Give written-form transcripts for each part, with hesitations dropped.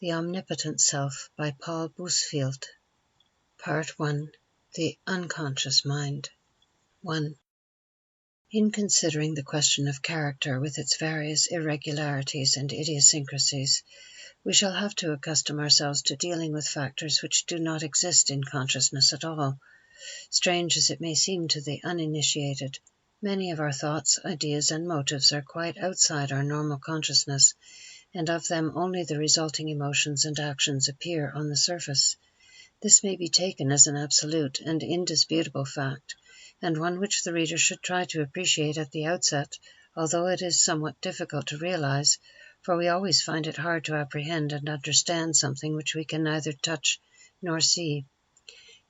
The Omnipotent Self by Paul Bousfield. Part 1. The Unconscious Mind. 1. In considering the question of character with its various irregularities and idiosyncrasies, we shall have to accustom ourselves to dealing with factors which do not exist in consciousness at all. Strange as it may seem to the uninitiated, many of our thoughts, ideas, and motives are quite outside our normal consciousness, and of them only the resulting emotions and actions appear on the surface. This may be taken as an absolute and indisputable fact, and one which the reader should try to appreciate at the outset, although it is somewhat difficult to realize, for we always find it hard to apprehend and understand something which we can neither touch nor see.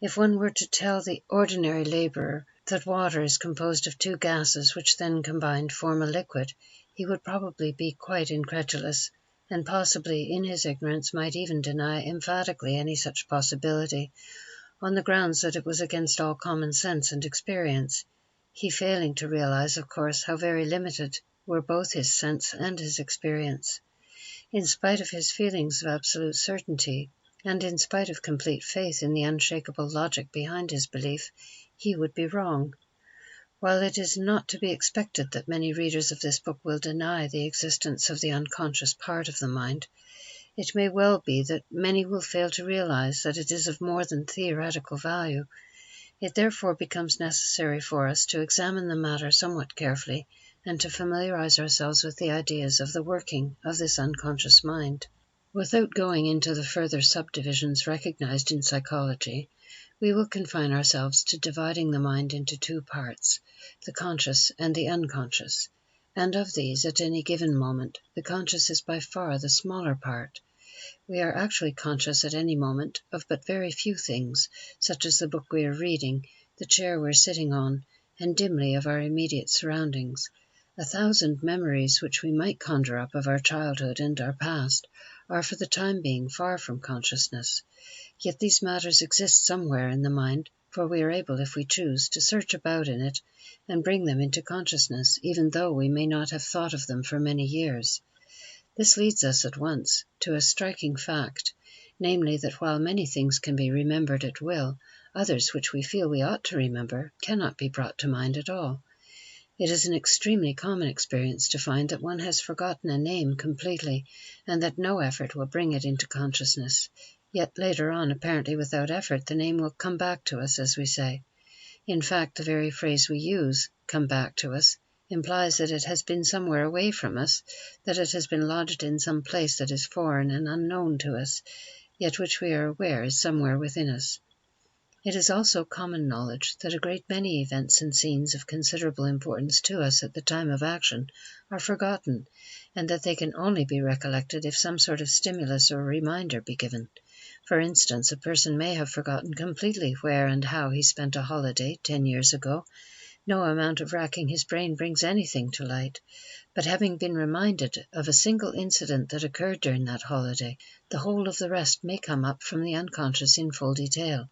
If one were to tell the ordinary laborer that water is composed of two gases which then combined form a liquid, he would probably be quite incredulous, and possibly in his ignorance might even deny emphatically any such possibility, on the grounds that it was against all common sense and experience, he failing to realize, of course, how very limited were both his sense and his experience. In spite of his feelings of absolute certainty, and in spite of complete faith in the unshakable logic behind his belief, he would be wrong. While it is not to be expected that many readers of this book will deny the existence of the unconscious part of the mind, it may well be that many will fail to realize that it is of more than theoretical value. It therefore becomes necessary for us to examine the matter somewhat carefully and to familiarize ourselves with the ideas of the working of this unconscious mind. Without going into the further subdivisions recognized in psychology, we will confine ourselves to dividing the mind into two parts, the conscious and the unconscious, and of these, at any given moment, the conscious is by far the smaller part. We are actually conscious at any moment of but very few things, such as the book we are reading, the chair we are sitting on, and dimly of our immediate surroundings. 1,000 memories which we might conjure up of our childhood and our past are for the time being far from consciousness. Yet these matters exist somewhere in the mind, for we are able, if we choose, to search about in it and bring them into consciousness, even though we may not have thought of them for many years. This leads us at once to a striking fact, namely that while many things can be remembered at will, others which we feel we ought to remember cannot be brought to mind at all. It is an extremely common experience to find that one has forgotten a name completely, and that no effort will bring it into consciousness. Yet later on, apparently without effort, the name will come back to us, as we say. In fact, the very phrase we use, come back to us, implies that it has been somewhere away from us, that it has been lodged in some place that is foreign and unknown to us, yet which we are aware is somewhere within us. It is also common knowledge that a great many events and scenes of considerable importance to us at the time of action are forgotten, and that they can only be recollected if some sort of stimulus or reminder be given. For instance, a person may have forgotten completely where and how he spent a holiday 10 years ago. No amount of racking his brain brings anything to light. But having been reminded of a single incident that occurred during that holiday, the whole of the rest may come up from the unconscious in full detail.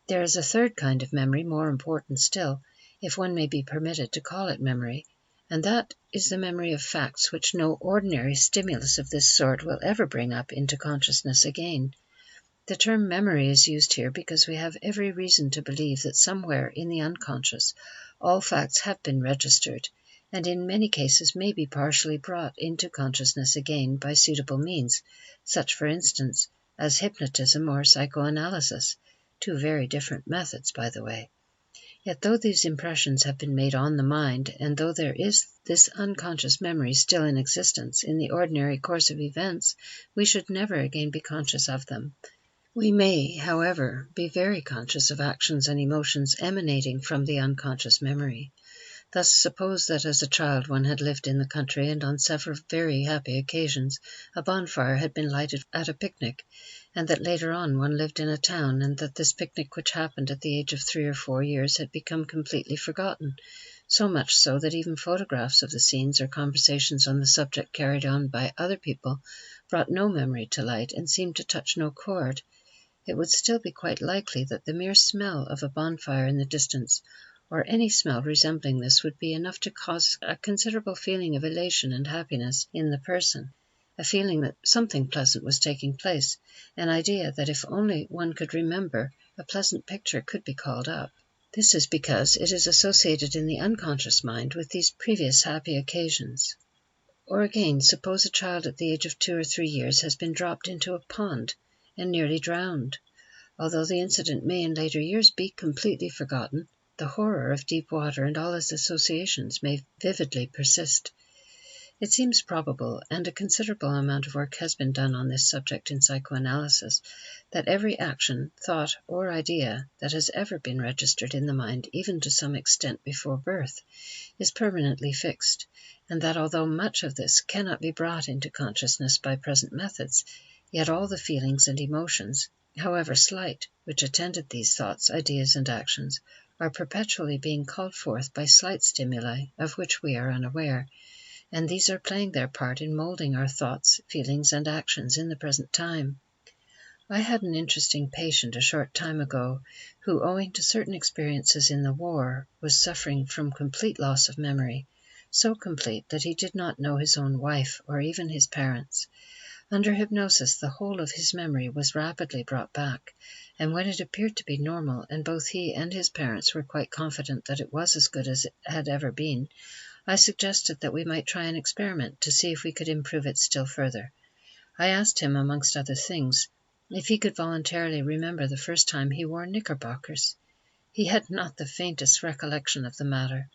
There is a third kind of memory, more important still, if one may be permitted to call it memory, and that is the memory of facts which no ordinary stimulus of this sort will ever bring up into consciousness again. The term memory is used here because we have every reason to believe that somewhere in the unconscious all facts have been registered, and in many cases may be partially brought into consciousness again by suitable means, such, for instance, as hypnotism or psychoanalysis, two very different methods, by the way. Yet though these impressions have been made on the mind, and though there is this unconscious memory still in existence in the ordinary course of events, we should never again be conscious of them. We may, however, be very conscious of actions and emotions emanating from the unconscious memory. Thus, suppose that as a child one had lived in the country, and on several very happy occasions a bonfire had been lighted at a picnic, and that later on one lived in a town, and that this picnic, which happened at the age of 3 or 4 years, had become completely forgotten, so much so that even photographs of the scenes or conversations on the subject carried on by other people brought no memory to light and seemed to touch no chord. It would still be quite likely that the mere smell of a bonfire in the distance, or any smell resembling this, would be enough to cause a considerable feeling of elation and happiness in the person, a feeling that something pleasant was taking place, an idea that if only one could remember, a pleasant picture could be called up. This is because it is associated in the unconscious mind with these previous happy occasions. Or again, suppose a child at the age of 2 or 3 years has been dropped into a pond and nearly drowned. Although the incident may in later years be completely forgotten, the horror of deep water and all its associations may vividly persist. It seems probable, and a considerable amount of work has been done on this subject in psychoanalysis, that every action, thought, or idea that has ever been registered in the mind, even to some extent before birth, is permanently fixed, and that although much of this cannot be brought into consciousness by present methods, yet all the feelings and emotions, however slight, which attended these thoughts, ideas, and actions, are perpetually being called forth by slight stimuli of which we are unaware, and these are playing their part in molding our thoughts, feelings, and actions in the present time. I had an interesting patient a short time ago who, owing to certain experiences in the war, was suffering from complete loss of memory, so complete that he did not know his own wife or even his parents. Under hypnosis, the whole of his memory was rapidly brought back, and when it appeared to be normal, and both he and his parents were quite confident that it was as good as it had ever been, I suggested that we might try an experiment to see if we could improve it still further. I asked him, amongst other things, if he could voluntarily remember the first time he wore knickerbockers. He had not the faintest recollection of the matter.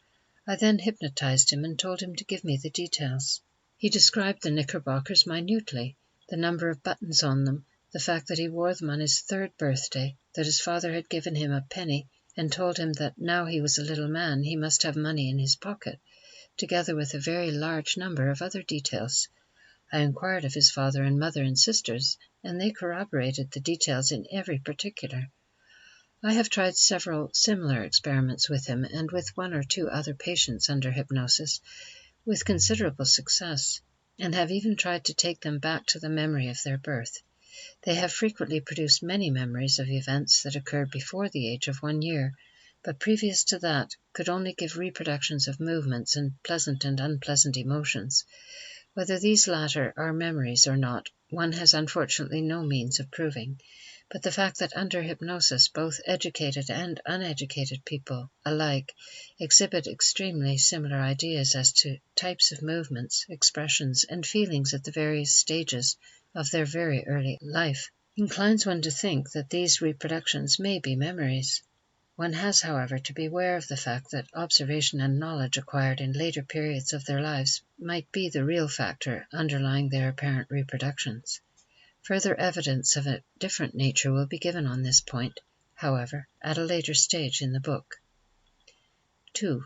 I then hypnotized him and told him to give me the details. He described the knickerbockers minutely, the number of buttons on them, the fact that he wore them on his 3rd birthday, that his father had given him a penny and told him that now he was a little man he must have money in his pocket, together with a very large number of other details. I inquired of his father and mother and sisters, and they corroborated the details in every particular. I have tried several similar experiments with him and with 1 or 2 other patients under hypnosis, with considerable success, and have even tried to take them back to the memory of their birth. They have frequently produced many memories of events that occurred before the age of 1 year, but previous to that could only give reproductions of movements and pleasant and unpleasant emotions. Whether these latter are memories or not, one has unfortunately no means of proving, but the fact that under hypnosis both educated and uneducated people alike exhibit extremely similar ideas as to types of movements, expressions, and feelings at the various stages of their very early life inclines one to think that these reproductions may be memories. One has, however, to beware of the fact that observation and knowledge acquired in later periods of their lives might be the real factor underlying their apparent reproductions. Further evidence of a different nature will be given on this point, however, at a later stage in the book. 2.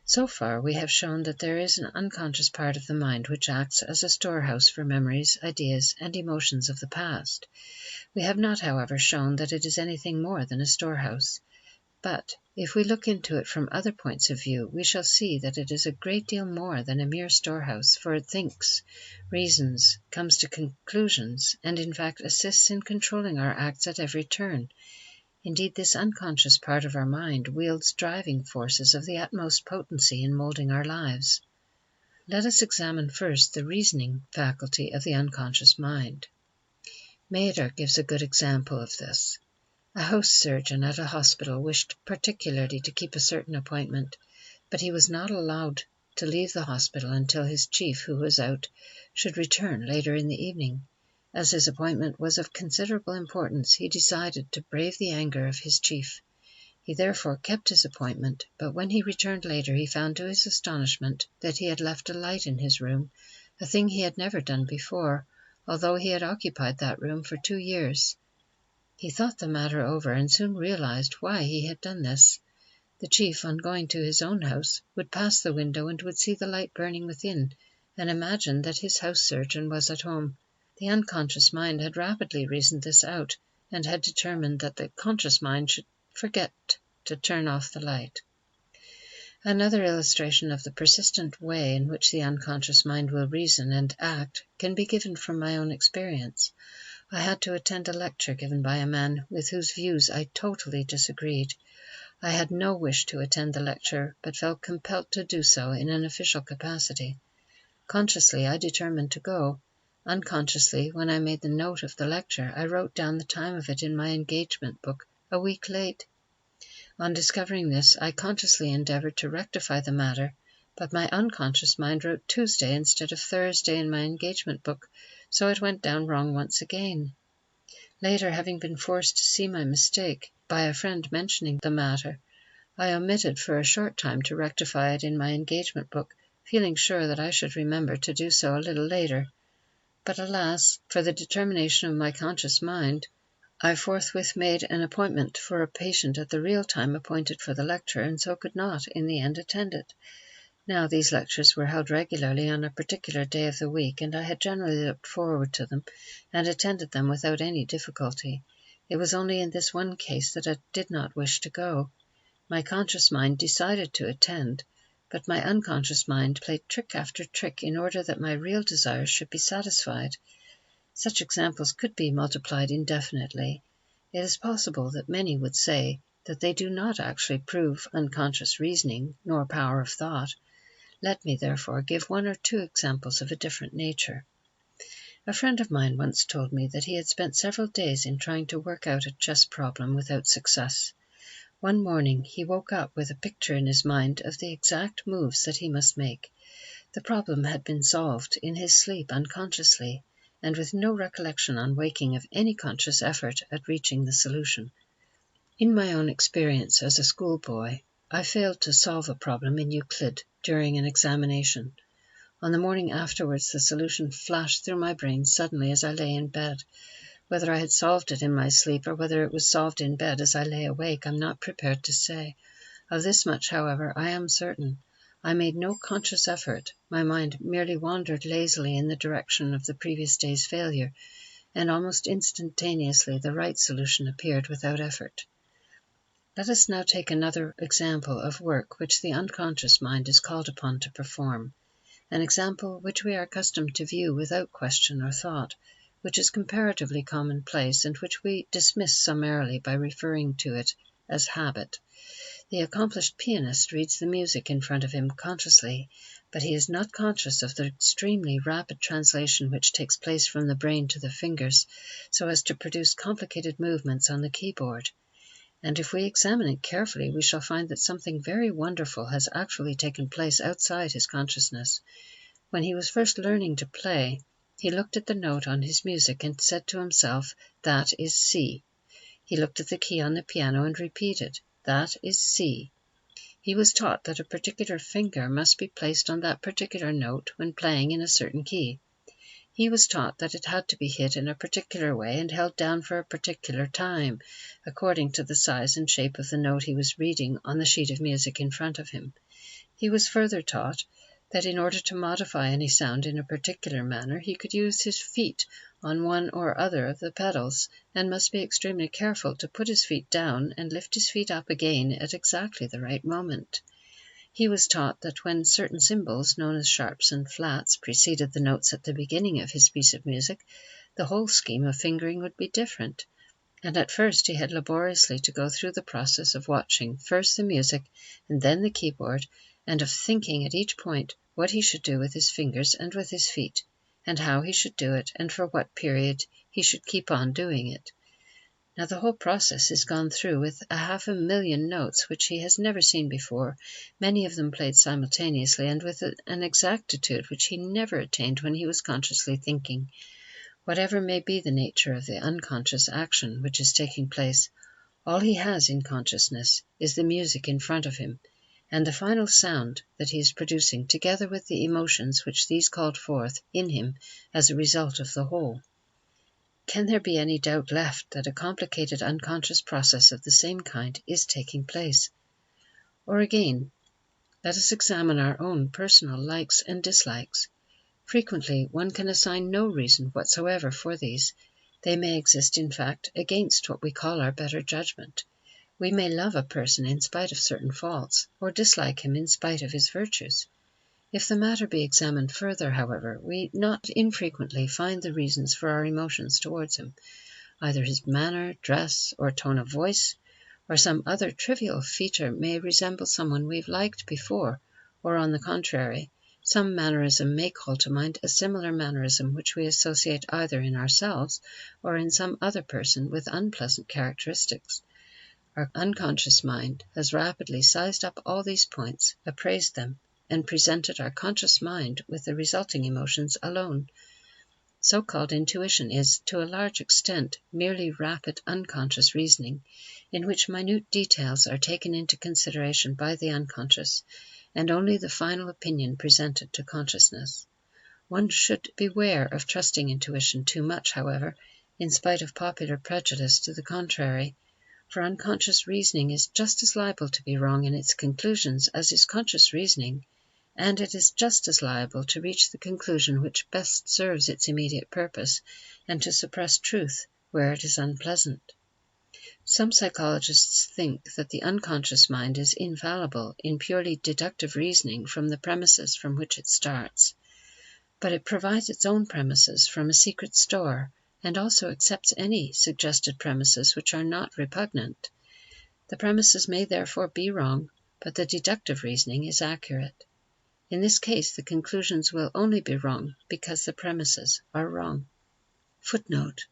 So far we have shown that there is an unconscious part of the mind which acts as a storehouse for memories, ideas, and emotions of the past. We have not, however, shown that it is anything more than a storehouse. But, if we look into it from other points of view, we shall see that it is a great deal more than a mere storehouse, for it thinks, reasons, comes to conclusions, and in fact assists in controlling our acts at every turn. Indeed, this unconscious part of our mind wields driving forces of the utmost potency in molding our lives. Let us examine first the reasoning faculty of the unconscious mind. Maeder gives a good example of this. A house surgeon at a hospital wished particularly to keep a certain appointment, but he was not allowed to leave the hospital until his chief, who was out, should return later in the evening. As his appointment was of considerable importance, he decided to brave the anger of his chief. He therefore kept his appointment, but when he returned later he found to his astonishment that he had left a light in his room, a thing he had never done before, although he had occupied that room for 2 years. He thought the matter over and soon realized why he had done this. The chief, on going to his own house, would pass the window and would see the light burning within, and imagine that his house surgeon was at home. The unconscious mind had rapidly reasoned this out, and had determined that the conscious mind should forget to turn off the light. Another illustration of the persistent way in which the unconscious mind will reason and act can be given from my own experience. I had to attend a lecture given by a man with whose views I totally disagreed. I had no wish to attend the lecture, but felt compelled to do so in an official capacity. Consciously I determined to go, Unconsciously, when I made the note of the lecture, I wrote down the time of it in my engagement book a week late. On discovering this, I consciously endeavored to rectify the matter, but my unconscious mind wrote Tuesday instead of Thursday in my engagement book, so it went down wrong once again. Later, having been forced to see my mistake by a friend mentioning the matter, I omitted for a short time to rectify it in my engagement book, feeling sure that I should remember to do so a little later. But alas, for the determination of my conscious mind, I forthwith made an appointment for a patient at the real time appointed for the lecture, and so could not, in the end, attend it. Now, these lectures were held regularly on a particular day of the week, and I had generally looked forward to them, and attended them without any difficulty. It was only in this one case that I did not wish to go. My conscious mind decided to attend, but my unconscious mind played trick after trick in order that my real desires should be satisfied. Such examples could be multiplied indefinitely. It is possible that many would say that they do not actually prove unconscious reasoning nor power of thought. Let me, therefore, give one or two examples of a different nature. A friend of mine once told me that he had spent several days in trying to work out a chess problem without success. One morning he woke up with a picture in his mind of the exact moves that he must make. The problem had been solved in his sleep unconsciously, and with no recollection on waking of any conscious effort at reaching the solution. In my own experience as a schoolboy, I failed to solve a problem in Euclid during an examination. On the morning afterwards the solution flashed through my brain suddenly as I lay in bed. Whether I had solved it in my sleep or whether it was solved in bed as I lay awake, I'm not prepared to say. Of this much, however, I am certain. I made no conscious effort, my mind merely wandered lazily in the direction of the previous day's failure, and almost instantaneously the right solution appeared without effort. Let us now take another example of work which the unconscious mind is called upon to perform, an example which we are accustomed to view without question or thought, which is comparatively commonplace, and which we dismiss summarily by referring to it as habit. The accomplished pianist reads the music in front of him consciously, but he is not conscious of the extremely rapid translation which takes place from the brain to the fingers, so as to produce complicated movements on the keyboard. And if we examine it carefully, we shall find that something very wonderful has actually taken place outside his consciousness. When he was first learning to play, he looked at the note on his music and said to himself, "That is C." He looked at the key on the piano and repeated, "That is C." He was taught that a particular finger must be placed on that particular note when playing in a certain key. He was taught that it had to be hit in a particular way and held down for a particular time, according to the size and shape of the note he was reading on the sheet of music in front of him. He was further taught that in order to modify any sound in a particular manner, he could use his feet on one or other of the pedals, and must be extremely careful to put his feet down and lift his feet up again at exactly the right moment. He was taught that when certain symbols, known as sharps and flats, preceded the notes at the beginning of his piece of music, the whole scheme of fingering would be different. And at first he had laboriously to go through the process of watching first the music and then the keyboard, and of thinking at each point what he should do with his fingers and with his feet, and how he should do it, and for what period he should keep on doing it. Now the whole process is gone through with 500,000 notes which he has never seen before, many of them played simultaneously, and with an exactitude which he never attained when he was consciously thinking. Whatever may be the nature of the unconscious action which is taking place, all he has in consciousness is the music in front of him, and the final sound that he is producing, together with the emotions which these called forth in him as a result of the whole. Can there be any doubt left that a complicated unconscious process of the same kind is taking place? Or again, let us examine our own personal likes and dislikes. Frequently one can assign no reason whatsoever for these. They may exist, in fact, against what we call our better judgment. We may love a person in spite of certain faults, or dislike him in spite of his virtues. If the matter be examined further, however, we not infrequently find the reasons for our emotions towards him, either his manner, dress, or tone of voice, or some other trivial feature may resemble someone we've liked before, or on the contrary, Some mannerism may call to mind a similar mannerism which we associate either in ourselves or in some other person with unpleasant characteristics. Our unconscious mind has rapidly sized up all these points, appraised them, and presented our conscious mind with the resulting emotions alone. So-called intuition is, to a large extent, merely rapid unconscious reasoning, in which minute details are taken into consideration by the unconscious, and only the final opinion presented to consciousness. One should beware of trusting intuition too much, however, in spite of popular prejudice to the contrary, for unconscious reasoning is just as liable to be wrong in its conclusions as is conscious reasoning, and it is just as liable to reach the conclusion which best serves its immediate purpose, and to suppress truth where it is unpleasant. Some psychologists think that the unconscious mind is infallible in purely deductive reasoning from the premises from which it starts. But it provides its own premises from a secret store, and also accepts any suggested premises which are not repugnant. The premises may therefore be wrong, but the deductive reasoning is accurate. In this case, the conclusions will only be wrong because the premises are wrong. Footnote: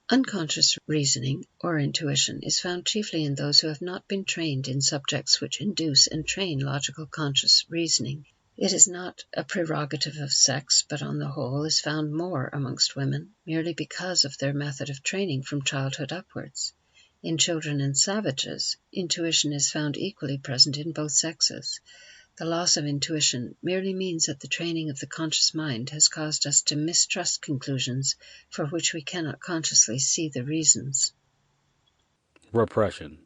unconscious reasoning or intuition is found chiefly in those who have not been trained in subjects which induce and train logical conscious reasoning. It is not a prerogative of sex, but on the whole is found more amongst women, merely because of their method of training from childhood upwards. In children and savages, intuition is found equally present in both sexes. The loss of intuition merely means that the training of the conscious mind has caused us to mistrust conclusions for which we cannot consciously see the reasons. Repression.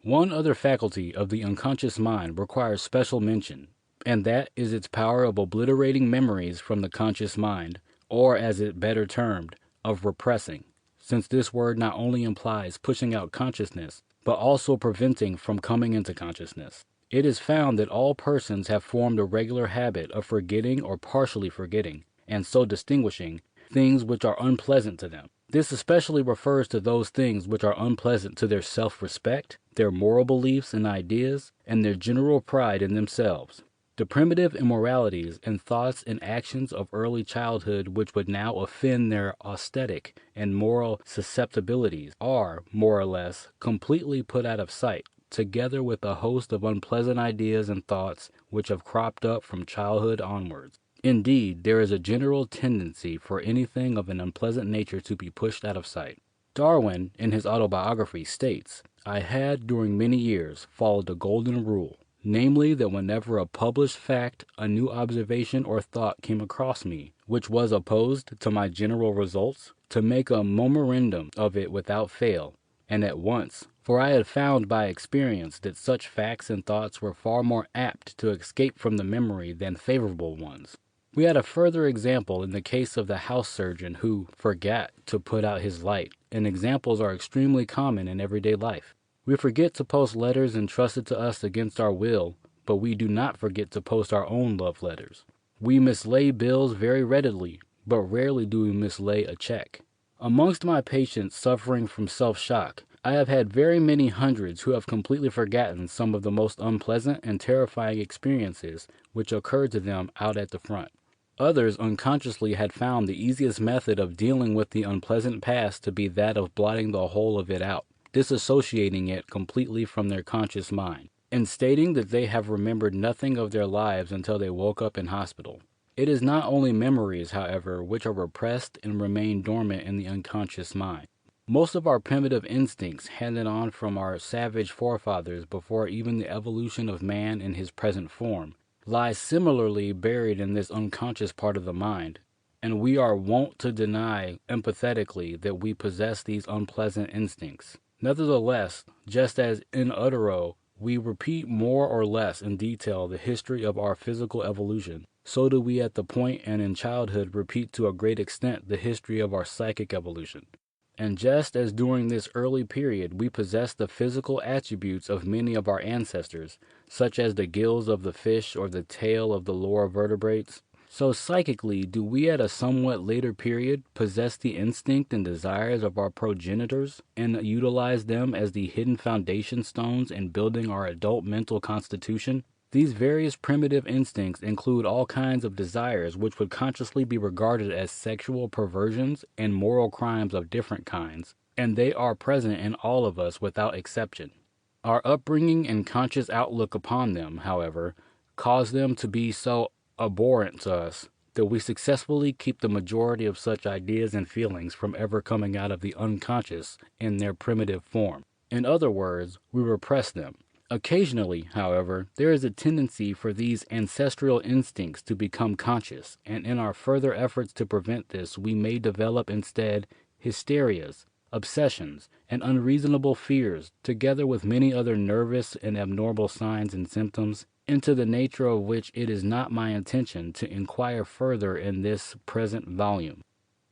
One other faculty of the unconscious mind requires special mention, and that is its power of obliterating memories from the conscious mind, or as it better termed, of repressing, since this word not only implies pushing out consciousness, but also preventing from coming into consciousness. It is found that all persons have formed a regular habit of forgetting or partially forgetting, and so distinguishing, things which are unpleasant to them. This especially refers to those things which are unpleasant to their self-respect, their moral beliefs and ideas, and their general pride in themselves. The primitive immoralities and thoughts and actions of early childhood which would now offend their aesthetic and moral susceptibilities are, more or less, completely put out of sight, together with a host of unpleasant ideas and thoughts which have cropped up from childhood onwards. Indeed, there is a general tendency for anything of an unpleasant nature to be pushed out of sight. Darwin, in his autobiography, states, "I had, during many years, followed the golden rule, namely that whenever a published fact, a new observation or thought came across me, which was opposed to my general results, to make a memorandum of it without fail, and at once, for I had found by experience that such facts and thoughts were far more apt to escape from the memory than favorable ones." We had a further example in the case of the house surgeon who forgot to put out his light, and examples are extremely common in everyday life. We forget to post letters entrusted to us against our will, but we do not forget to post our own love letters. We mislay bills very readily, but rarely do we mislay a check. Amongst my patients suffering from self-shock, I have had very many hundreds who have completely forgotten some of the most unpleasant and terrifying experiences which occurred to them out at the front. Others unconsciously had found the easiest method of dealing with the unpleasant past to be that of blotting the whole of it out, disassociating it completely from their conscious mind, and stating that they have remembered nothing of their lives until they woke up in hospital. It is not only memories, however, which are repressed and remain dormant in the unconscious mind. Most of our primitive instincts, handed on from our savage forefathers before even the evolution of man in his present form, lie similarly buried in this unconscious part of the mind, and we are wont to deny empathetically that we possess these unpleasant instincts. Nevertheless, just as in utero we repeat more or less in detail the history of our physical evolution, so do we at the point and in childhood repeat to a great extent the history of our psychic evolution. And just as during this early period we possess the physical attributes of many of our ancestors, such as the gills of the fish or the tail of the lower vertebrates, so psychically do we at a somewhat later period possess the instinct and desires of our progenitors and utilize them as the hidden foundation stones in building our adult mental constitution. These various primitive instincts include all kinds of desires which would consciously be regarded as sexual perversions and moral crimes of different kinds, and they are present in all of us without exception. Our upbringing and conscious outlook upon them, however, cause them to be so abhorrent to us that we successfully keep the majority of such ideas and feelings from ever coming out of the unconscious in their primitive form. In other words, we repress them. Occasionally, however, there is a tendency for these ancestral instincts to become conscious, and in our further efforts to prevent this, we may develop instead hysterias, obsessions, and unreasonable fears, together with many other nervous and abnormal signs and symptoms, into the nature of which it is not my intention to inquire further in this present volume.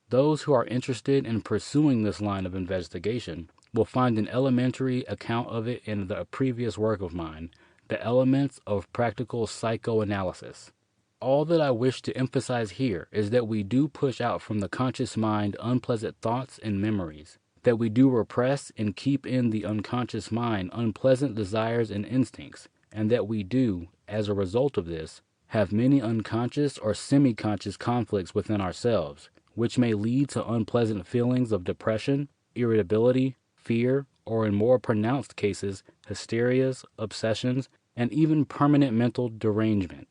Those who are interested in pursuing this line of investigation will find an elementary account of it in the previous work of mine, The Elements of Practical Psychoanalysis. All that I wish to emphasize here is that we do push out from the conscious mind unpleasant thoughts and memories, that we do repress and keep in the unconscious mind unpleasant desires and instincts, and that we do, as a result of this, have many unconscious or semi-conscious conflicts within ourselves, which may lead to unpleasant feelings of depression, irritability, fear, or in more pronounced cases, hysterias, obsessions, and even permanent mental derangement.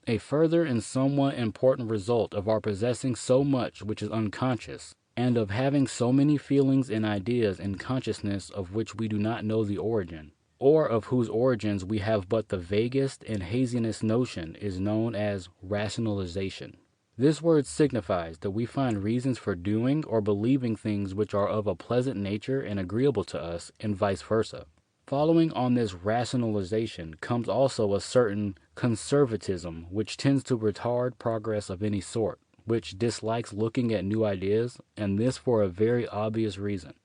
A further and somewhat important result of our possessing so much which is unconscious, and of having so many feelings and ideas in consciousness of which we do not know the origin, or of whose origins we have but the vaguest and haziest notion, is known as rationalization. This word signifies that we find reasons for doing or believing things which are of a pleasant nature and agreeable to us, and vice versa. Following on this rationalization comes also a certain conservatism which tends to retard progress of any sort, which dislikes looking at new ideas, and this for a very obvious reason.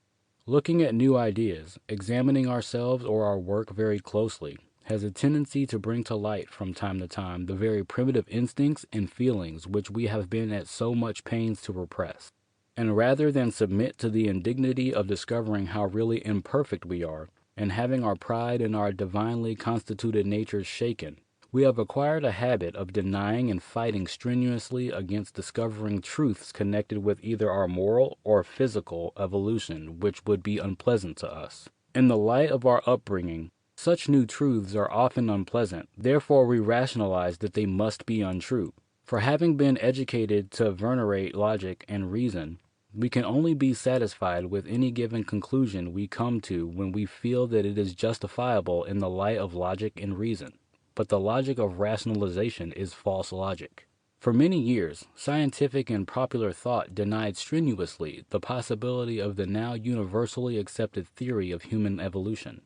Looking at new ideas, examining ourselves or our work very closely, has a tendency to bring to light from time to time the very primitive instincts and feelings which we have been at so much pains to repress. And rather than submit to the indignity of discovering how really imperfect we are, and having our pride in our divinely constituted natures shaken, we have acquired a habit of denying and fighting strenuously against discovering truths connected with either our moral or physical evolution which would be unpleasant to us. In the light of our upbringing, such new truths are often unpleasant, therefore we rationalize that they must be untrue. For having been educated to venerate logic and reason, we can only be satisfied with any given conclusion we come to when we feel that it is justifiable in the light of logic and reason. But the logic of rationalization is false logic. For many years, scientific and popular thought denied strenuously the possibility of the now universally accepted theory of human evolution.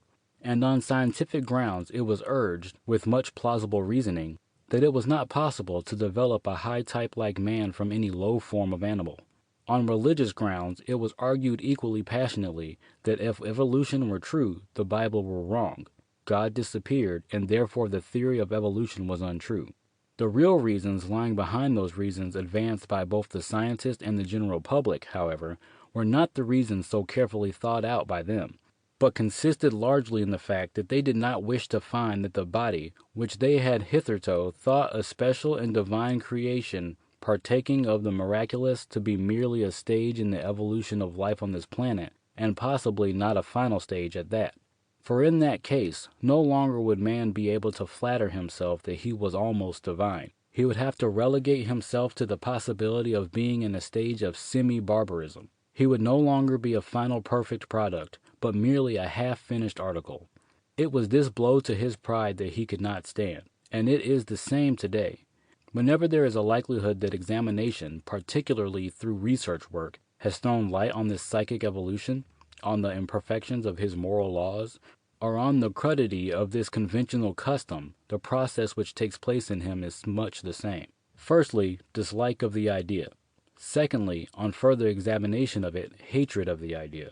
And on scientific grounds it was urged, with much plausible reasoning, that it was not possible to develop a high type like man from any low form of animal. On religious grounds it was argued equally passionately that if evolution were true, the Bible were wrong, God disappeared, and therefore the theory of evolution was untrue. The real reasons lying behind those reasons advanced by both the scientists and the general public, however, were not the reasons so carefully thought out by them, but consisted largely in the fact that they did not wish to find that the body, which they had hitherto thought a special and divine creation partaking of the miraculous, to be merely a stage in the evolution of life on this planet, and possibly not a final stage at that. For in that case, no longer would man be able to flatter himself that he was almost divine. He would have to relegate himself to the possibility of being in a stage of semi-barbarism. He would no longer be a final perfect product, but merely a half-finished article. It was this blow to his pride that he could not stand, and it is the same today. Whenever there is a likelihood that examination, particularly through research work, has thrown light on this psychic evolution, on the imperfections of his moral laws, or on the crudity of this conventional custom, the process which takes place in him is much the same. Firstly, dislike of the idea. Secondly, on further examination of it, hatred of the idea.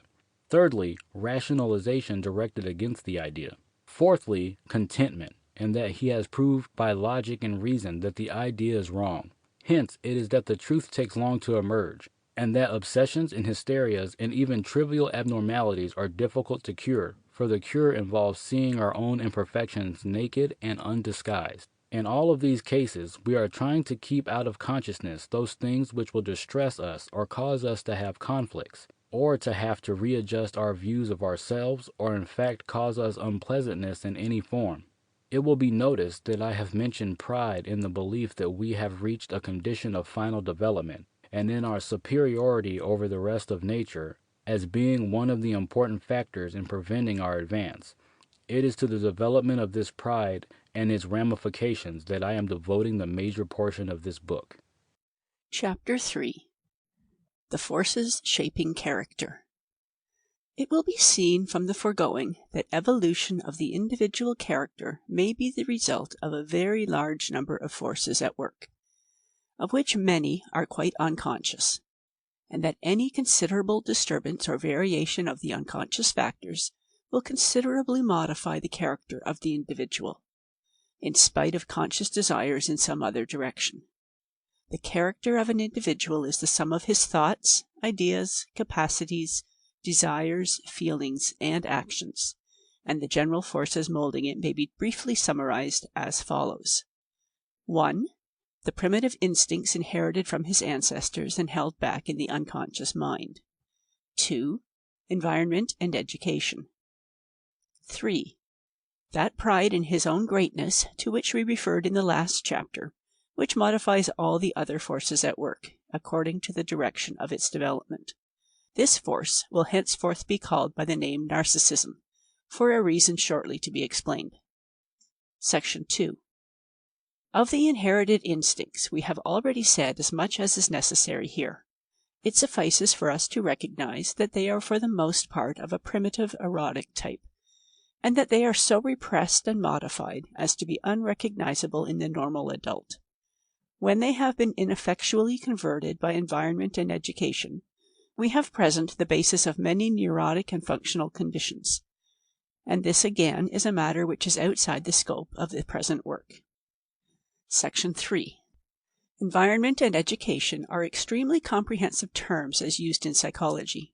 Thirdly, rationalization directed against the idea. Fourthly, contentment, in that he has proved by logic and reason that the idea is wrong. Hence, it is that the truth takes long to emerge, and that obsessions and hysterias and even trivial abnormalities are difficult to cure, for the cure involves seeing our own imperfections naked and undisguised. In all of these cases, we are trying to keep out of consciousness those things which will distress us or cause us to have conflicts, or to have to readjust our views of ourselves, or in fact cause us unpleasantness in any form. It will be noticed that I have mentioned pride in the belief that we have reached a condition of final development, and in our superiority over the rest of nature, as being one of the important factors in preventing our advance. It is to the development of this pride and its ramifications that I am devoting the major portion of this book. Chapter 3. The Forces Shaping Character. It will be seen from the foregoing that evolution of the individual character may be the result of a very large number of forces at work, of which many are quite unconscious, and that any considerable disturbance or variation of the unconscious factors will considerably modify the character of the individual, in spite of conscious desires in some other direction. The character of an individual is the sum of his thoughts, ideas, capacities, desires, feelings, and actions, and the general forces molding it may be briefly summarized as follows. 1. The primitive instincts inherited from his ancestors and held back in the unconscious mind. 2. Environment and education. 3. That pride in his own greatness to which we referred in the last chapter, which modifies all the other forces at work, according to the direction of its development. This force will henceforth be called by the name narcissism, for a reason shortly to be explained. Section 2. Of the inherited instincts, we have already said as much as is necessary here. It suffices for us to recognize that they are for the most part of a primitive erotic type, and that they are so repressed and modified as to be unrecognizable in the normal adult. When they have been ineffectually converted by environment and education, we have present the basis of many neurotic and functional conditions, and this again is a matter which is outside the scope of the present work. Section 3. Environment and education are extremely comprehensive terms as used in psychology.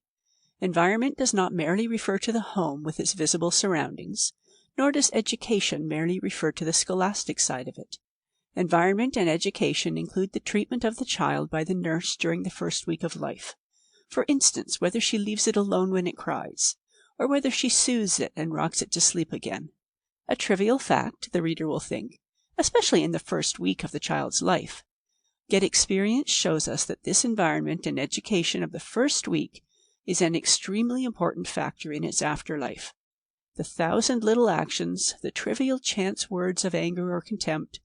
Environment does not merely refer to the home with its visible surroundings, nor does education merely refer to the scholastic side of it. Environment and education include the treatment of the child by the nurse during the first week of life. For instance, whether she leaves it alone when it cries, or whether she soothes it and rocks it to sleep again. A trivial fact, the reader will think, especially in the first week of the child's life. Yet experience shows us that this environment and education of the first week is an extremely important factor in its afterlife. The 1,000 little actions, the trivial chance words of anger or contempt,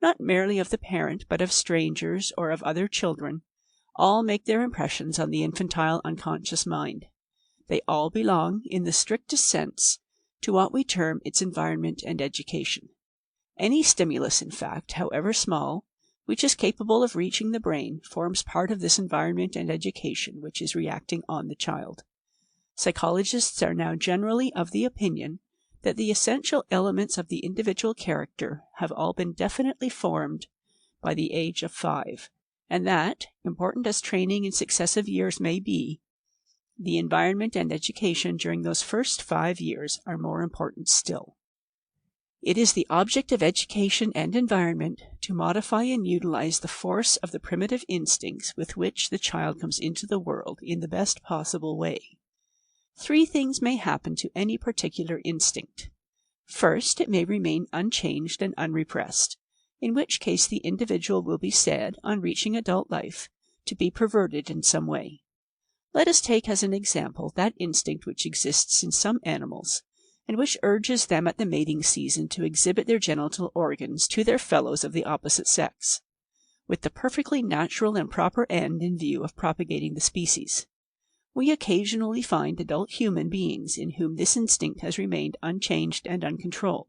not merely of the parent but of strangers or of other children, all make their impressions on the infantile unconscious mind. They all belong, in the strictest sense, to what we term its environment and education. Any stimulus, in fact, however small, which is capable of reaching the brain, forms part of this environment and education which is reacting on the child. Psychologists are now generally of the opinion that the essential elements of the individual character have all been definitely formed by the age of 5, and that, important as training in successive years may be, the environment and education during those first 5 years are more important still. It is the object of education and environment to modify and utilize the force of the primitive instincts with which the child comes into the world in the best possible way. 3 things may happen to any particular instinct. First, it may remain unchanged and unrepressed, in which case the individual will be said, on reaching adult life, to be perverted in some way. Let us take as an example that instinct which exists in some animals, and which urges them at the mating season to exhibit their genital organs to their fellows of the opposite sex, with the perfectly natural and proper end in view of propagating the species. We occasionally find adult human beings in whom this instinct has remained unchanged and uncontrolled,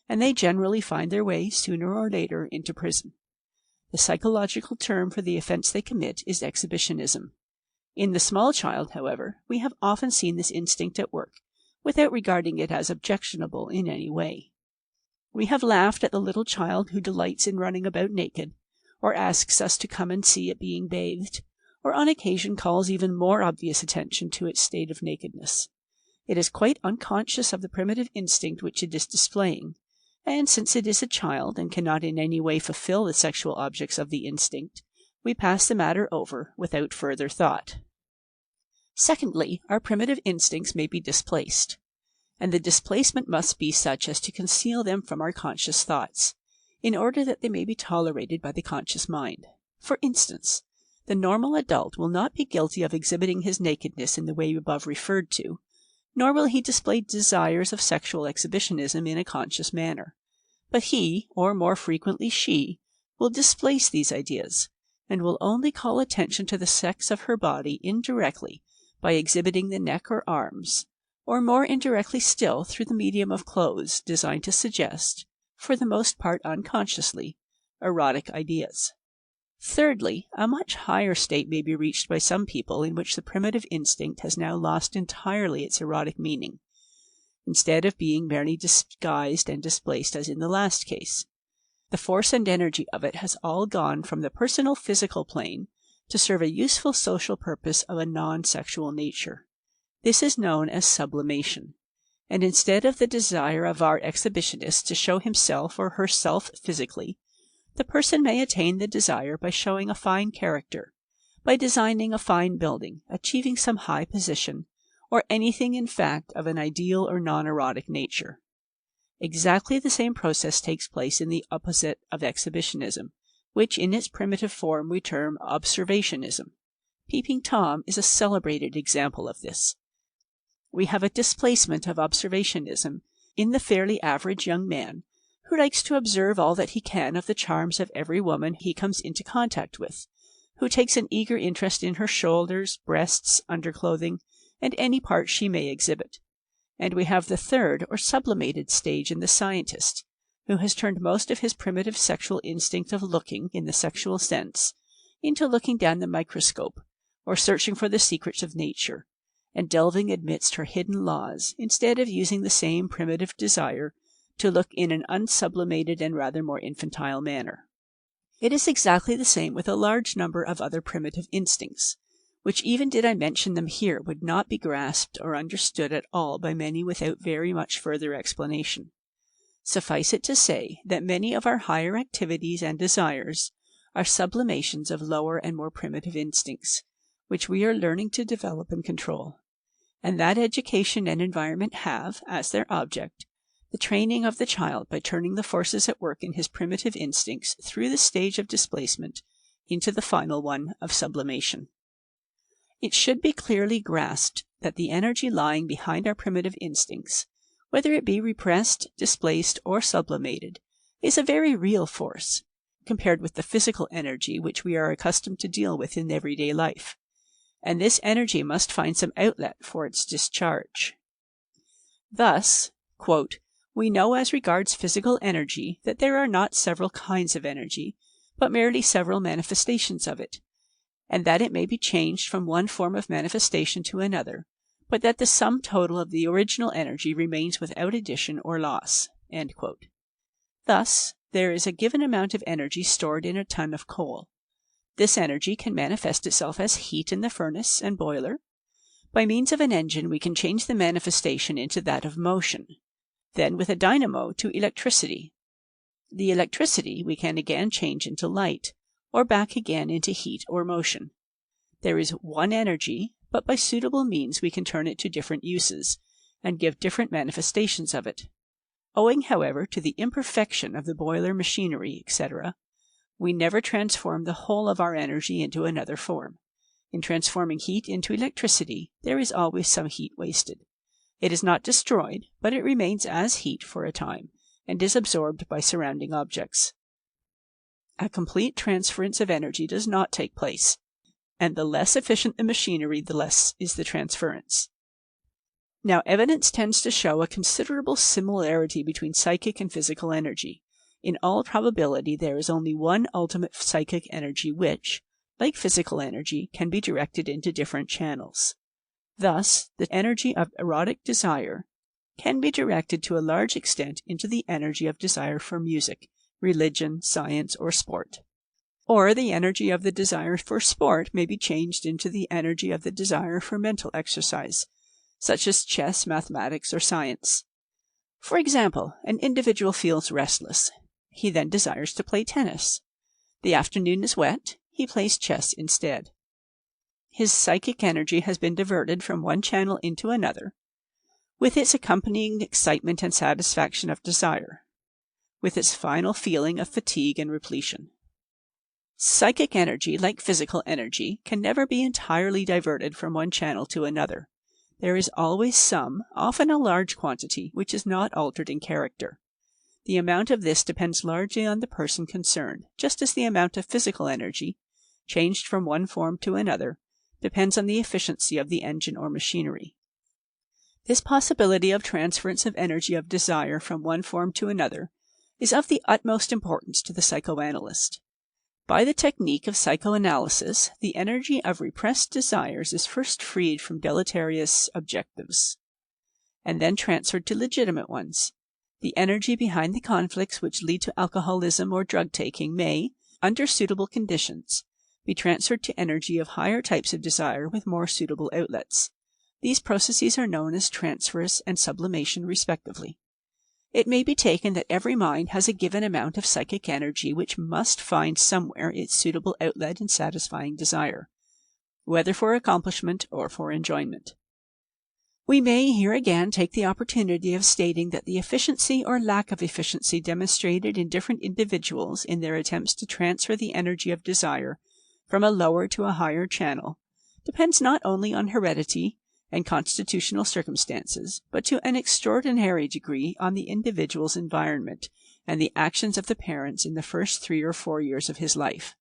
and they generally find their way, sooner or later, into prison. The psychological term for the offense they commit is exhibitionism. In the small child, however, we have often seen this instinct at work, without regarding it as objectionable in any way. We have laughed at the little child who delights in running about naked, or asks us to come and see it being bathed, or on occasion calls even more obvious attention to its state of nakedness. It is quite unconscious of the primitive instinct which it is displaying, and since it is a child and cannot in any way fulfill the sexual objects of the instinct, we pass the matter over without further thought. Secondly, our primitive instincts may be displaced, and the displacement must be such as to conceal them from our conscious thoughts, in order that they may be tolerated by the conscious mind. For instance, the normal adult will not be guilty of exhibiting his nakedness in the way above referred to, nor will he display desires of sexual exhibitionism in a conscious manner. But he, or more frequently she, will displace these ideas, and will only call attention to the sex of her body indirectly by exhibiting the neck or arms, or more indirectly still through the medium of clothes designed to suggest, for the most part unconsciously, erotic ideas. Thirdly, a much higher state may be reached by some people in which the primitive instinct has now lost entirely its erotic meaning, instead of being merely disguised and displaced as in the last case. The force and energy of it has all gone from the personal physical plane to serve a useful social purpose of a non-sexual nature. This is known as sublimation, and instead of the desire of our exhibitionist to show himself or herself physically, the person may attain the desire by showing a fine character, by designing a fine building, achieving some high position, or anything in fact of an ideal or non-erotic nature. Exactly the same process takes place in the opposite of exhibitionism, which in its primitive form we term observationism. Peeping Tom is a celebrated example of this. We have a displacement of observationism in the fairly average young man, who likes to observe all that he can of the charms of every woman he comes into contact with, who takes an eager interest in her shoulders, breasts, underclothing, and any part she may exhibit. And we have the third or sublimated stage in the scientist, who has turned most of his primitive sexual instinct of looking, in the sexual sense, into looking down the microscope, or searching for the secrets of nature, and delving amidst her hidden laws, instead of using the same primitive desire to look in an unsublimated and rather more infantile manner. It is exactly the same with a large number of other primitive instincts, which even did I mention them here would not be grasped or understood at all by many without very much further explanation. Suffice it to say that many of our higher activities and desires are sublimations of lower and more primitive instincts, which we are learning to develop and control, and that education and environment have, as their object, the training of the child by turning the forces at work in his primitive instincts through the stage of displacement into the final one of sublimation. It should be clearly grasped that the energy lying behind our primitive instincts, whether it be repressed, displaced, or sublimated, is a very real force, compared with the physical energy which we are accustomed to deal with in everyday life, and this energy must find some outlet for its discharge. Thus, quote, we know as regards physical energy that there are not several kinds of energy, but merely several manifestations of it, and that it may be changed from one form of manifestation to another, but that the sum total of the original energy remains without addition or loss. End quote. Thus, there is a given amount of energy stored in a ton of coal. This energy can manifest itself as heat in the furnace and boiler. By means of an engine, we can change the manifestation into that of motion. Then with a dynamo to electricity. The electricity we can again change into light, or back again into heat or motion. There is one energy, but by suitable means we can turn it to different uses, and give different manifestations of it. Owing, however, to the imperfection of the boiler machinery, etc., we never transform the whole of our energy into another form. In transforming heat into electricity, there is always some heat wasted. It is not destroyed, but it remains as heat for a time, and is absorbed by surrounding objects. A complete transference of energy does not take place, and the less efficient the machinery, the less is the transference. Now, evidence tends to show a considerable similarity between psychic and physical energy. In all probability, there is only one ultimate psychic energy which, like physical energy, can be directed into different channels. Thus, the energy of erotic desire can be directed to a large extent into the energy of desire for music, religion, science, or sport. Or the energy of the desire for sport may be changed into the energy of the desire for mental exercise, such as chess, mathematics, or science. For example, an individual feels restless. He then desires to play tennis. The afternoon is wet. He plays chess instead. His psychic energy has been diverted from one channel into another, with its accompanying excitement and satisfaction of desire, with its final feeling of fatigue and repletion. Psychic energy, like physical energy, can never be entirely diverted from one channel to another. There is always some, often a large quantity, which is not altered in character. The amount of this depends largely on the person concerned, just as the amount of physical energy, changed from one form to another, depends on the efficiency of the engine or machinery. This possibility of transference of energy of desire from one form to another is of the utmost importance to the psychoanalyst. By the technique of psychoanalysis, the energy of repressed desires is first freed from deleterious objectives, and then transferred to legitimate ones. The energy behind the conflicts which lead to alcoholism or drug taking may, under suitable conditions, be transferred to energy of higher types of desire with more suitable outlets. These processes are known as transference and sublimation respectively. It may be taken that every mind has a given amount of psychic energy which must find somewhere its suitable outlet in satisfying desire, whether for accomplishment or for enjoyment. We may here again take the opportunity of stating that the efficiency or lack of efficiency demonstrated in different individuals in their attempts to transfer the energy of desire from a lower to a higher channel depends not only on heredity and constitutional circumstances, but to an extraordinary degree on the individual's environment and the actions of the parents in the first 3 or 4 years of his life.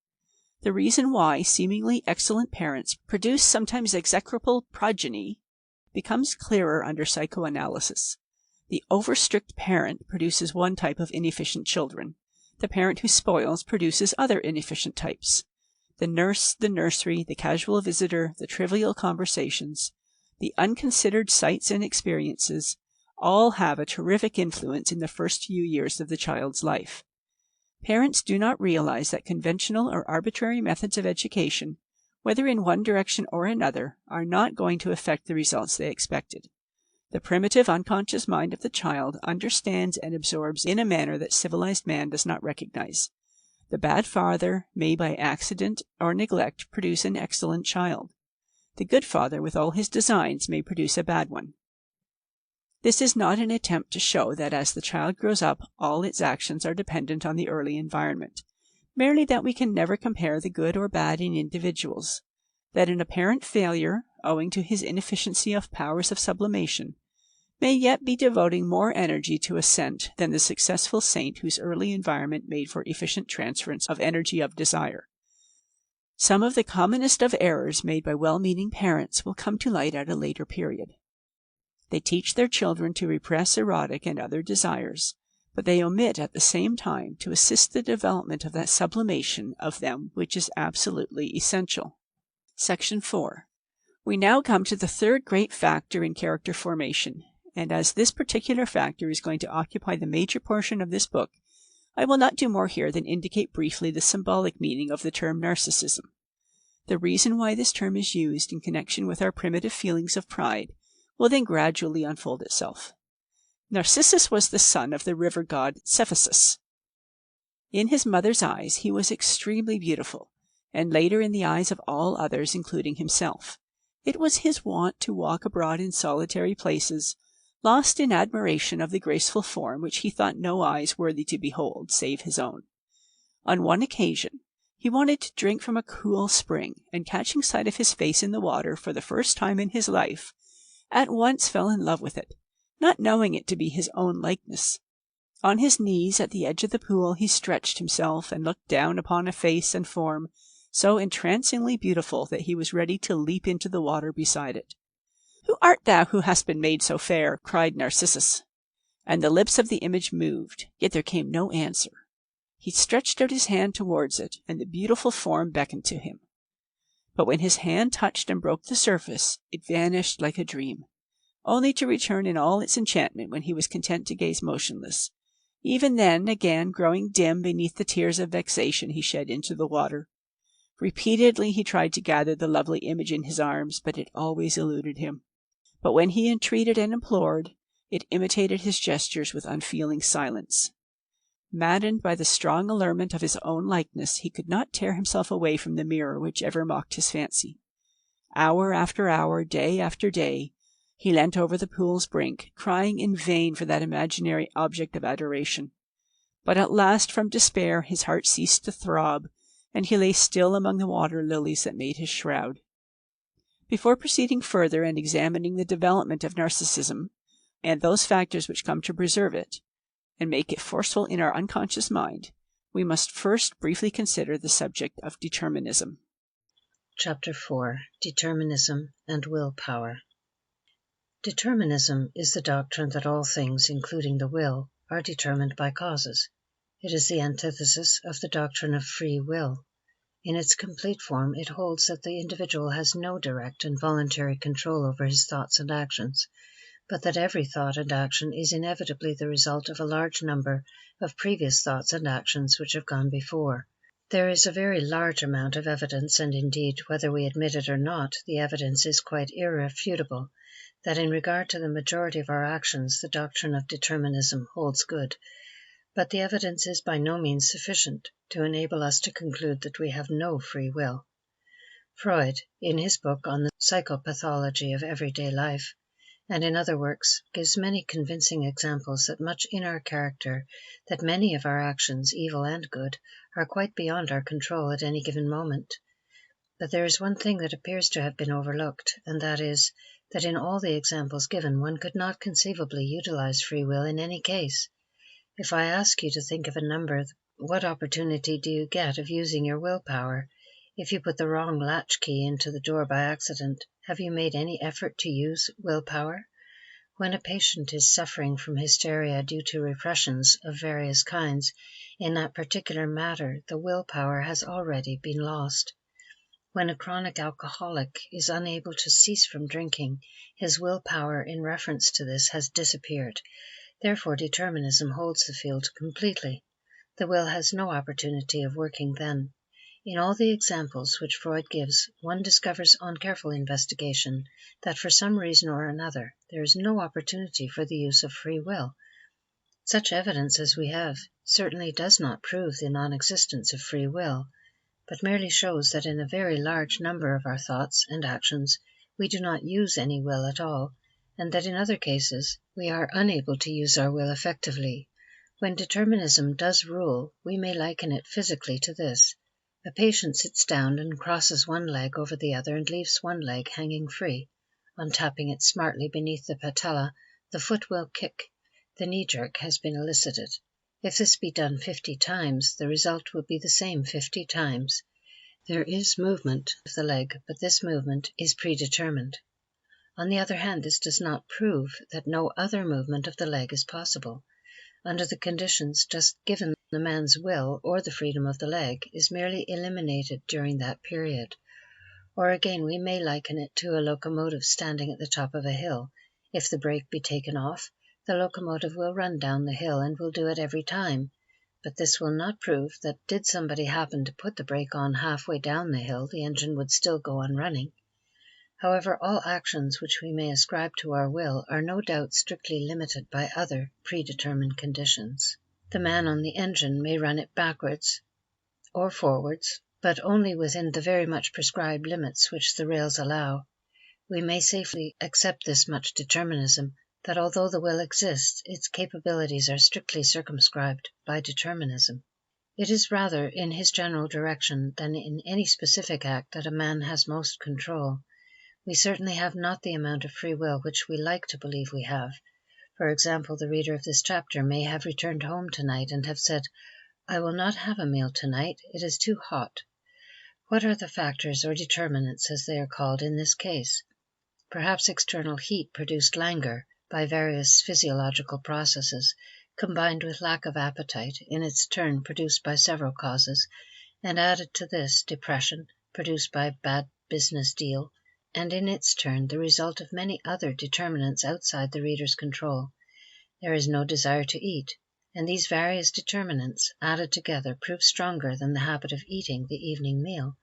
The reason why seemingly excellent parents produce sometimes execrable progeny becomes clearer under psychoanalysis. The over-strict parent produces one type of inefficient children. The parent who spoils produces other inefficient types. The nurse, the nursery, the casual visitor, the trivial conversations, the unconsidered sights and experiences, all have a terrific influence in the first few years of the child's life. Parents do not realize that conventional or arbitrary methods of education, whether in one direction or another, are not going to affect the results they expected. The primitive unconscious mind of the child understands and absorbs in a manner that civilized man does not recognize. The bad father may by accident or neglect produce an excellent child. The good father with all his designs may produce a bad one. This is not an attempt to show that as the child grows up, all its actions are dependent on the early environment, merely that we can never compare the good or bad in individuals, that an apparent failure, owing to his inefficiency of powers of sublimation, may yet be devoting more energy to ascent than the successful saint whose early environment made for efficient transference of energy of desire. Some of the commonest of errors made by well-meaning parents will come to light at a later period. They teach their children to repress erotic and other desires, but they omit at the same time to assist the development of that sublimation of them which is absolutely essential. Section 4. We now come to the third great factor in character formation, and as this particular factor is going to occupy the major portion of this book, I will not do more here than indicate briefly the symbolic meaning of the term narcissism. The reason why this term is used in connection with our primitive feelings of pride will then gradually unfold itself. Narcissus was the son of the river god Cephissus. In his mother's eyes he was extremely beautiful, and later in the eyes of all others, including himself. It was his wont to walk abroad in solitary places, lost in admiration of the graceful form which he thought no eyes worthy to behold save his own. On one occasion, he wanted to drink from a cool spring, and catching sight of his face in the water for the first time in his life, at once fell in love with it, not knowing it to be his own likeness. On his knees at the edge of the pool he stretched himself and looked down upon a face and form so entrancingly beautiful that he was ready to leap into the water beside it. "Who art thou who hast been made so fair?" cried Narcissus. And the lips of the image moved, yet there came no answer. He stretched out his hand towards it, and the beautiful form beckoned to him. But when his hand touched and broke the surface, it vanished like a dream, only to return in all its enchantment when he was content to gaze motionless, even then again growing dim beneath the tears of vexation he shed into the water. Repeatedly he tried to gather the lovely image in his arms, but it always eluded him. But when he entreated and implored, it imitated his gestures with unfeeling silence. Maddened by the strong allurement of his own likeness, he could not tear himself away from the mirror which ever mocked his fancy. Hour after hour, day after day, he leant over the pool's brink, crying in vain for that imaginary object of adoration. But at last, from despair, his heart ceased to throb, and he lay still among the water lilies that made his shroud. Before proceeding further and examining the development of narcissism, and those factors which come to preserve it, and make it forceful in our unconscious mind, we must first briefly consider the subject of determinism. Chapter 4. Determinism and Willpower. Determinism is the doctrine that all things, including the will, are determined by causes. It is the antithesis of the doctrine of free will. In its complete form, it holds that the individual has no direct and voluntary control over his thoughts and actions, but that every thought and action is inevitably the result of a large number of previous thoughts and actions which have gone before. There is a very large amount of evidence, and indeed, whether we admit it or not, the evidence is quite irrefutable, that in regard to the majority of our actions the doctrine of determinism holds good, but the evidence is by no means sufficient to enable us to conclude that we have no free will. Freud, in his book on the psychopathology of everyday life, and in other works, gives many convincing examples that much in our character, that many of our actions, evil and good, are quite beyond our control at any given moment. But there is one thing that appears to have been overlooked, and that is, that in all the examples given one could not conceivably utilize free will in any case. If I ask you to think of a number, what opportunity do you get of using your willpower? If you put the wrong latch key into the door by accident, have you made any effort to use willpower? When a patient is suffering from hysteria due to repressions of various kinds, in that particular matter the willpower has already been lost. When a chronic alcoholic is unable to cease from drinking, his willpower in reference to this has disappeared. Therefore determinism holds the field completely. The will has no opportunity of working then. In all the examples which Freud gives, one discovers on careful investigation that for some reason or another there is no opportunity for the use of free will. Such evidence as we have certainly does not prove the non-existence of free will, but merely shows that in a very large number of our thoughts and actions we do not use any will at all, and that in other cases we are unable to use our will effectively. When determinism does rule, we may liken it physically to this. A patient sits down and crosses one leg over the other and leaves one leg hanging free. On tapping it smartly beneath the patella, the foot will kick. The knee jerk has been elicited. If this be done 50 times, the result will be the same 50 times. There is movement of the leg, but this movement is predetermined. On the other hand, this does not prove that no other movement of the leg is possible. Under the conditions just given, the man's will, or the freedom of the leg, is merely eliminated during that period. Or again, we may liken it to a locomotive standing at the top of a hill. If the brake be taken off, the locomotive will run down the hill and will do it every time. But this will not prove that did somebody happen to put the brake on halfway down the hill, the engine would still go on running. However, all actions which we may ascribe to our will are no doubt strictly limited by other predetermined conditions. The man on the engine may run it backwards or forwards, but only within the very much prescribed limits which the rails allow. We may safely accept this much determinism, that although the will exists, its capabilities are strictly circumscribed by determinism. It is rather in his general direction than in any specific act that a man has most control. We certainly have not the amount of free will which we like to believe we have. For example, the reader of this chapter may have returned home tonight and have said, "I will not have a meal tonight, it is too hot." What are the factors or determinants, as they are called, in this case? Perhaps external heat produced languor by various physiological processes, combined with lack of appetite, in its turn produced by several causes, and added to this depression, produced by bad business deal, and in its turn the result of many other determinants outside the reader's control. There is no desire to eat. and these various determinants added together prove stronger than the habit of eating the evening meal.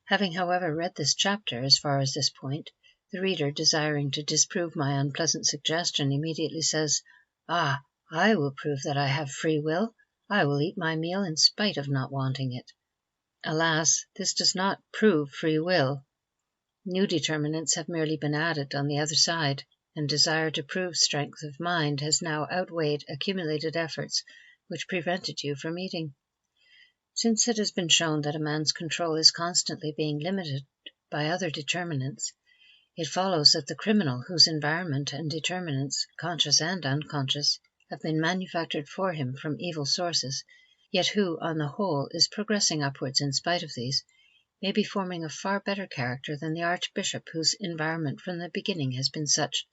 Having, however, read this chapter as far as this point, the reader, desiring to disprove my unpleasant suggestion, immediately says, "Ah, I will prove that I have free will. I will eat my meal in spite of not wanting it." Alas, this does not prove free will. New determinants have merely been added on the other side, and desire to prove strength of mind has now outweighed accumulated efforts which prevented you from eating. Since it has been shown that a man's control is constantly being limited by other determinants, it follows that the criminal whose environment and determinants, conscious and unconscious, have been manufactured for him from evil sources, yet who, on the whole, is progressing upwards in spite of these, may be forming a far better character than the archbishop whose environment from the beginning has been such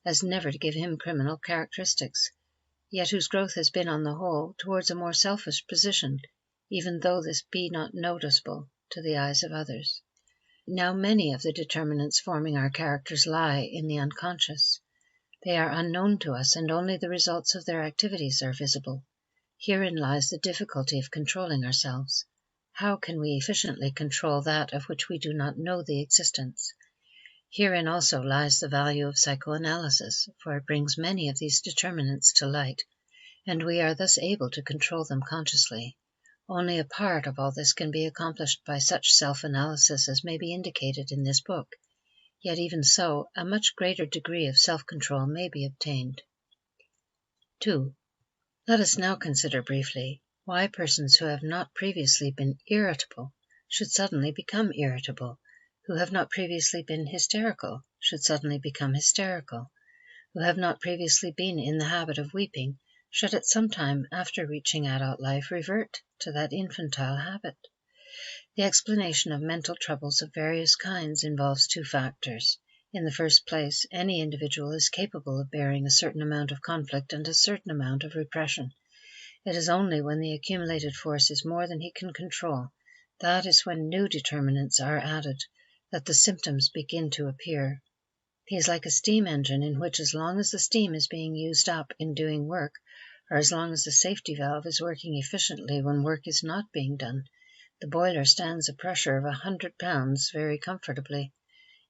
as never to give him criminal characteristics, yet whose growth has been, on the whole, towards a more selfish position, even though this be not noticeable to the eyes of others. Now many of the determinants forming our characters lie in the unconscious. They are unknown to us, and only the results of their activities are visible. Herein lies the difficulty of controlling ourselves. How can we efficiently control that of which we do not know the existence? Herein also lies the value of psychoanalysis, for it brings many of these determinants to light, and we are thus able to control them consciously. Only a part of all this can be accomplished by such self-analysis as may be indicated in this book, yet even so, a much greater degree of self-control may be obtained. 2. Let us now consider briefly why persons who have not previously been irritable should suddenly become irritable, who have not previously been hysterical should suddenly become hysterical, who have not previously been in the habit of weeping should at some time after reaching adult life revert to that infantile habit. The explanation of mental troubles of various kinds involves two factors. In the first place, any individual is capable of bearing a certain amount of conflict and a certain amount of repression. It is only when the accumulated force is more than he can control, that is when new determinants are added, that the symptoms begin to appear. He is like a steam engine in which, as long as the steam is being used up in doing work, or as long as the safety valve is working efficiently when work is not being done, the boiler stands a pressure of 100 pounds very comfortably.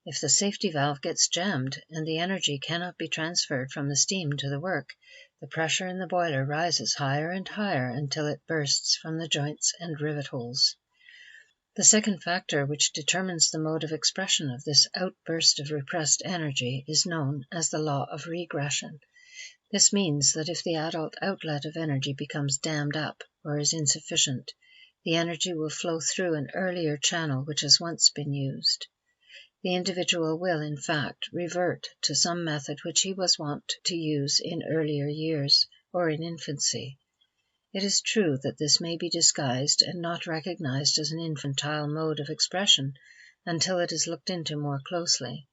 If the safety valve gets jammed and the energy cannot be transferred from the steam to the work, the pressure in the boiler rises higher and higher until it bursts from the joints and rivet holes. The second factor which determines the mode of expression of this outburst of repressed energy is known as the law of regression. This means that if the adult outlet of energy becomes dammed up or is insufficient, the energy will flow through an earlier channel which has once been used. The individual will, in fact, revert to some method which he was wont to use in earlier years or in infancy. It is true that this may be disguised and not recognized as an infantile mode of expression until it is looked into more closely.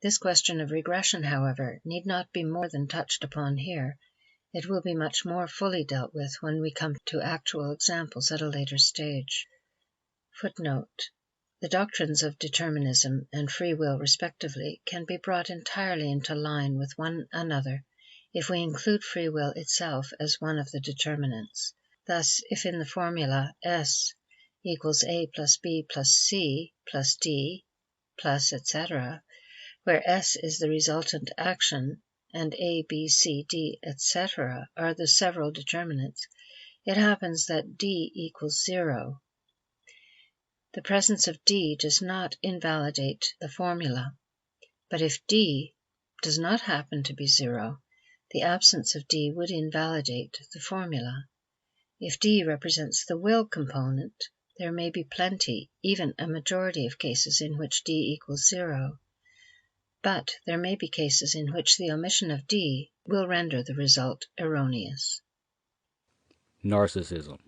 This question of regression, however, need not be more than touched upon here. It will be much more fully dealt with when we come to actual examples at a later stage. Footnote: the doctrines of determinism and free will respectively can be brought entirely into line with one another if we include free will itself as one of the determinants. Thus, if in the formula S equals A plus B plus C plus D plus etc., where S is the resultant action and A, B, C, D, etc. are the several determinants, it happens that D equals 0. The presence of D does not invalidate the formula, but if D does not happen to be 0, the absence of D would invalidate the formula. If D represents the will component, there may be plenty, even a majority of cases in which D equals 0. But there may be cases in which the omission of D will render the result erroneous. Narcissism.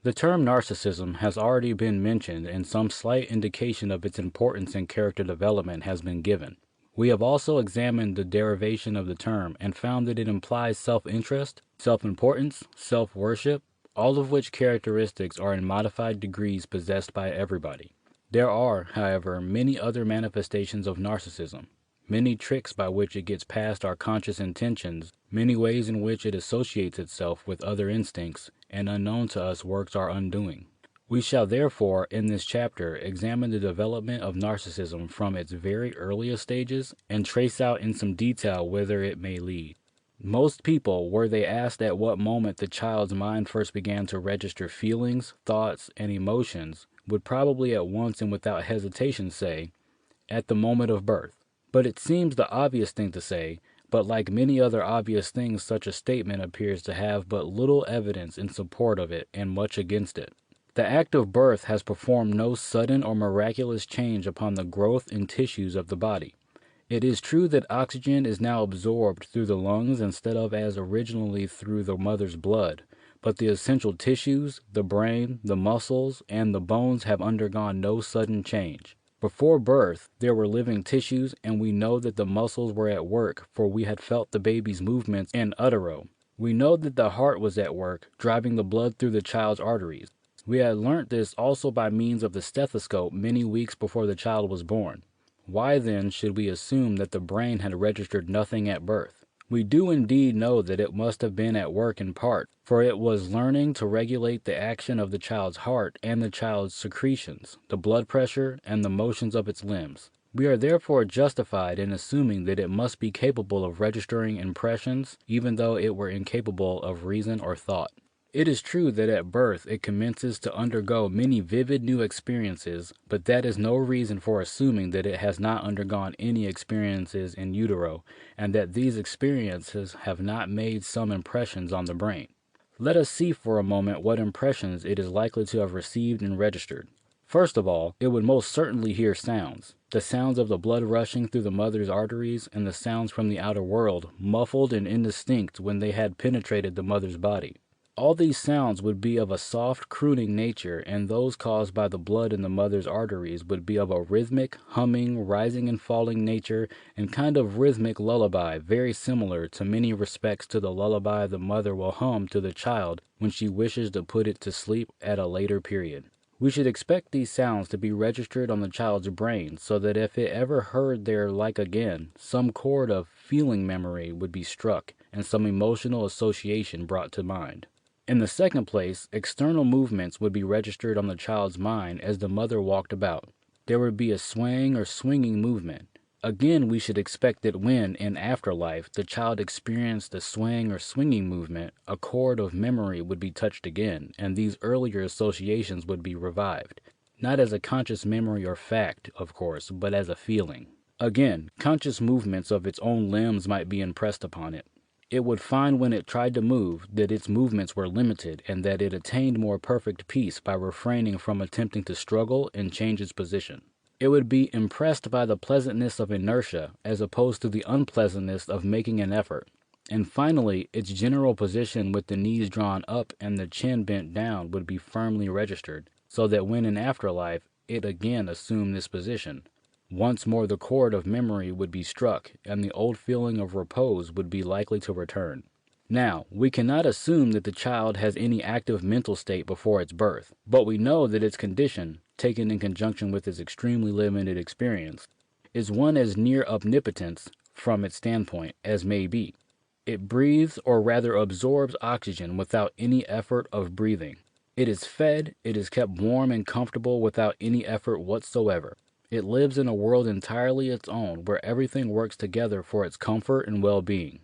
The term narcissism has already been mentioned, and some slight indication of its importance in character development has been given. We have also examined the derivation of the term and found that it implies self-interest, self-importance, self-worship, all of which characteristics are in modified degrees possessed by everybody. There are, however, many other manifestations of narcissism. many tricks by which it gets past our conscious intentions, many ways in which it associates itself with other instincts, and unknown to us works our undoing. We shall therefore, in this chapter, examine the development of narcissism from its very earliest stages and trace out in some detail whither it may lead. Most people, were they asked at what moment the child's mind first began to register feelings, thoughts, and emotions, would probably at once and without hesitation say, at the moment of birth. But it seems the obvious thing to say, but like many other obvious things, such a statement appears to have but little evidence in support of it and much against it. The act of birth has performed no sudden or miraculous change upon the growth and tissues of the body. It is true that oxygen is now absorbed through the lungs instead of as originally through the mother's blood, but the essential tissues, the brain, the muscles, and the bones have undergone no sudden change. Before birth, there were living tissues, and we know that the muscles were at work, for we had felt the baby's movements in utero. We know that the heart was at work, driving the blood through the child's arteries. We had learnt this also by means of the stethoscope many weeks before the child was born. Why then should we assume that the brain had registered nothing at birth? We do indeed know that it must have been at work in part, for it was learning to regulate the action of the child's heart and the child's secretions, the blood pressure, and the motions of its limbs. We are therefore justified in assuming that it must be capable of registering impressions, even though it were incapable of reason or thought. It is true that at birth it commences to undergo many vivid new experiences, but that is no reason for assuming that it has not undergone any experiences in utero, and that these experiences have not made some impressions on the brain. Let us see for a moment what impressions it is likely to have received and registered. First of all, it would most certainly hear sounds. The sounds of the blood rushing through the mother's arteries and the sounds from the outer world, muffled and indistinct when they had penetrated the mother's body. All these sounds would be of a soft, crooning nature, and those caused by the blood in the mother's arteries would be of a rhythmic, humming, rising and falling nature, and kind of rhythmic lullaby, very similar to many respects to the lullaby the mother will hum to the child when she wishes to put it to sleep at a later period. We should expect these sounds to be registered on the child's brain, so that if it ever heard their like again, some chord of feeling memory would be struck, and some emotional association brought to mind. In the second place, external movements would be registered on the child's mind as the mother walked about. There would be a swaying or swinging movement. Again, we should expect that when, in afterlife, the child experienced a swaying or swinging movement, a chord of memory would be touched again, and these earlier associations would be revived. Not as a conscious memory or fact, of course, but as a feeling. Again, conscious movements of its own limbs might be impressed upon it. It would find when it tried to move that its movements were limited and that it attained more perfect peace by refraining from attempting to struggle and change its position. It would be impressed by the pleasantness of inertia as opposed to the unpleasantness of making an effort. And finally, its general position with the knees drawn up and the chin bent down would be firmly registered, so that when in afterlife it again assumed this position, once more the chord of memory would be struck, and the old feeling of repose would be likely to return. Now, we cannot assume that the child has any active mental state before its birth, but we know that its condition, taken in conjunction with its extremely limited experience, is one as near omnipotence, from its standpoint, as may be. It breathes, or rather absorbs oxygen without any effort of breathing. It is fed, it is kept warm and comfortable without any effort whatsoever. It lives in a world entirely its own, where everything works together for its comfort and well-being.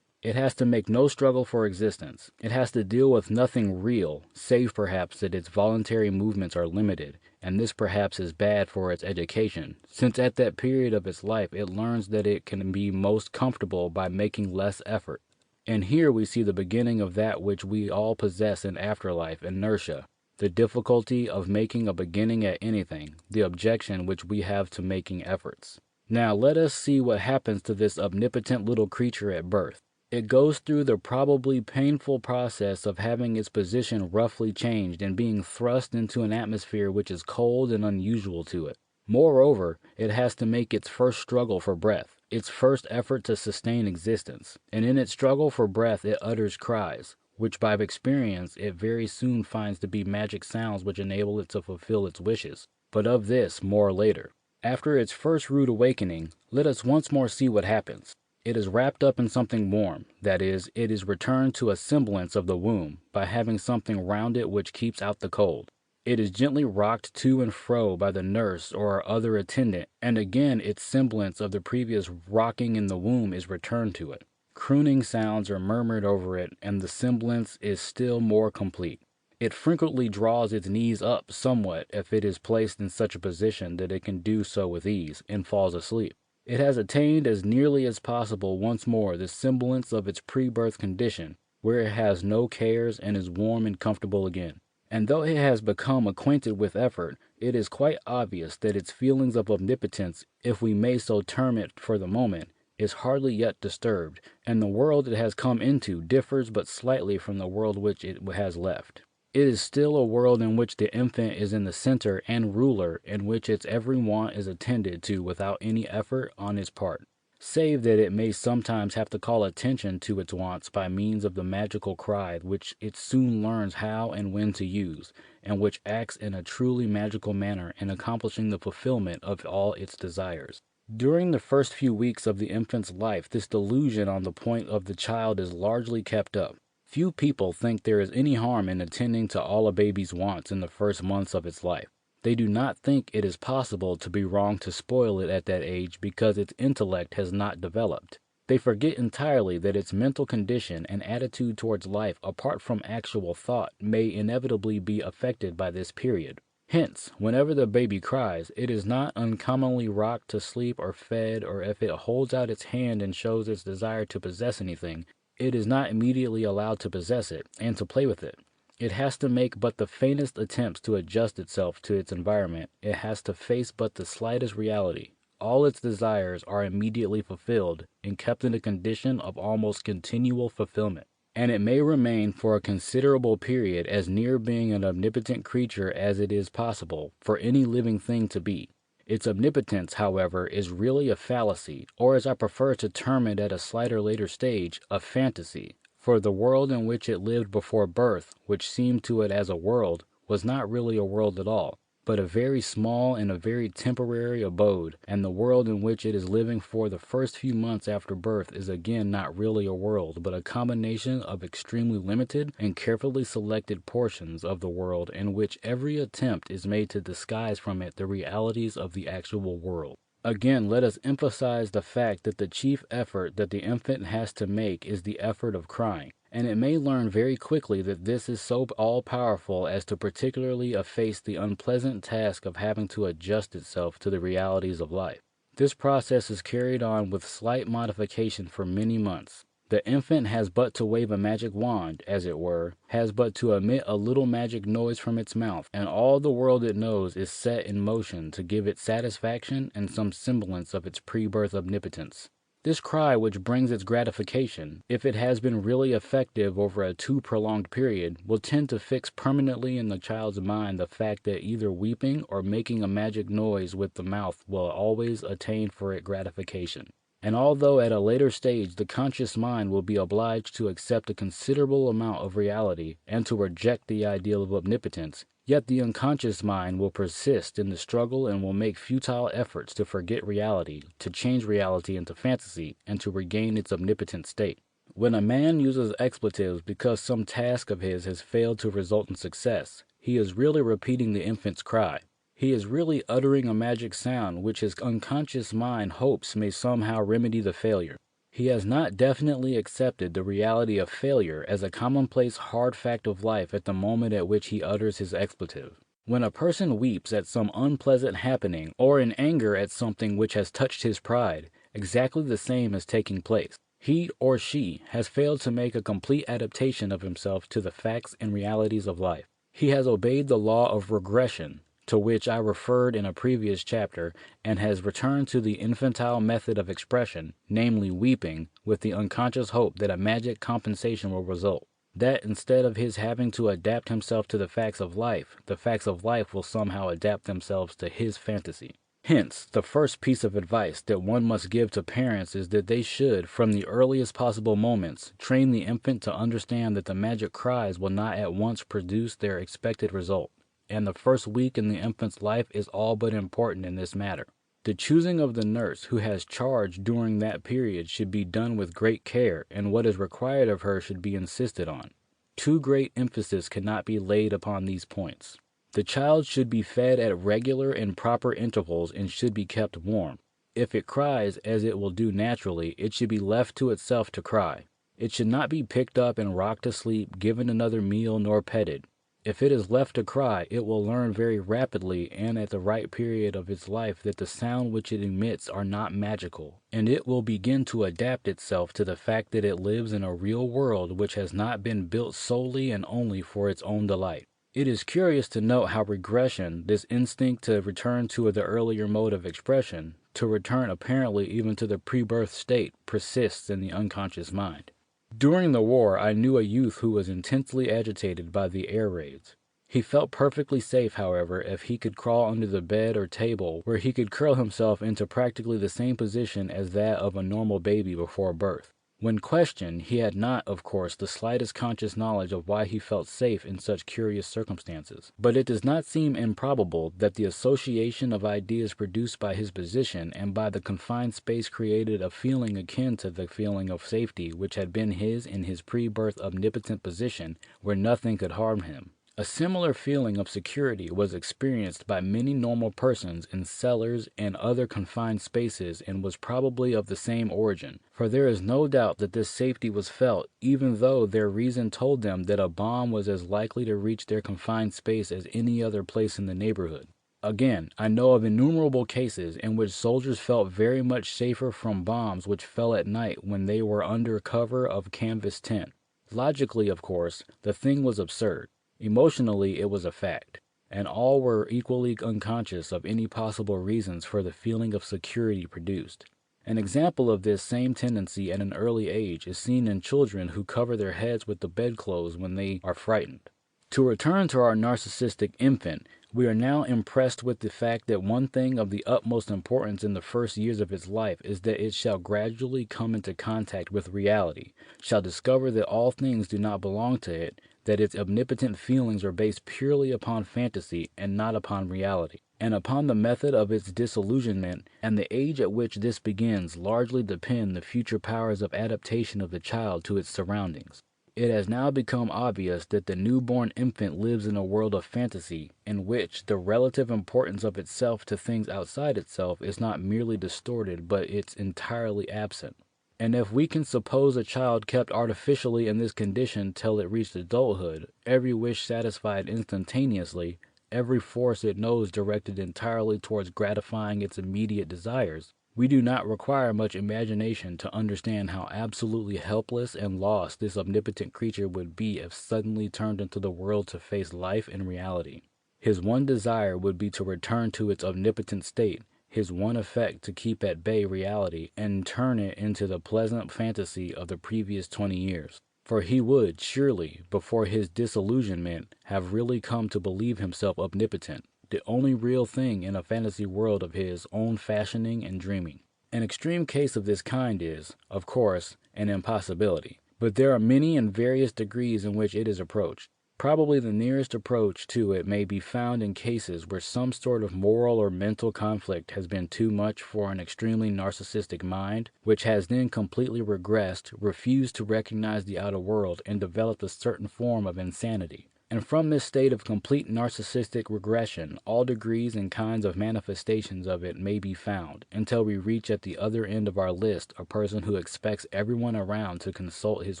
It has to make no struggle for existence. It has to deal with nothing real, save perhaps that its voluntary movements are limited, and this perhaps is bad for its education, since at that period of its life it learns that it can be most comfortable by making less effort. And here we see the beginning of that which we all possess in afterlife, inertia. The difficulty of making a beginning at anything, the objection which we have to making efforts. Now let us see what happens to this omnipotent little creature at birth. It goes through the probably painful process of having its position roughly changed and being thrust into an atmosphere which is cold and unusual to it. Moreover, it has to make its first struggle for breath, its first effort to sustain existence, and in its struggle for breath it utters cries, which by experience it very soon finds to be magic sounds which enable it to fulfill its wishes. But of this more later. After its first rude awakening, let us once more see what happens. It is wrapped up in something warm, that is, it is returned to a semblance of the womb by having something round it which keeps out the cold. It is gently rocked to and fro by the nurse or other attendant, and again its semblance of the previous rocking in the womb is returned to it. Crooning sounds are murmured over it, and the semblance is still more complete. It frequently draws its knees up somewhat if it is placed in such a position that it can do so with ease, and falls asleep. It has attained as nearly as possible once more the semblance of its pre-birth condition, where it has no cares and is warm and comfortable again. And though it has become acquainted with effort, it is quite obvious that its feelings of omnipotence, if we may so term it for the moment, is hardly yet disturbed, and the world it has come into differs but slightly from the world which it has left. It is still a world in which the infant is in the center and ruler, in which its every want is attended to without any effort on its part, save that it may sometimes have to call attention to its wants by means of the magical cry which it soon learns how and when to use, and which acts in a truly magical manner in accomplishing the fulfillment of all its desires. During the first few weeks of the infant's life, this delusion on the point of the child is largely kept up. Few people think there is any harm in attending to all a baby's wants in the first months of its life. They do not think it is possible to be wrong to spoil it at that age because its intellect has not developed. They forget entirely that its mental condition and attitude towards life apart from actual thought may inevitably be affected by this period. Hence, whenever the baby cries, it is not uncommonly rocked to sleep or fed, or if it holds out its hand and shows its desire to possess anything, it is not immediately allowed to possess it and to play with it. It has to make but the faintest attempts to adjust itself to its environment. It has to face but the slightest reality. All its desires are immediately fulfilled and kept in a condition of almost continual fulfillment. And it may remain for a considerable period as near being an omnipotent creature as it is possible for any living thing to be. Its omnipotence, however, is really a fallacy, or as I prefer to term it at a slighter later stage, a fantasy, for the world in which it lived before birth, which seemed to it as a world, was not really a world at all, but a very small and a very temporary abode, and the world in which it is living for the first few months after birth is again not really a world, but a combination of extremely limited and carefully selected portions of the world in which every attempt is made to disguise from it the realities of the actual world. Again, let us emphasize the fact that the chief effort that the infant has to make is the effort of crying, and it may learn very quickly that this is so all-powerful as to particularly efface the unpleasant task of having to adjust itself to the realities of life. This process is carried on with slight modification for many months. The infant has but to wave a magic wand, as it were, has but to emit a little magic noise from its mouth, and all the world it knows is set in motion to give it satisfaction and some semblance of its pre-birth omnipotence. This cry which brings its gratification, if it has been really effective over a too prolonged period, will tend to fix permanently in the child's mind the fact that either weeping or making a magic noise with the mouth will always attain for it gratification. And although at a later stage the conscious mind will be obliged to accept a considerable amount of reality and to reject the ideal of omnipotence, yet the unconscious mind will persist in the struggle and will make futile efforts to forget reality, to change reality into fantasy, and to regain its omnipotent state. When a man uses expletives because some task of his has failed to result in success, he is really repeating the infant's cry. He is really uttering a magic sound which his unconscious mind hopes may somehow remedy the failure. He has not definitely accepted the reality of failure as a commonplace hard fact of life at the moment at which he utters his expletive. When a person weeps at some unpleasant happening or in anger at something which has touched his pride, exactly the same is taking place. He or she has failed to make a complete adaptation of himself to the facts and realities of life. He has obeyed the law of regression, to which I referred in a previous chapter, and has returned to the infantile method of expression, namely weeping, with the unconscious hope that a magic compensation will result. That instead of his having to adapt himself to the facts of life will somehow adapt themselves to his fantasy. Hence, the first piece of advice that one must give to parents is that they should, from the earliest possible moments, train the infant to understand that the magic cries will not at once produce their expected result. And the first week in the infant's life is all but important in this matter. The choosing of the nurse who has charge during that period should be done with great care, and what is required of her should be insisted on. Too great emphasis cannot be laid upon these points. The child should be fed at regular and proper intervals and should be kept warm. If it cries, as it will do naturally, it should be left to itself to cry. It should not be picked up and rocked to sleep, given another meal, nor petted. If it is left to cry, it will learn very rapidly and at the right period of its life that the sound which it emits are not magical, and it will begin to adapt itself to the fact that it lives in a real world which has not been built solely and only for its own delight. It is curious to note how regression, this instinct to return to the earlier mode of expression, to return apparently even to the pre-birth state, persists in the unconscious mind. During the war, I knew a youth who was intensely agitated by the air raids. He felt perfectly safe, however, if he could crawl under the bed or table, where he could curl himself into practically the same position as that of a normal baby before birth. When questioned, he had not, of course, the slightest conscious knowledge of why he felt safe in such curious circumstances. But it does not seem improbable that the association of ideas produced by his position and by the confined space created a feeling akin to the feeling of safety which had been his in his pre-birth omnipotent position where nothing could harm him. A similar feeling of security was experienced by many normal persons in cellars and other confined spaces and was probably of the same origin, for there is no doubt that this safety was felt even though their reason told them that a bomb was as likely to reach their confined space as any other place in the neighborhood. Again, I know of innumerable cases in which soldiers felt very much safer from bombs which fell at night when they were under cover of a canvas tent. Logically, of course, the thing was absurd. Emotionally, it was a fact, and all were equally unconscious of any possible reasons for the feeling of security produced. An example of this same tendency at an early age is seen in children who cover their heads with the bedclothes when they are frightened. To return to our narcissistic infant, we are now impressed with the fact that one thing of the utmost importance in the first years of its life is that it shall gradually come into contact with reality, shall discover that all things do not belong to it, that its omnipotent feelings are based purely upon fantasy and not upon reality, and upon the method of its disillusionment, and the age at which this begins largely depend the future powers of adaptation of the child to its surroundings. It has now become obvious that the newborn infant lives in a world of fantasy in which the relative importance of itself to things outside itself is not merely distorted but it's entirely absent. And if we can suppose a child kept artificially in this condition till it reached adulthood, every wish satisfied instantaneously, every force it knows directed entirely towards gratifying its immediate desires, we do not require much imagination to understand how absolutely helpless and lost this omnipotent creature would be if suddenly turned into the world to face life in reality. His one desire would be to return to its omnipotent state, his one effect to keep at bay reality and turn it into the pleasant fantasy of the previous 20 years. For he would, surely, before his disillusionment, have really come to believe himself omnipotent, the only real thing in a fantasy world of his own fashioning and dreaming. An extreme case of this kind is, of course, an impossibility, but there are many and various degrees in which it is approached. Probably the nearest approach to it may be found in cases where some sort of moral or mental conflict has been too much for an extremely narcissistic mind, which has then completely regressed, refused to recognize the outer world, and developed a certain form of insanity. And from this state of complete narcissistic regression, all degrees and kinds of manifestations of it may be found, until we reach at the other end of our list a person who expects everyone around to consult his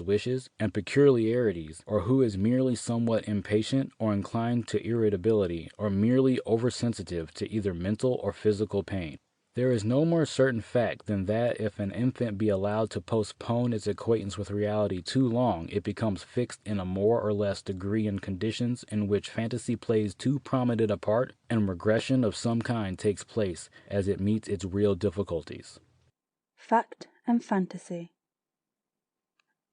wishes and peculiarities, or who is merely somewhat impatient or inclined to irritability, or merely oversensitive to either mental or physical pain. There is no more certain fact than that if an infant be allowed to postpone its acquaintance with reality too long, it becomes fixed in a more or less degree in conditions in which fantasy plays too prominent a part, and regression of some kind takes place as it meets its real difficulties. Fact and fantasy.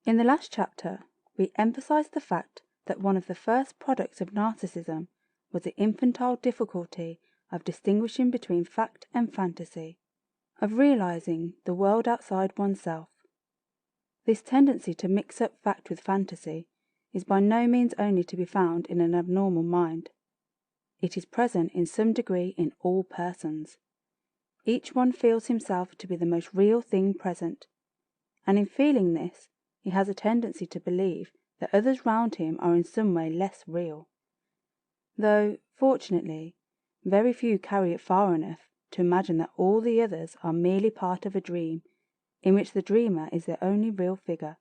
In the last chapter, we emphasized the fact that one of the first products of narcissism was the infantile difficulty of distinguishing between fact and fantasy, of realizing the world outside oneself. This tendency to mix up fact with fantasy is by no means only to be found in an abnormal mind. It is present in some degree in all persons. Each one feels himself to be the most real thing present, and in feeling this, he has a tendency to believe that others round him are in some way less real, though, fortunately, very few carry it far enough to imagine that all the others are merely part of a dream in which the dreamer is the only real figure.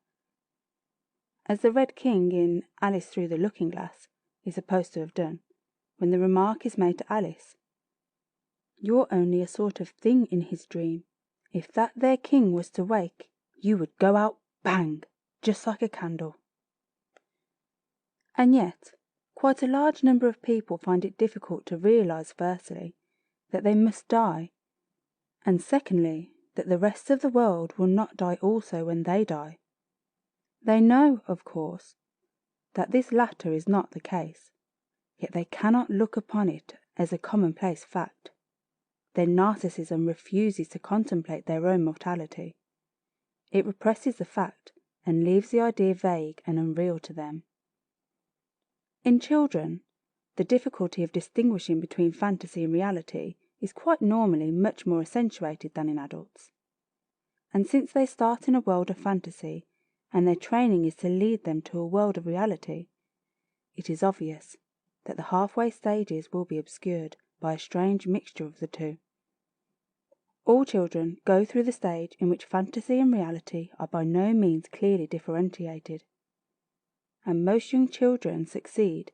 As the Red King in Alice Through the Looking Glass is supposed to have done, when the remark is made to Alice, "You're only a sort of thing in his dream. If that there king was to wake, you would go out bang, just like a candle." And yet, quite a large number of people find it difficult to realize, firstly, that they must die, and secondly, that the rest of the world will not die also when they die. They know, of course, that this latter is not the case, yet they cannot look upon it as a commonplace fact. Their narcissism refuses to contemplate their own mortality. It represses the fact and leaves the idea vague and unreal to them. In children, the difficulty of distinguishing between fantasy and reality is quite normally much more accentuated than in adults. And since they start in a world of fantasy, and their training is to lead them to a world of reality, it is obvious that the halfway stages will be obscured by a strange mixture of the two. All children go through the stage in which fantasy and reality are by no means clearly differentiated, and most young children succeed,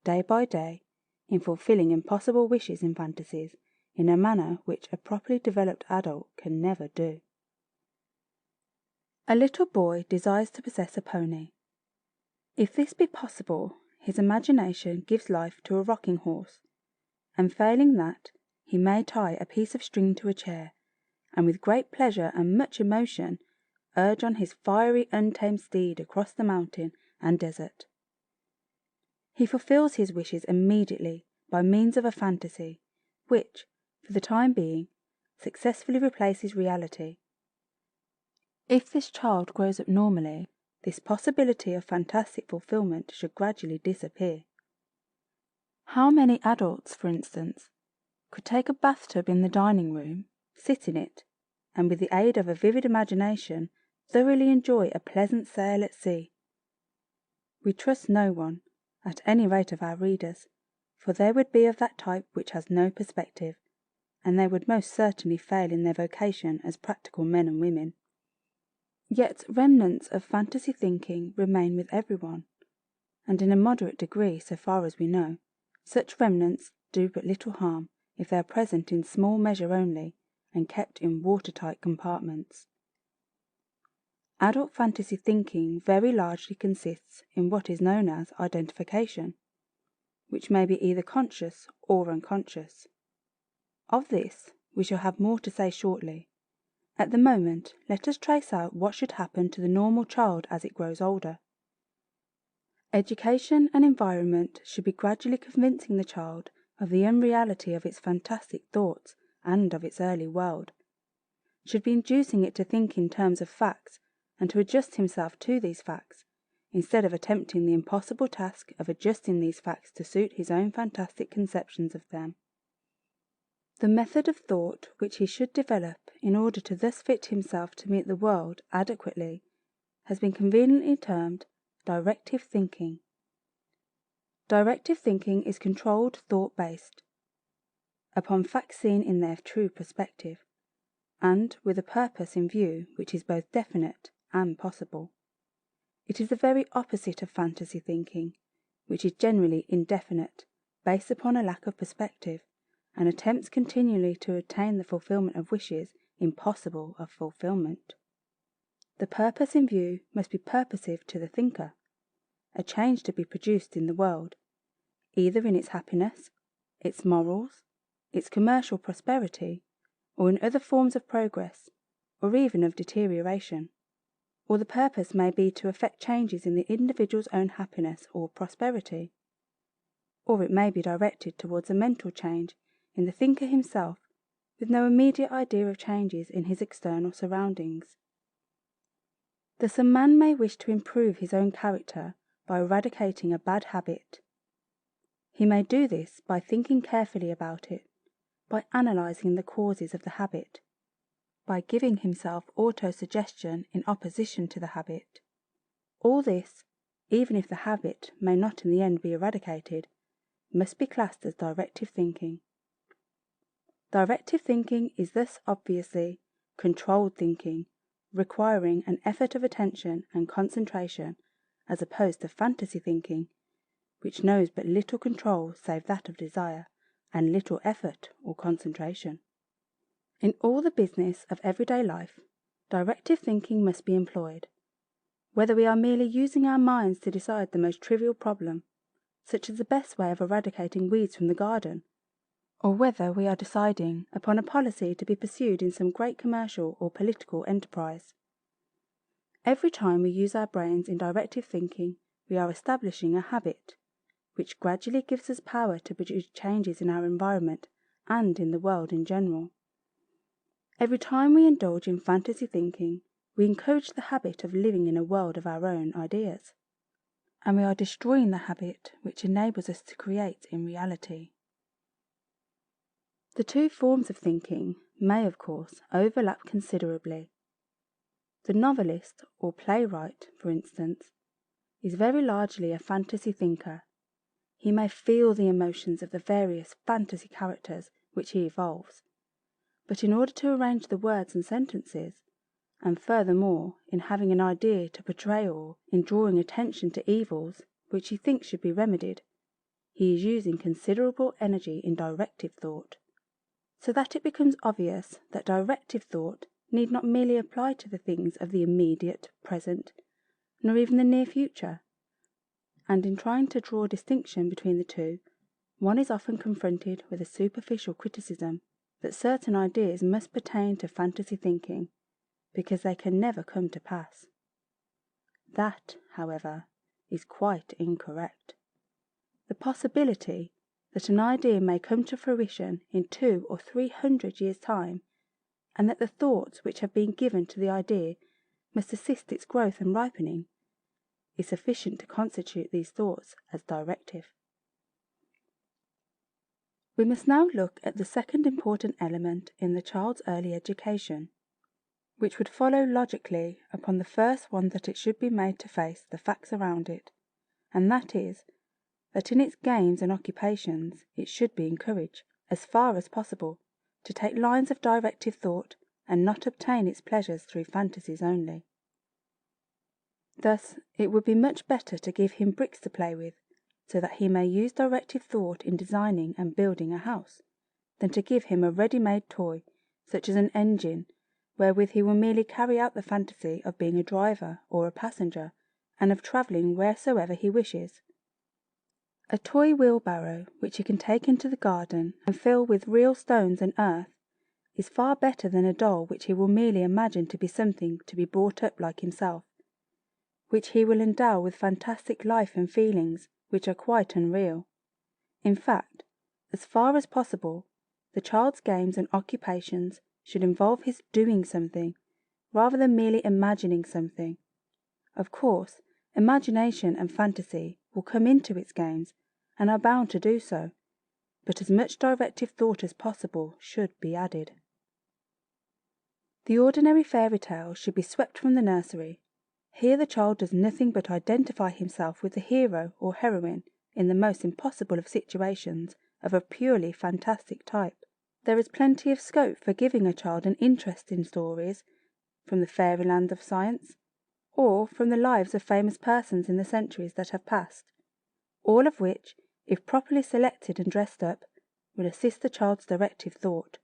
day by day, in fulfilling impossible wishes and fantasies in a manner which a properly developed adult can never do. A little boy desires to possess a pony. If this be possible, his imagination gives life to a rocking horse, and failing that, he may tie a piece of string to a chair, and with great pleasure and much emotion urge on his fiery untamed steed across the mountain and desert. He fulfills his wishes immediately by means of a fantasy, which, for the time being, successfully replaces reality. If this child grows up normally, this possibility of fantastic fulfillment should gradually disappear. How many adults, for instance, could take a bathtub in the dining room, sit in it, and with the aid of a vivid imagination thoroughly enjoy a pleasant sail at sea? We trust no one, at any rate of our readers, for they would be of that type which has no perspective, and they would most certainly fail in their vocation as practical men and women. Yet remnants of fantasy thinking remain with everyone, and in a moderate degree, so far as we know, such remnants do but little harm if they are present in small measure only and kept in watertight compartments. Adult fantasy thinking very largely consists in what is known as identification, which may be either conscious or unconscious. Of this we shall have more to say shortly. At the moment, let us trace out what should happen to the normal child as it grows older. Education and environment should be gradually convincing the child of the unreality of its fantastic thoughts and of its early world, should be inducing it to think in terms of facts and to adjust himself to these facts, instead of attempting the impossible task of adjusting these facts to suit his own fantastic conceptions of them. The method of thought which he should develop in order to thus fit himself to meet the world adequately has been conveniently termed directive thinking. Directive thinking is controlled thought-based, upon facts seen in their true perspective, and with a purpose in view which is both definite and possible. It is the very opposite of fantasy thinking, which is generally indefinite, based upon a lack of perspective, and attempts continually to attain the fulfillment of wishes impossible of fulfillment. The purpose in view must be purposive to the thinker, a change to be produced in the world, either in its happiness, its morals, its commercial prosperity, or in other forms of progress, or even of deterioration. Or the purpose may be to effect changes in the individual's own happiness or prosperity, or it may be directed towards a mental change in the thinker himself, with no immediate idea of changes in his external surroundings. Thus a man may wish to improve his own character by eradicating a bad habit. He may do this by thinking carefully about it, by analysing the causes of the habit, by giving himself auto-suggestion in opposition to the habit. All this, even if the habit may not in the end be eradicated, must be classed as directive thinking. Directive thinking is thus obviously controlled thinking, requiring an effort of attention and concentration, as opposed to fantasy thinking, which knows but little control save that of desire, and little effort or concentration. In all the business of everyday life, directive thinking must be employed, whether we are merely using our minds to decide the most trivial problem, such as the best way of eradicating weeds from the garden, or whether we are deciding upon a policy to be pursued in some great commercial or political enterprise. Every time we use our brains in directive thinking, we are establishing a habit, which gradually gives us power to produce changes in our environment and in the world in general. Every time we indulge in fantasy thinking, we encourage the habit of living in a world of our own ideas, and we are destroying the habit which enables us to create in reality. The two forms of thinking may, of course, overlap considerably. The novelist or playwright, for instance, is very largely a fantasy thinker. He may feel the emotions of the various fantasy characters which he evolves, but in order to arrange the words and sentences, and furthermore in having an idea to portray or in drawing attention to evils which he thinks should be remedied, he is using considerable energy in directive thought, so that it becomes obvious that directive thought need not merely apply to the things of the immediate present, nor even the near future, and in trying to draw a distinction between the two, one is often confronted with a superficial criticism that certain ideas must pertain to fantasy thinking, because they can never come to pass. That, however, is quite incorrect. The possibility that an idea may come to fruition in 200 or 300 years' time, and that the thoughts which have been given to the idea must assist its growth and ripening, is sufficient to constitute these thoughts as directive. We must now look at the second important element in the child's early education, which would follow logically upon the first one, that it should be made to face the facts around it, and that is, that in its games and occupations it should be encouraged, as far as possible, to take lines of directive thought and not obtain its pleasures through fantasies only. Thus it would be much better to give him bricks to play with, so that he may use directive thought in designing and building a house, than to give him a ready-made toy, such as an engine, wherewith he will merely carry out the fantasy of being a driver or a passenger, and of travelling wheresoever he wishes. A toy wheelbarrow, which he can take into the garden and fill with real stones and earth, is far better than a doll which he will merely imagine to be something to be brought up like himself, which he will endow with fantastic life and feelings which are quite unreal. In fact, as far as possible, the child's games and occupations should involve his doing something, rather than merely imagining something. Of course, imagination and fantasy will come into its games, and are bound to do so, but as much directive thought as possible should be added. The ordinary fairy tale should be swept from the nursery. Here the child does nothing but identify himself with the hero or heroine in the most impossible of situations of a purely fantastic type. There is plenty of scope for giving a child an interest in stories from the fairyland of science, or from the lives of famous persons in the centuries that have passed, all of which, if properly selected and dressed up, will assist the child's directive thought.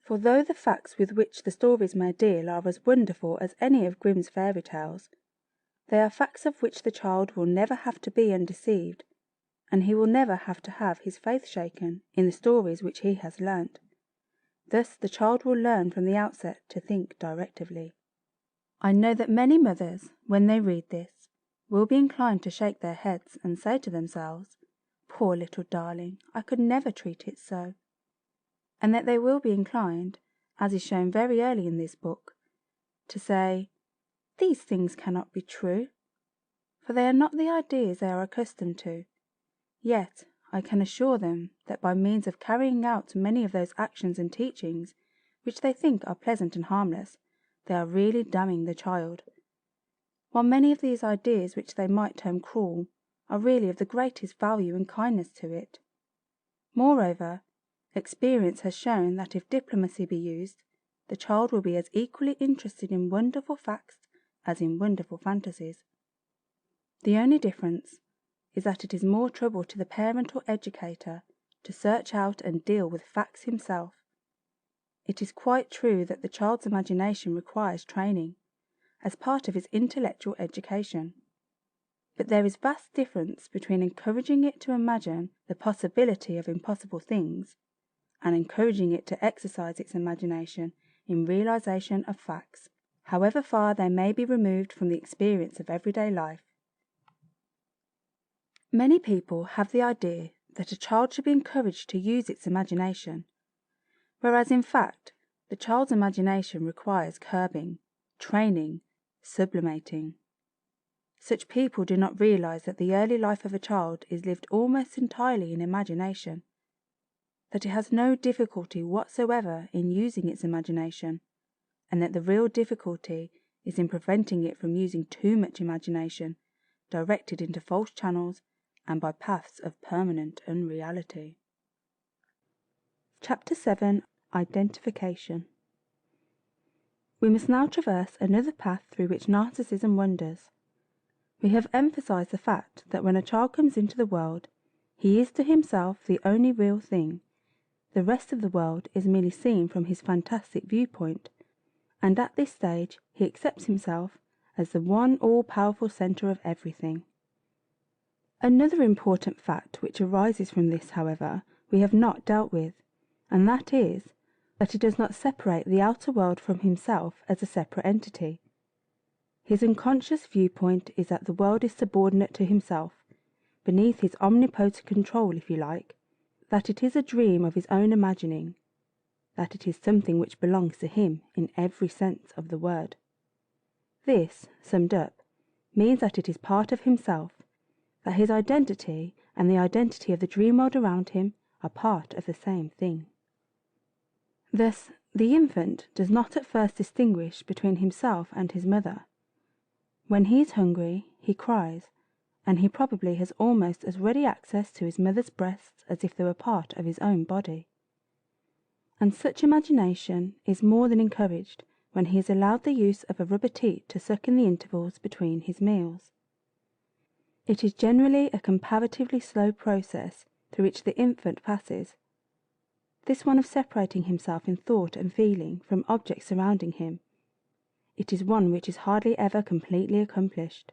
For though the facts with which the stories may deal are as wonderful as any of Grimm's fairy tales, they are facts of which the child will never have to be undeceived, and he will never have to have his faith shaken in the stories which he has learnt. Thus the child will learn from the outset to think directively. I know that many mothers, when they read this, will be inclined to shake their heads and say to themselves, "Poor little darling, I could never treat it so," and that they will be inclined, as is shown very early in this book, to say, "These things cannot be true," for they are not the ideas they are accustomed to. Yet I can assure them that by means of carrying out many of those actions and teachings which they think are pleasant and harmless, they are really damning the child, while many of these ideas which they might term cruel are really of the greatest value and kindness to it. Moreover, experience has shown that if diplomacy be used, the child will be as equally interested in wonderful facts as in wonderful fantasies. The only difference is that it is more trouble to the parent or educator to search out and deal with facts himself. It is quite true that the child's imagination requires training as part of his intellectual education, but there is vast difference between encouraging it to imagine the possibility of impossible things and encouraging it to exercise its imagination in realization of facts, however far they may be removed from the experience of everyday life. Many people have the idea that a child should be encouraged to use its imagination, whereas in fact the child's imagination requires curbing, training, sublimating. Such people do not realize that the early life of a child is lived almost entirely in imagination, that it has no difficulty whatsoever in using its imagination, and that the real difficulty is in preventing it from using too much imagination, directed into false channels and by paths of permanent unreality. Chapter 7. Identification. We must now traverse another path through which narcissism wanders. We have emphasized the fact that when a child comes into the world, he is to himself the only real thing. The rest of the world is merely seen from his fantastic viewpoint, and at this stage he accepts himself as the one all-powerful center of everything. Another important fact which arises from this, however, we have not dealt with, and that is that he does not separate the outer world from himself as a separate entity. His unconscious viewpoint is that the world is subordinate to himself, beneath his omnipotent control, if you like, that it is a dream of his own imagining, that it is something which belongs to him in every sense of the word. This, summed up, means that it is part of himself, that his identity and the identity of the dream world around him are part of the same thing. Thus, the infant does not at first distinguish between himself and his mother. When he is hungry, he cries, and he probably has almost as ready access to his mother's breasts as if they were part of his own body. And such imagination is more than encouraged when he is allowed the use of a rubber teat to suck in the intervals between his meals. It is generally a comparatively slow process through which the infant passes, this one of separating himself in thought and feeling from objects surrounding him. It is one which is hardly ever completely accomplished.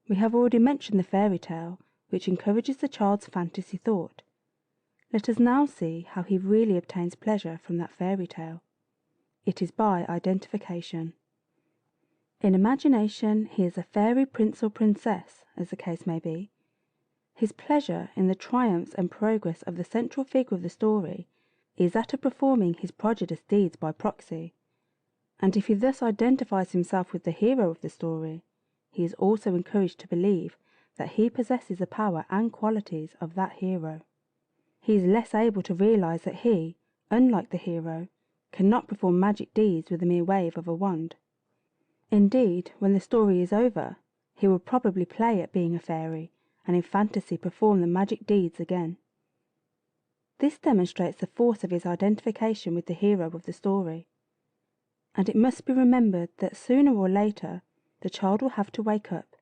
We have already mentioned the fairy tale, which encourages the child's fantasy thought. Let us now see how he really obtains pleasure from that fairy tale. It is by identification. In imagination he is a fairy prince or princess, as the case may be. His pleasure in the triumphs and progress of the central figure of the story is that of performing his prodigious deeds by proxy, and if he thus identifies himself with the hero of the story, he is also encouraged to believe that he possesses the power and qualities of that hero. He is less able to realize that he, unlike the hero, cannot perform magic deeds with a mere wave of a wand. Indeed, when the story is over, he will probably play at being a fairy, and in fantasy perform the magic deeds again. This demonstrates the force of his identification with the hero of the story. And it must be remembered that sooner or later the child will have to wake up,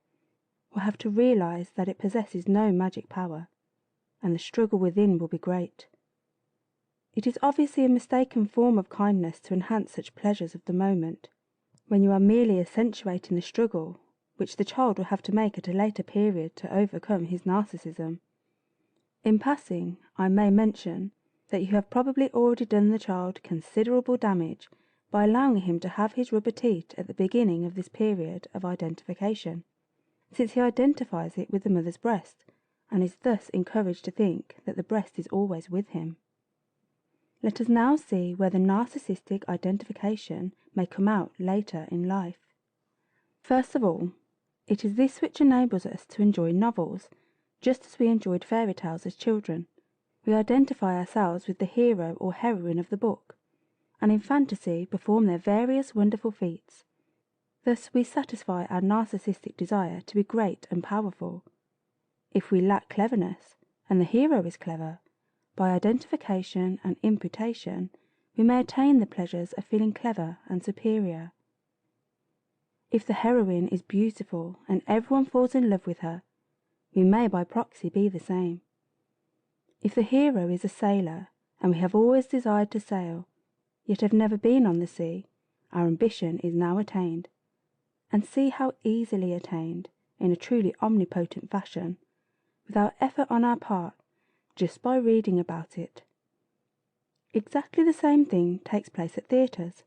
will have to realize that it possesses no magic power, and the struggle within will be great. It is obviously a mistaken form of kindness to enhance such pleasures of the moment, when you are merely accentuating the struggle which the child will have to make at a later period to overcome his narcissism. In passing, I may mention that you have probably already done the child considerable damage by allowing him to have his rubber teat at the beginning of this period of identification, since he identifies it with the mother's breast, and is thus encouraged to think that the breast is always with him. Let us now see where the narcissistic identification may come out later in life. First of all, it is this which enables us to enjoy novels, Just as we enjoyed fairy tales as children, we identify ourselves with the hero or heroine of the book, and in fantasy perform their various wonderful feats. Thus we satisfy our narcissistic desire to be great and powerful. If we lack cleverness, and the hero is clever, by identification and imputation we may attain the pleasures of feeling clever and superior. If the heroine is beautiful and everyone falls in love with her, we may by proxy be the same. If the hero is a sailor, and we have always desired to sail, yet have never been on the sea, our ambition is now attained. And see how easily attained, in a truly omnipotent fashion, without effort on our part, just by reading about it. Exactly the same thing takes place at theatres,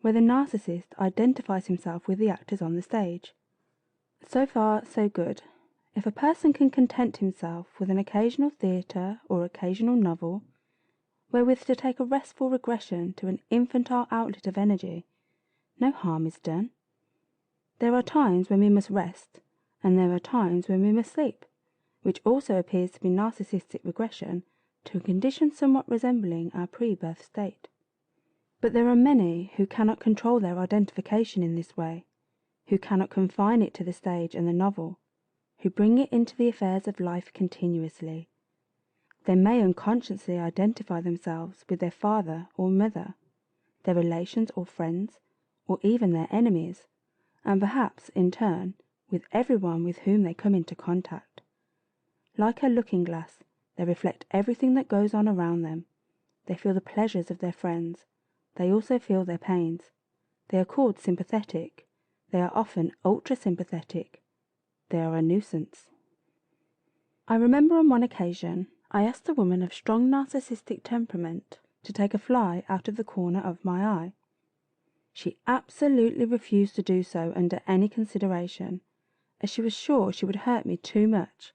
where the narcissist identifies himself with the actors on the stage. So far, so good. If a person can content himself with an occasional theatre or occasional novel, wherewith to take a restful regression to an infantile outlet of energy, no harm is done. There are times when we must rest, and there are times when we must sleep, which also appears to be narcissistic regression to a condition somewhat resembling our pre-birth state. But there are many who cannot control their identification in this way, who cannot confine it to the stage and the novel, who bring it into the affairs of life continuously. They may unconsciously identify themselves with their father or mother, their relations or friends, or even their enemies, and perhaps, in turn, with everyone with whom they come into contact. Like a looking glass, they reflect everything that goes on around them. They feel the pleasures of their friends. They also feel their pains. They are called sympathetic. They are often ultra-sympathetic. They are a nuisance. I remember on one occasion I asked a woman of strong narcissistic temperament to take a fly out of the corner of my eye. She absolutely refused to do so under any consideration, as she was sure she would hurt me too much.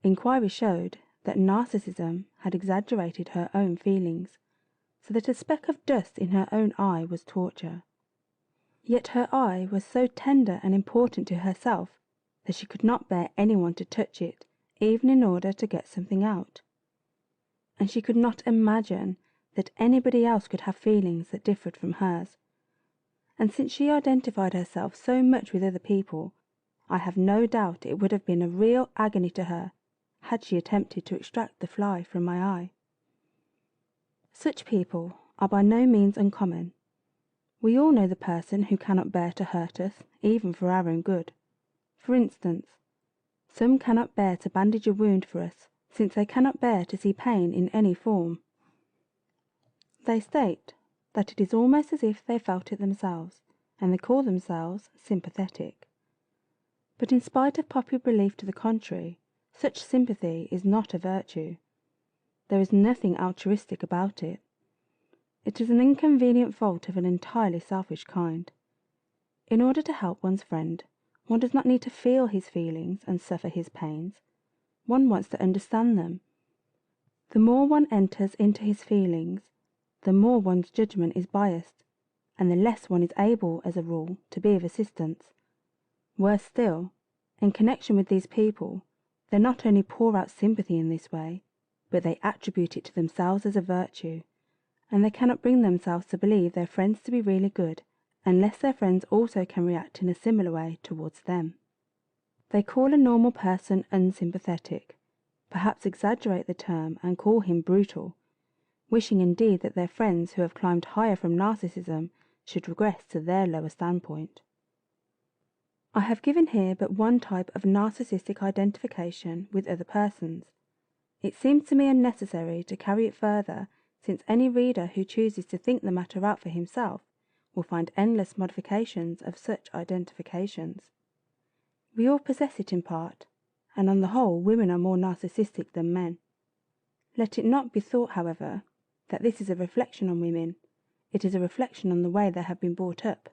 Inquiry showed that narcissism had exaggerated her own feelings, so that a speck of dust in her own eye was torture. Yet her eye was so tender and important to herself that she could not bear anyone to touch it, even in order to get something out. And she could not imagine that anybody else could have feelings that differed from hers. And since she identified herself so much with other people, I have no doubt it would have been a real agony to her had she attempted to extract the fly from my eye. Such people are by no means uncommon. We all know the person who cannot bear to hurt us, even for our own good. For instance, some cannot bear to bandage a wound for us, since they cannot bear to see pain in any form. They state that it is almost as if they felt it themselves, and they call themselves sympathetic. But in spite of popular belief to the contrary, such sympathy is not a virtue. There is nothing altruistic about it. It is an inconvenient fault of an entirely selfish kind. In order to help one's friend, one does not need to feel his feelings and suffer his pains. One wants to understand them. The more one enters into his feelings, the more one's judgment is biased, and the less one is able, as a rule, to be of assistance. Worse still, in connection with these people, they not only pour out sympathy in this way, but they attribute it to themselves as a virtue, and they cannot bring themselves to believe their friends to be really good unless their friends also can react in a similar way towards them. They call a normal person unsympathetic, perhaps exaggerate the term and call him brutal, wishing indeed that their friends who have climbed higher from narcissism should regress to their lower standpoint. I have given here but one type of narcissistic identification with other persons. It seems to me unnecessary to carry it further, since any reader who chooses to think the matter out for himself will find endless modifications of such identifications. We all possess it in part, and on the whole women are more narcissistic than men. Let it not be thought, however, that this is a reflection on women. It is a reflection on the way they have been brought up.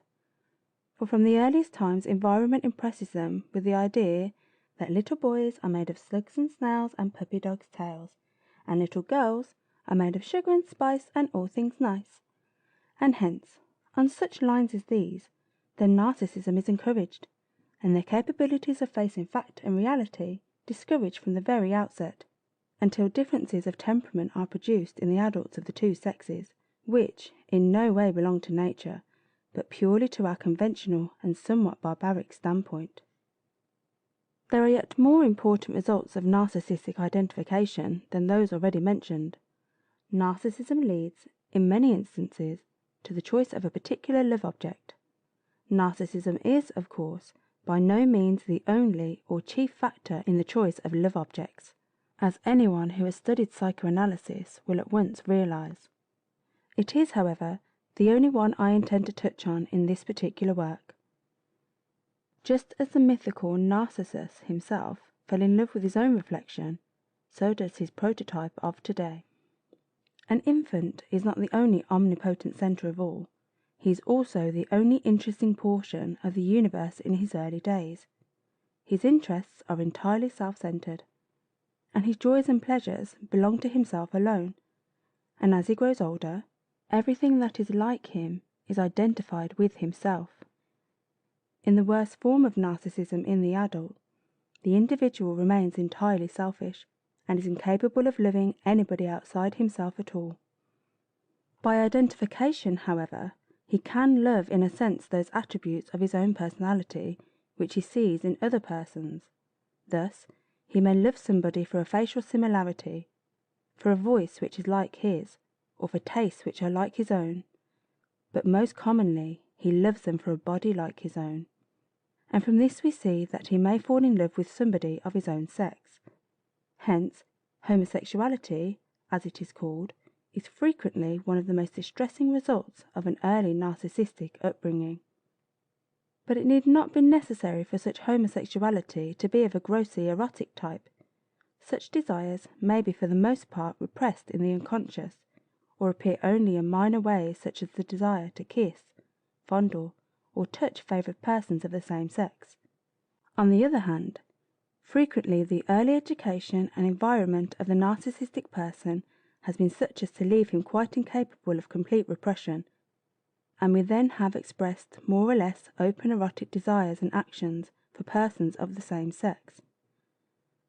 For from the earliest times environment impresses them with the idea that little boys are made of slugs and snails and puppy dogs' tails, and little girls are made of sugar and spice and all things nice. And hence, on such lines as these, their narcissism is encouraged, and their capabilities of facing fact and reality discouraged from the very outset, until differences of temperament are produced in the adults of the two sexes, which in no way belong to nature, but purely to our conventional and somewhat barbaric standpoint. There are yet more important results of narcissistic identification than those already mentioned. Narcissism leads, in many instances, to the choice of a particular love object. Narcissism is, of course, by no means the only or chief factor in the choice of love objects, as anyone who has studied psychoanalysis will at once realize. It is, however, the only one I intend to touch on in this particular work. Just as the mythical Narcissus himself fell in love with his own reflection, so does his prototype of today. An infant is not the only omnipotent center of all. He is also the only interesting portion of the universe in his early days. His interests are entirely self-centered, and his joys and pleasures belong to himself alone. And as he grows older, everything that is like him is identified with himself. In the worst form of narcissism in the adult, the individual remains entirely selfish and is incapable of loving anybody outside himself at all. By identification, however, he can love in a sense those attributes of his own personality which he sees in other persons. Thus, he may love somebody for a facial similarity, for a voice which is like his, or for tastes which are like his own, but most commonly he loves them for a body like his own. And from this we see that he may fall in love with somebody of his own sex. Hence, homosexuality, as it is called, is frequently one of the most distressing results of an early narcissistic upbringing. But it need not be necessary for such homosexuality to be of a grossly erotic type. Such desires may be for the most part repressed in the unconscious, or appear only in minor ways such as the desire to kiss, fondle, or touch favoured persons of the same sex. On the other hand, frequently the early education and environment of the narcissistic person has been such as to leave him quite incapable of complete repression, and we then have expressed more or less open erotic desires and actions for persons of the same sex.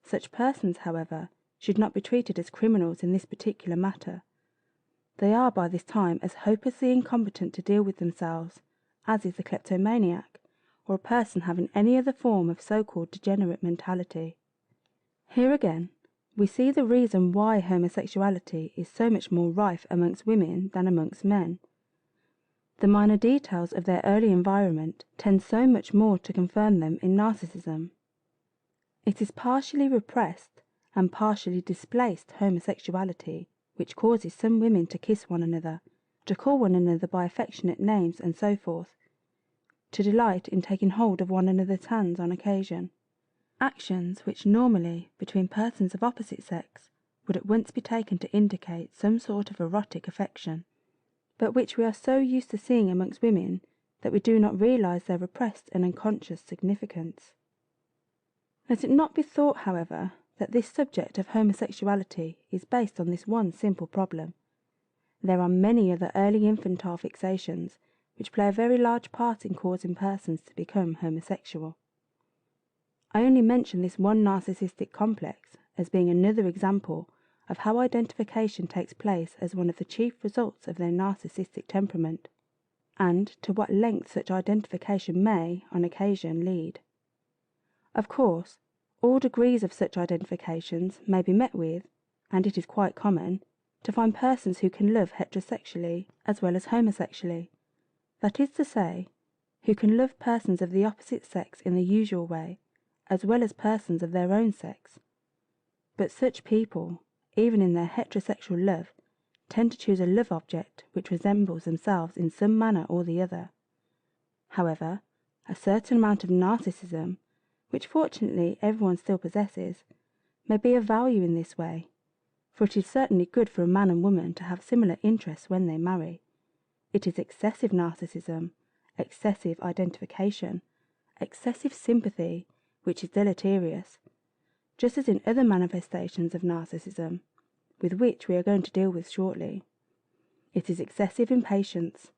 Such persons, however, should not be treated as criminals in this particular matter. They are by this time as hopelessly incompetent to deal with themselves as is the kleptomaniac, or a person having any other form of so-called degenerate mentality. Here again, we see the reason why homosexuality is so much more rife amongst women than amongst men. The minor details of their early environment tend so much more to confirm them in narcissism. It is partially repressed and partially displaced homosexuality which causes some women to kiss one another, to call one another by affectionate names and so forth, to delight in taking hold of one another's hands on occasion. Actions which normally, between persons of opposite sex, would at once be taken to indicate some sort of erotic affection, but which we are so used to seeing amongst women that we do not realize their repressed and unconscious significance. Let it not be thought, however, that this subject of homosexuality is based on this one simple problem. There are many other early infantile fixations which play a very large part in causing persons to become homosexual. I only mention this one narcissistic complex as being another example of how identification takes place as one of the chief results of their narcissistic temperament, and to what length such identification may, on occasion, lead. Of course, all degrees of such identifications may be met with, and it is quite common to find persons who can love heterosexually as well as homosexually, that is to say, who can love persons of the opposite sex in the usual way, as well as persons of their own sex. But such people, even in their heterosexual love, tend to choose a love object which resembles themselves in some manner or the other. However, a certain amount of narcissism, which fortunately everyone still possesses, may be of value in this way, for it is certainly good for a man and woman to have similar interests when they marry. It is excessive narcissism, excessive identification, excessive sympathy, which is deleterious, just as in other manifestations of narcissism, with which we are going to deal with shortly. It is excessive impatience,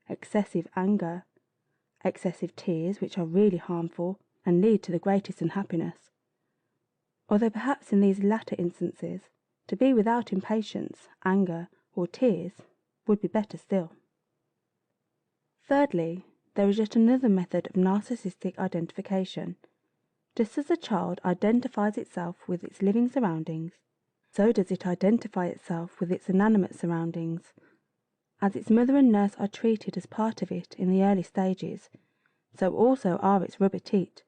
excessive anger, excessive tears, which are really harmful and lead to the greatest unhappiness. although perhaps in these latter instances, to be without impatience, anger, or tears would be better still. Thirdly, there is yet another method of narcissistic identification. Just as a child identifies itself with its living surroundings, so does it identify itself with its inanimate surroundings. As its mother and nurse are treated as part of it in the early stages, so also are its rubber teat,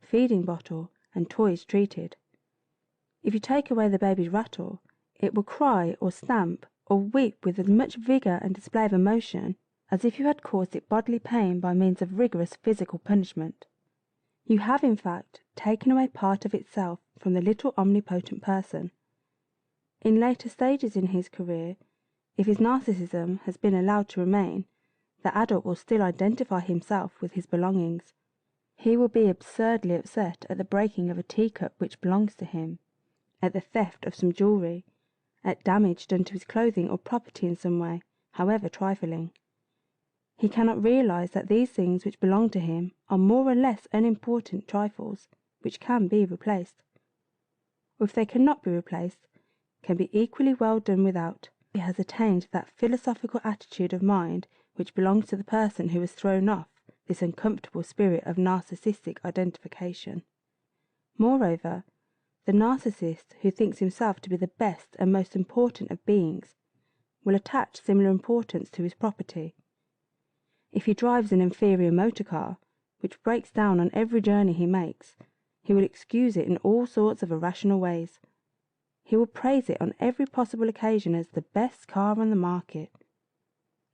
feeding bottle, and toys treated. If you take away the baby's rattle, it will cry or stamp or weep with as much vigour and display of emotion as if you had caused it bodily pain by means of rigorous physical punishment. You have, in fact, taken away part of itself from the little omnipotent person. In later stages in his career, if his narcissism has been allowed to remain, the adult will still identify himself with his belongings. He will be absurdly upset at the breaking of a teacup which belongs to him, at the theft of some jewellery, at damage done to his clothing or property in some way, however trifling. He cannot realise that these things which belong to him are more or less unimportant trifles which can be replaced, or if they cannot be replaced, can be equally well done without. He has attained that philosophical attitude of mind which belongs to the person who has thrown off this uncomfortable spirit of narcissistic identification. Moreover, the narcissist who thinks himself to be the best and most important of beings will attach similar importance to his property. If he drives an inferior motor car, which breaks down on every journey he makes, he will excuse it in all sorts of irrational ways. He will praise it on every possible occasion as the best car on the market.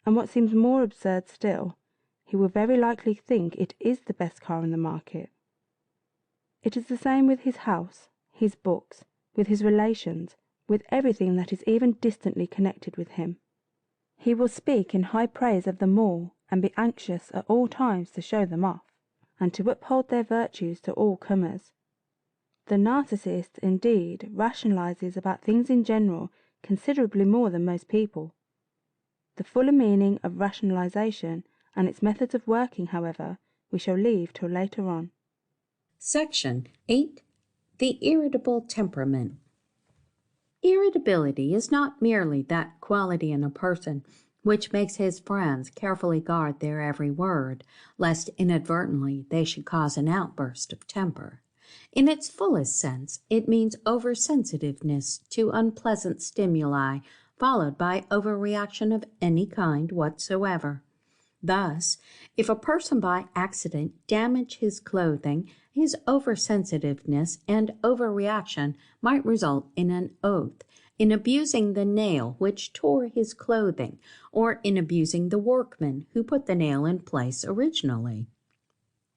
And what seems more absurd still, he will very likely think it is the best car on the market. It is the same with his house, his books, with his relations, with everything that is even distantly connected with him. He will speak in high praise of them all and be anxious at all times to show them off, and to uphold their virtues to all comers. The narcissist, indeed, rationalizes about things in general considerably more than most people. The fuller meaning of rationalization and its methods of working, however, we shall leave till later on. Section 8. The Irritable Temperament. Irritability is not merely that quality in a person which makes his friends carefully guard their every word, lest inadvertently they should cause an outburst of temper. In its fullest sense, it means oversensitiveness to unpleasant stimuli, followed by overreaction of any kind whatsoever. Thus, if a person by accident damage his clothing, his oversensitiveness and overreaction might result in an oath, in abusing the nail which tore his clothing, or in abusing the workman who put the nail in place originally.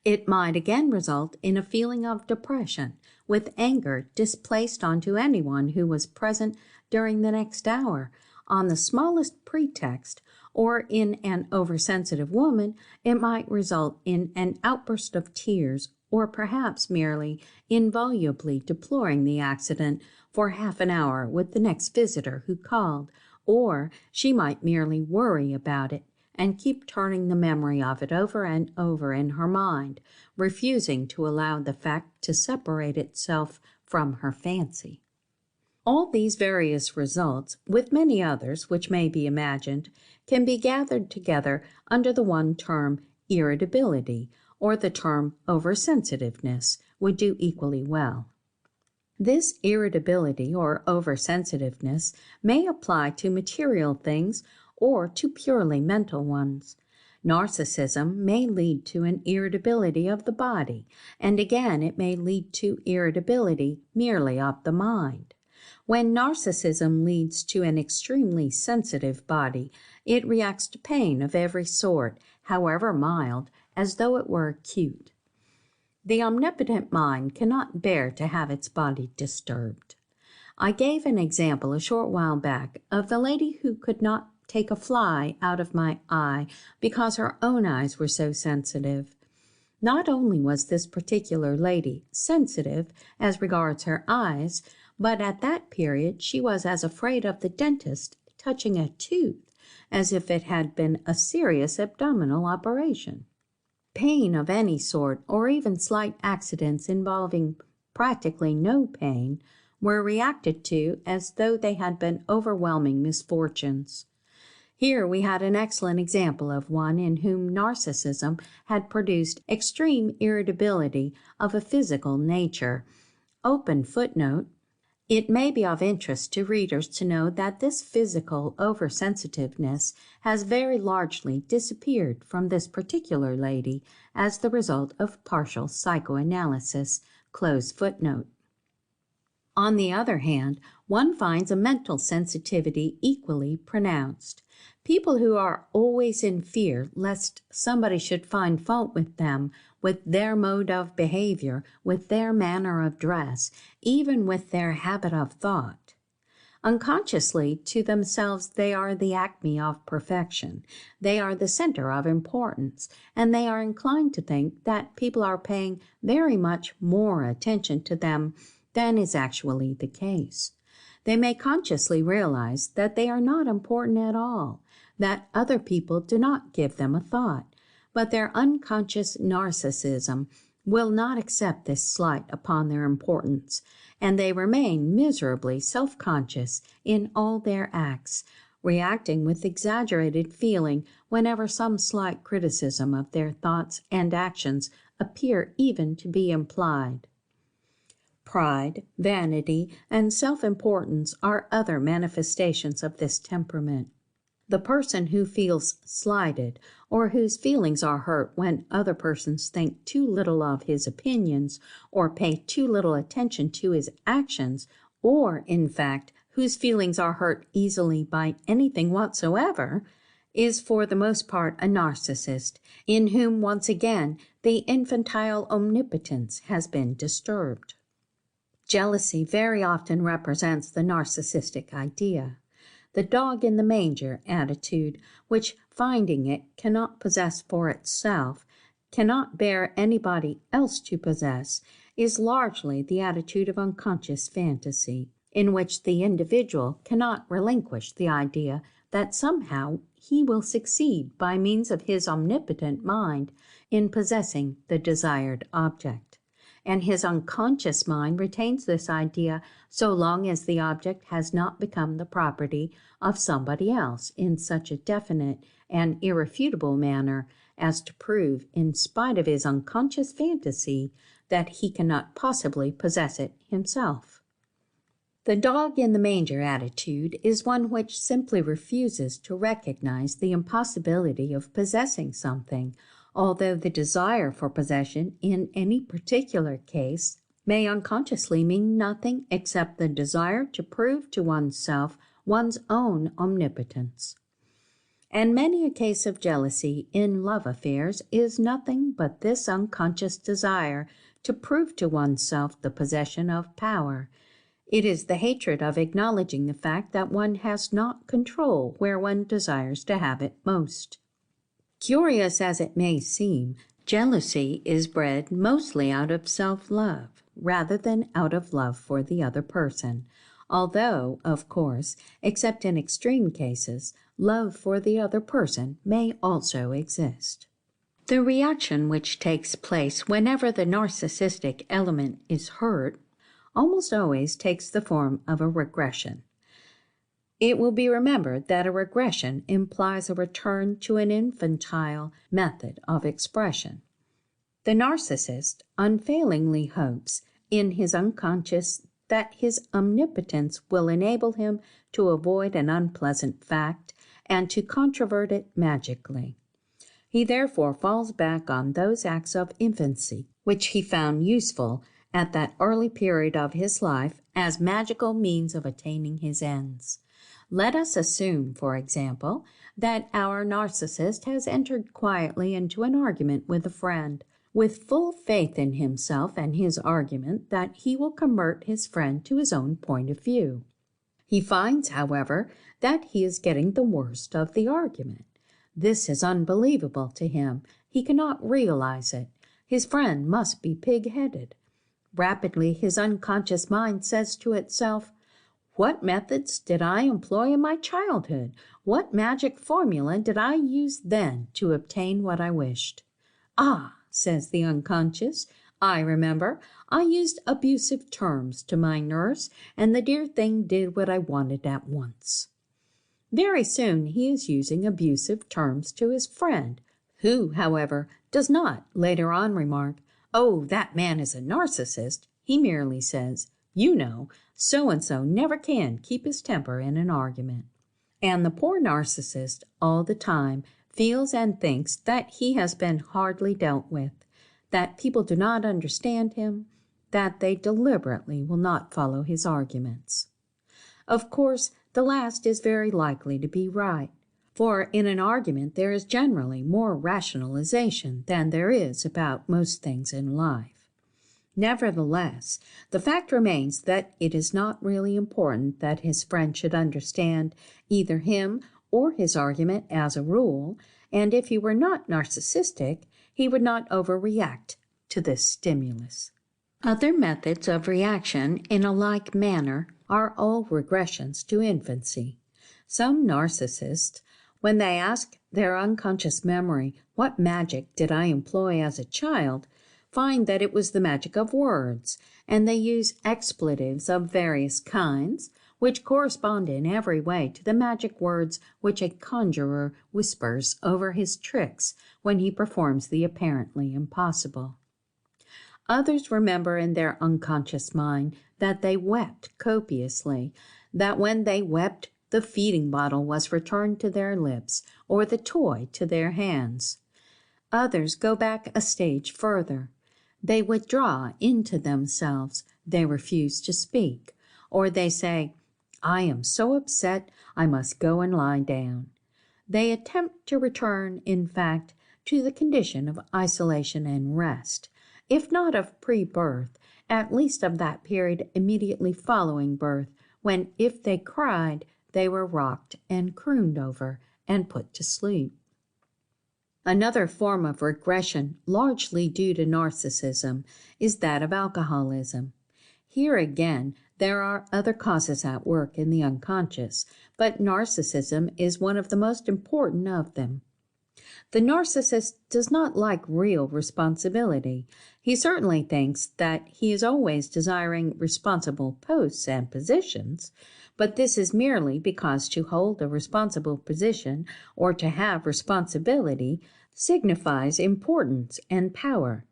It might again result in a feeling of depression, with anger displaced onto anyone who was present during the next hour, on the smallest pretext, or in an oversensitive woman, it might result in an outburst of tears, or perhaps merely in volubly deploring the accident for half an hour with the next visitor who called, or she might merely worry about it and keep turning the memory of it over and over in her mind, refusing to allow the fact to separate itself from her fancy. All these various results, with many others which may be imagined, can be gathered together under the one term irritability, or the term oversensitiveness would do equally well. This irritability or oversensitiveness may apply to material things or to purely mental ones. Narcissism may lead to an irritability of the body, and again it may lead to irritability merely of the mind. When narcissism leads to an extremely sensitive body, it reacts to pain of every sort, however mild, as though it were acute. The omnipotent mind cannot bear to have its body disturbed. I gave an example a short while back of the lady who could not take a fly out of my eye because her own eyes were so sensitive. Not only was this particular lady sensitive as regards her eyes, but at that period she was as afraid of the dentist touching a tooth as if it had been a serious abdominal operation. Pain of any sort, or even slight accidents involving practically no pain, were reacted to as though they had been overwhelming misfortunes. Here we had an excellent example of one in whom narcissism had produced extreme irritability of a physical nature. Open footnote. It may be of interest to readers to know that this physical oversensitiveness has very largely disappeared from this particular lady as the result of partial psychoanalysis. Close footnote. On the other hand, one finds a mental sensitivity equally pronounced. People who are always in fear lest somebody should find fault with them, with their mode of behavior, with their manner of dress, even with their habit of thought. Unconsciously, to themselves, they are the acme of perfection. They are the center of importance, and they are inclined to think that people are paying very much more attention to them than is actually the case. They may consciously realize that they are not important at all, that other people do not give them a thought, but their unconscious narcissism will not accept this slight upon their importance, and they remain miserably self-conscious in all their acts, reacting with exaggerated feeling whenever some slight criticism of their thoughts and actions appear even to be implied. Pride, vanity, and self-importance are other manifestations of this temperament. The person who feels slighted, or whose feelings are hurt when other persons think too little of his opinions, or pay too little attention to his actions, or, in fact, whose feelings are hurt easily by anything whatsoever, is for the most part a narcissist, in whom once again the infantile omnipotence has been disturbed. Jealousy very often represents the narcissistic idea. The dog in the manger attitude, which, finding it cannot possess for itself, cannot bear anybody else to possess, is largely the attitude of unconscious fantasy, in which the individual cannot relinquish the idea that somehow he will succeed by means of his omnipotent mind in possessing the desired object. And his unconscious mind retains this idea so long as the object has not become the property of somebody else in such a definite and irrefutable manner as to prove, in spite of his unconscious fantasy, that he cannot possibly possess it himself. The dog in the manger attitude is one which simply refuses to recognize the impossibility of possessing something, although the desire for possession in any particular case may unconsciously mean nothing except the desire to prove to oneself one's own omnipotence. And many a case of jealousy in love affairs is nothing but this unconscious desire to prove to oneself the possession of power. It is the hatred of acknowledging the fact that one has not control where one desires to have it most. Curious as it may seem, jealousy is bred mostly out of self-love, rather than out of love for the other person, although, of course, except in extreme cases, love for the other person may also exist. The reaction which takes place whenever the narcissistic element is hurt almost always takes the form of a regression. It will be remembered that a regression implies a return to an infantile method of expression. The narcissist unfailingly hopes in his unconscious that his omnipotence will enable him to avoid an unpleasant fact and to controvert it magically. He therefore falls back on those acts of infancy which he found useful at that early period of his life as magical means of attaining his ends. Let us assume, for example, that our narcissist has entered quietly into an argument with a friend, with full faith in himself and his argument that he will convert his friend to his own point of view. He finds, however, that he is getting the worst of the argument. This is unbelievable to him. He cannot realize it. His friend must be pig-headed. Rapidly, his unconscious mind says to itself, "What methods did I employ in my childhood? What magic formula did I use then to obtain what I wished?" "Ah," says the unconscious, I remember I used abusive terms to my nurse, and the dear thing did what I wanted at once. Very soon he is using abusive terms to his friend, who, however, does not later on remark, "Oh, that man is a narcissist." He merely says, "You know, so-and-so never can keep his temper in an argument." And the poor narcissist all the time feels and thinks that he has been hardly dealt with, that people do not understand him, that they deliberately will not follow his arguments. Of course, the last is very likely to be right, for in an argument there is generally more rationalization than there is about most things in life. Nevertheless, the fact remains that it is not really important that his friend should understand either him or his argument as a rule, and if he were not narcissistic, he would not overreact to this stimulus. Other methods of reaction in a like manner are all regressions to infancy. Some narcissists, when they ask their unconscious memory, "What magic did I employ as a child?" find that it was the magic of words, and they use expletives of various kinds, which correspond in every way to the magic words which a conjurer whispers over his tricks when he performs the apparently impossible. Others remember in their unconscious mind that they wept copiously, that when they wept the feeding bottle was returned to their lips or the toy to their hands. Others go back a stage further. They withdraw into themselves, they refuse to speak, or they say, "I am so upset, I must go and lie down." They attempt to return, in fact, to the condition of isolation and rest, if not of pre-birth, at least of that period immediately following birth, when if they cried, they were rocked and crooned over and put to sleep. Another form of regression, largely due to narcissism, is that of alcoholism. Here again, there are other causes at work in the unconscious, but narcissism is one of the most important of them. The narcissist does not like real responsibility. He certainly thinks that he is always desiring responsible posts and positions, but this is merely because to hold a responsible position or to have responsibility signifies importance and power.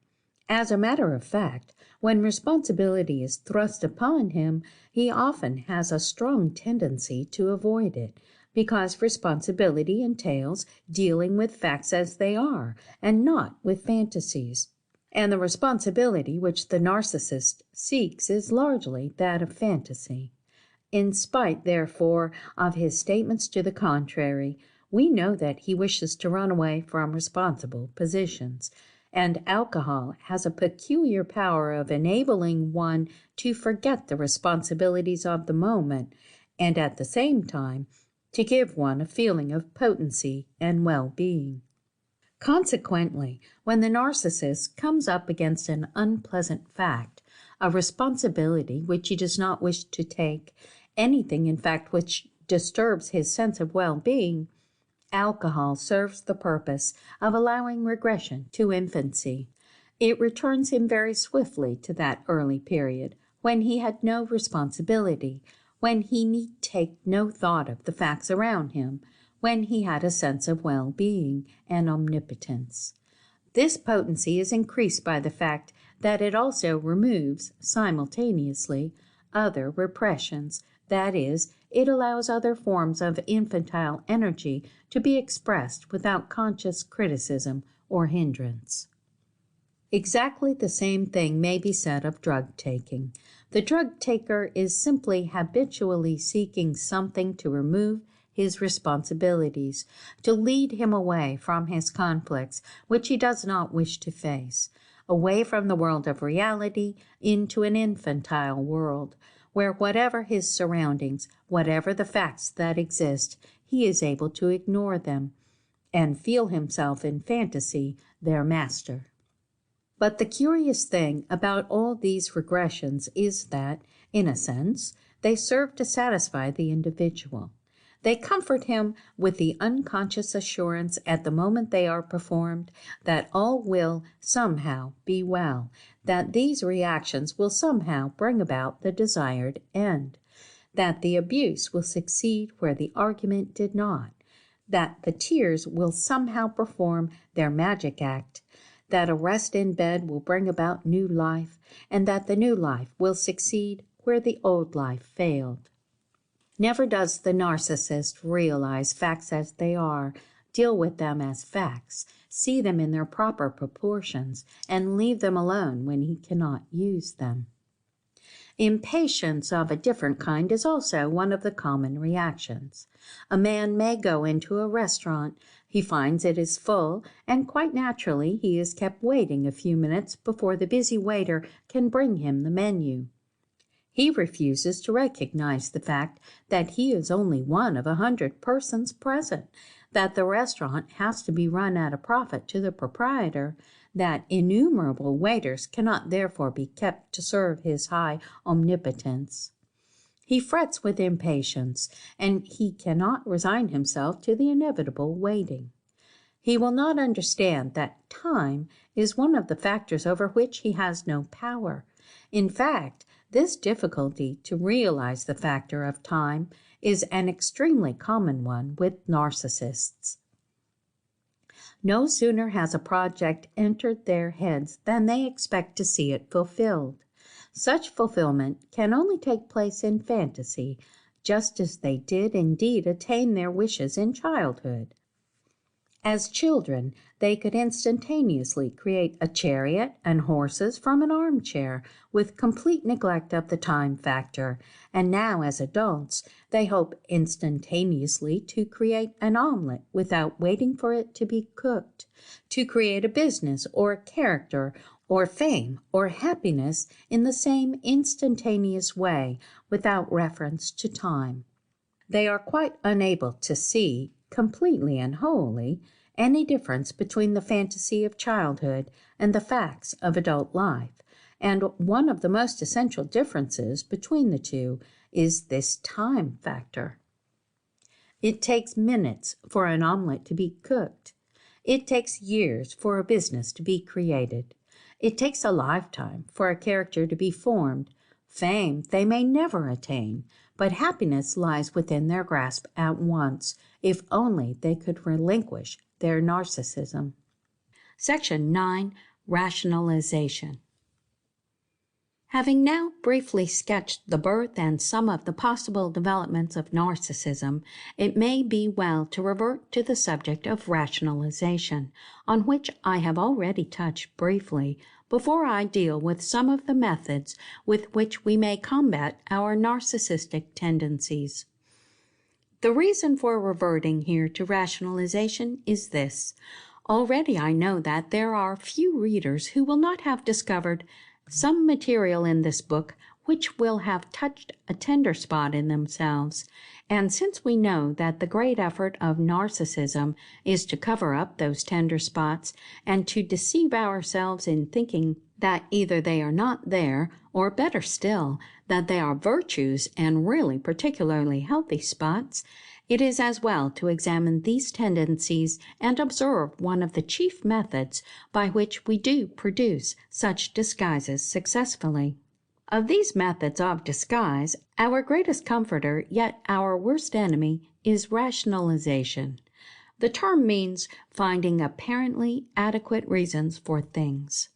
As a matter of fact, when responsibility is thrust upon him, he often has a strong tendency to avoid it, because responsibility entails dealing with facts as they are, and not with fantasies. And the responsibility which the narcissist seeks is largely that of fantasy. In spite, therefore, of his statements to the contrary, we know that he wishes to run away from responsible positions, and alcohol has a peculiar power of enabling one to forget the responsibilities of the moment, and at the same time to give one a feeling of potency and well-being. Consequently, when the narcissist comes up against an unpleasant fact, a responsibility which he does not wish to take, anything in fact which disturbs his sense of well-being, alcohol serves the purpose of allowing regression to infancy. It returns him very swiftly to that early period when he had no responsibility, when he need take no thought of the facts around him, when he had a sense of well-being and omnipotence. This potency is increased by the fact that it also removes, simultaneously, other repressions, that is, it allows other forms of infantile energy to be expressed without conscious criticism or hindrance. Exactly the same thing may be said of drug taking. The drug taker is simply habitually seeking something to remove his responsibilities, to lead him away from his conflicts, which he does not wish to face, away from the world of reality into an infantile world, where whatever his surroundings, whatever the facts that exist, he is able to ignore them and feel himself in fantasy their master. But the curious thing about all these regressions is that, in a sense, they serve to satisfy the individual. They comfort him with the unconscious assurance at the moment they are performed that all will somehow be well, that these reactions will somehow bring about the desired end, that the abuse will succeed where the argument did not, that the tears will somehow perform their magic act, that a rest in bed will bring about new life, and that the new life will succeed where the old life failed. Never does the narcissist realize facts as they are, deal with them as facts, see them in their proper proportions, and leave them alone when he cannot use them. Impatience of a different kind is also one of the common reactions. A man may go into a restaurant, he finds it is full, and quite naturally he is kept waiting a few minutes before the busy waiter can bring him the menu. He refuses to recognize the fact that he is only one of 100 persons present, that the restaurant has to be run at a profit to the proprietor, that innumerable waiters cannot therefore be kept to serve his high omnipotence. He frets with impatience, and he cannot resign himself to the inevitable waiting. He will not understand that time is one of the factors over which he has no power. In fact, this difficulty to realize the factor of time is an extremely common one with narcissists. No sooner has a project entered their heads than they expect to see it fulfilled. Such fulfillment can only take place in fantasy, just as they did indeed attain their wishes in childhood. As children, they could instantaneously create a chariot and horses from an armchair with complete neglect of the time factor, and now as adults, they hope instantaneously to create an omelet without waiting for it to be cooked, to create a business or a character or fame or happiness in the same instantaneous way without reference to time. They are quite unable to see, completely and wholly, any difference between the fantasy of childhood and the facts of adult life, and one of the most essential differences between the two is this time factor. It takes minutes for an omelet to be cooked. It takes years for a business to be created. It takes a lifetime for a character to be formed. Fame they may never attain, but happiness lies within their grasp at once, if only they could relinquish their narcissism. Section 9. Rationalization. Having now briefly sketched the birth and some of the possible developments of narcissism, it may be well to revert to the subject of rationalization, on which I have already touched briefly, before I deal with some of the methods with which we may combat our narcissistic tendencies. The reason for reverting here to rationalization is this. Already I know that there are few readers who will not have discovered some material in this book which will have touched a tender spot in themselves, and since we know that the great effort of narcissism is to cover up those tender spots and to deceive ourselves in thinking that either they are not there, or better still, that they are virtues and really particularly healthy spots, it is as well to examine these tendencies and observe one of the chief methods by which we do produce such disguises successfully. Of these methods of disguise, our greatest comforter, yet our worst enemy, is rationalization. The term means finding apparently adequate reasons for things.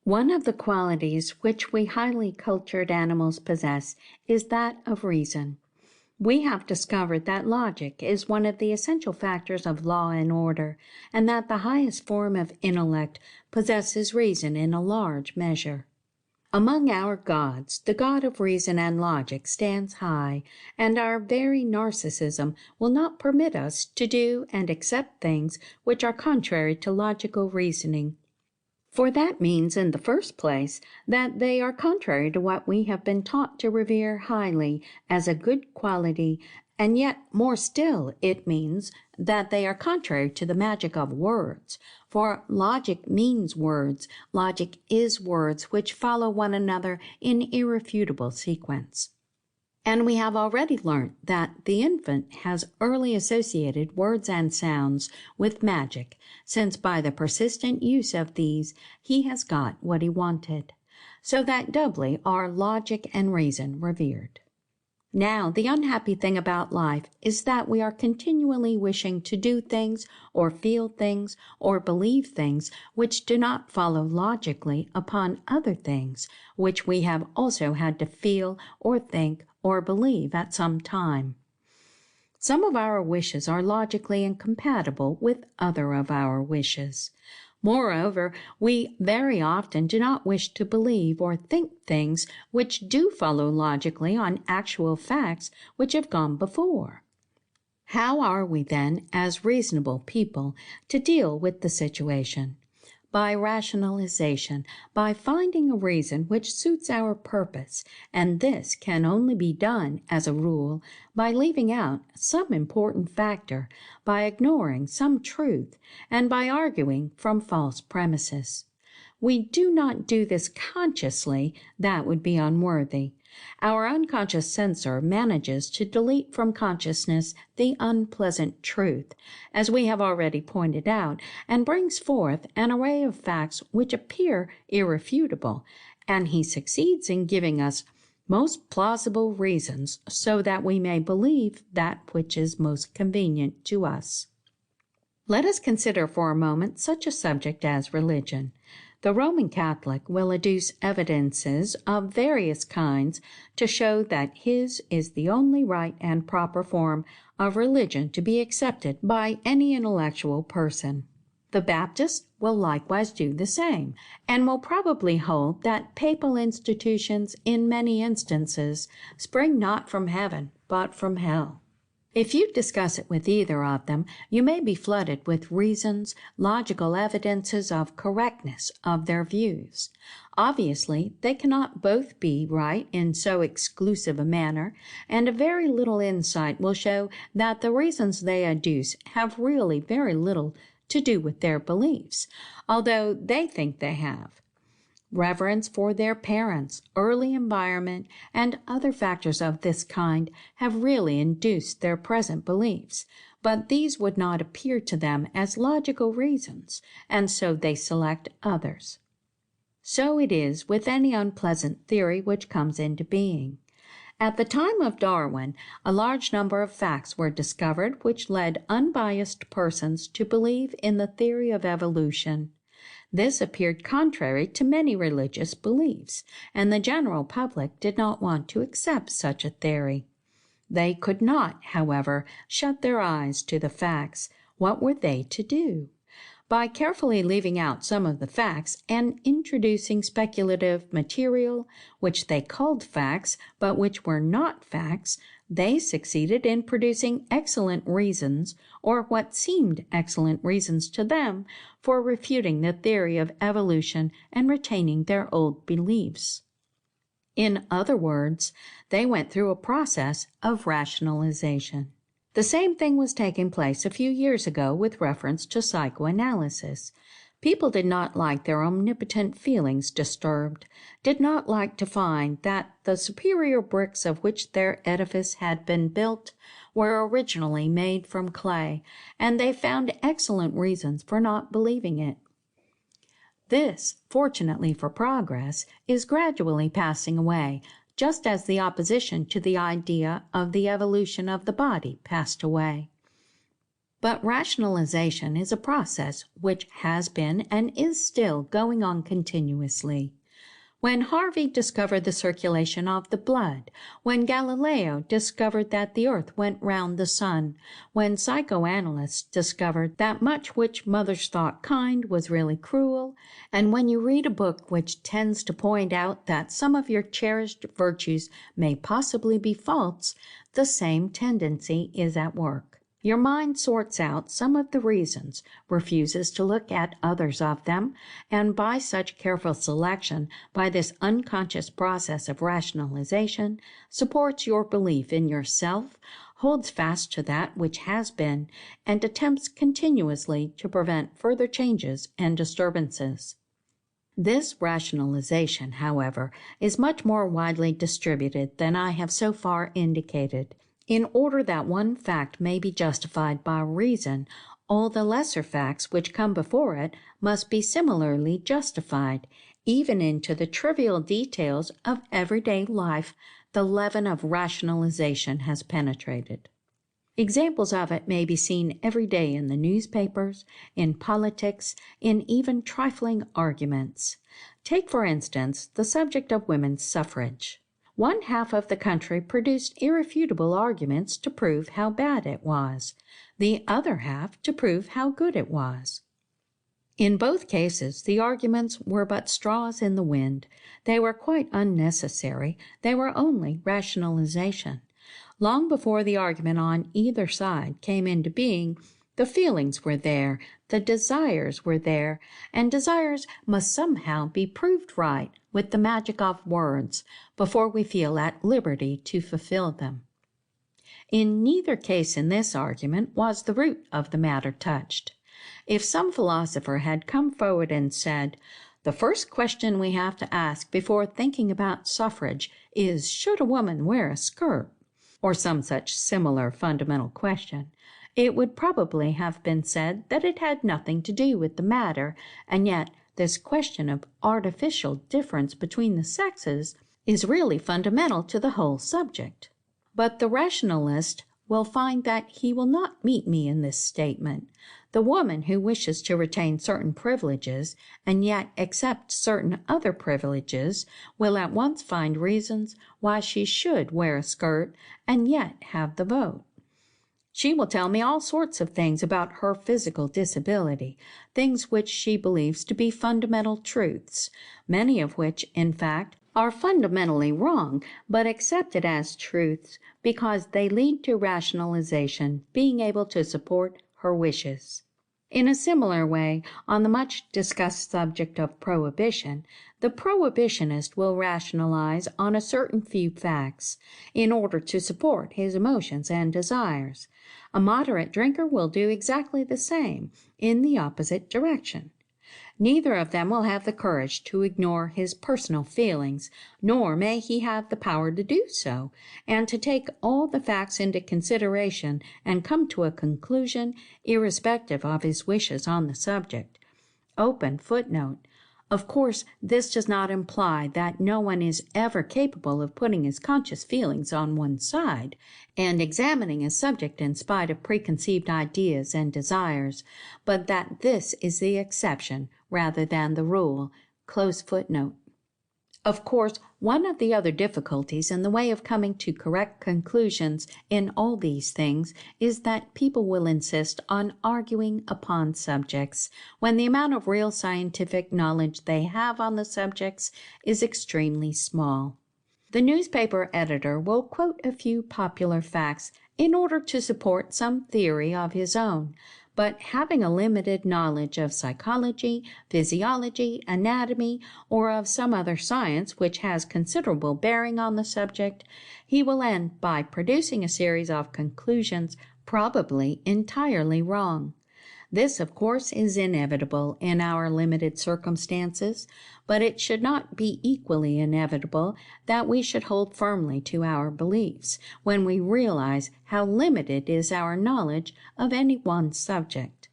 One of the qualities which we highly cultured animals possess is that of reason. We have discovered that logic is one of the essential factors of law and order, and that the highest form of intellect possesses reason in a large measure. Among our gods, the god of reason and logic stands high, and our very narcissism will not permit us to do and accept things which are contrary to logical reasoning. For that means, in the first place, that they are contrary to what we have been taught to revere highly as a good quality, and yet more still it means that they are contrary to the magic of words. For logic means words, logic is words which follow one another in irrefutable sequence. And we have already learnt that the infant has early associated words and sounds with magic, since by the persistent use of these he has got what he wanted, so that doubly are logic and reason revered. Now, the unhappy thing about life is that we are continually wishing to do things, or feel things, or believe things which do not follow logically upon other things which we have also had to feel, or think, or believe at some time. Some of our wishes are logically incompatible with other of our wishes. Moreover, we very often do not wish to believe or think things which do follow logically on actual facts which have gone before. How are we then, as reasonable people, to deal with the situation? By rationalization, by finding a reason which suits our purpose, and this can only be done, as a rule, by leaving out some important factor, by ignoring some truth, and by arguing from false premises. We do not do this consciously, that would be unworthy. Our unconscious censor manages to delete from consciousness the unpleasant truth, as we have already pointed out, and brings forth an array of facts which appear irrefutable, and he succeeds in giving us most plausible reasons so that we may believe that which is most convenient to us. Let us consider for a moment such a subject as religion. The Roman Catholic will adduce evidences of various kinds to show that his is the only right and proper form of religion to be accepted by any intellectual person. The Baptist will likewise do the same, and will probably hold that papal institutions in many instances spring not from heaven, but from hell. If you discuss it with either of them, you may be flooded with reasons, logical evidences of correctness of their views. Obviously, they cannot both be right in so exclusive a manner, and a very little insight will show that the reasons they adduce have really very little to do with their beliefs, although they think they have. Reverence for their parents, early environment, and other factors of this kind have really induced their present beliefs, but these would not appear to them as logical reasons, and so they select others. So it is with any unpleasant theory which comes into being. At the time of Darwin, a large number of facts were discovered which led unbiased persons to believe in the theory of evolution. This appeared contrary to many religious beliefs, and the general public did not want to accept such a theory. They could not, however, shut their eyes to the facts. What were they to do? By carefully leaving out some of the facts and introducing speculative material, which they called facts, but which were not facts, they succeeded in producing excellent reasons, or what seemed excellent reasons to them, for refuting the theory of evolution and retaining their old beliefs. In other words, they went through a process of rationalization. The same thing was taking place a few years ago with reference to psychoanalysis. People did not like their omnipotent feelings disturbed, did not like to find that the superior bricks of which their edifice had been built were originally made from clay, and they found excellent reasons for not believing it. This, fortunately for progress, is gradually passing away, just as the opposition to the idea of the evolution of the body passed away. But rationalization is a process which has been and is still going on continuously. When Harvey discovered the circulation of the blood, when Galileo discovered that the earth went round the sun, when psychoanalysts discovered that much which mothers thought kind was really cruel, and when you read a book which tends to point out that some of your cherished virtues may possibly be faults, the same tendency is at work. Your mind sorts out some of the reasons, refuses to look at others of them, and by such careful selection, by this unconscious process of rationalization, supports your belief in yourself, holds fast to that which has been, and attempts continuously to prevent further changes and disturbances. This rationalization, however, is much more widely distributed than I have so far indicated. In order that one fact may be justified by reason, all the lesser facts which come before it must be similarly justified. Even into the trivial details of everyday life, the leaven of rationalization has penetrated. Examples of it may be seen every day in the newspapers, in politics, in even trifling arguments. Take, for instance, the subject of women's suffrage. One half of the country produced irrefutable arguments to prove how bad it was, the other half to prove how good it was. In both cases, the arguments were but straws in the wind. They were quite unnecessary. They were only rationalization. Long before the argument on either side came into being, the feelings were there, the desires were there, and desires must somehow be proved right with the magic of words before we feel at liberty to fulfill them. In neither case in this argument was the root of the matter touched. If some philosopher had come forward and said, "The first question we have to ask before thinking about suffrage is, should a woman wear a skirt?" or some such similar fundamental question, it would probably have been said that it had nothing to do with the matter, and yet this question of artificial difference between the sexes is really fundamental to the whole subject. But the rationalist will find that he will not meet me in this statement. The woman who wishes to retain certain privileges and yet accept certain other privileges will at once find reasons why she should wear a skirt and yet have the vote. She will tell me all sorts of things about her physical disability, things which she believes to be fundamental truths, many of which, in fact, are fundamentally wrong, but accepted as truths because they lead to rationalization being able to support her wishes. In a similar way, on the much discussed subject of prohibition, the prohibitionist will rationalize on a certain few facts in order to support his emotions and desires. A moderate drinker will do exactly the same in the opposite direction. Neither of them will have the courage to ignore his personal feelings, nor may he have the power to do so, and to take all the facts into consideration and come to a conclusion irrespective of his wishes on the subject. Open footnote. Of course, this does not imply that no one is ever capable of putting his conscious feelings on one side and examining a subject in spite of preconceived ideas and desires, but that this is the exception rather than the rule. Close footnote. Of course, one of the other difficulties in the way of coming to correct conclusions in all these things is that people will insist on arguing upon subjects when the amount of real scientific knowledge they have on the subjects is extremely small. The newspaper editor will quote a few popular facts in order to support some theory of his own, but having a limited knowledge of psychology, physiology, anatomy, or of some other science which has considerable bearing on the subject, he will end by producing a series of conclusions probably entirely wrong. This, of course, is inevitable in our limited circumstances, but it should not be equally inevitable that we should hold firmly to our beliefs when we realize how limited is our knowledge of any one subject.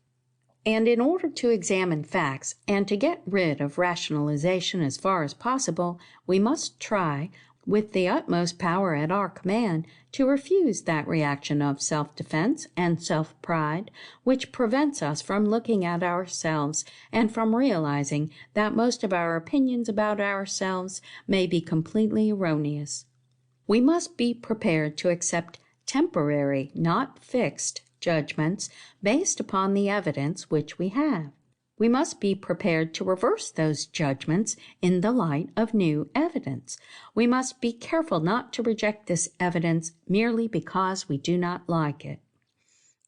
And in order to examine facts and to get rid of rationalization as far as possible, we must try, with the utmost power at our command, to refuse that reaction of self-defense and self-pride which prevents us from looking at ourselves and from realizing that most of our opinions about ourselves may be completely erroneous. We must be prepared to accept temporary, not fixed, judgments based upon the evidence which we have. We must be prepared to reverse those judgments in the light of new evidence. We must be careful not to reject this evidence merely because we do not like it.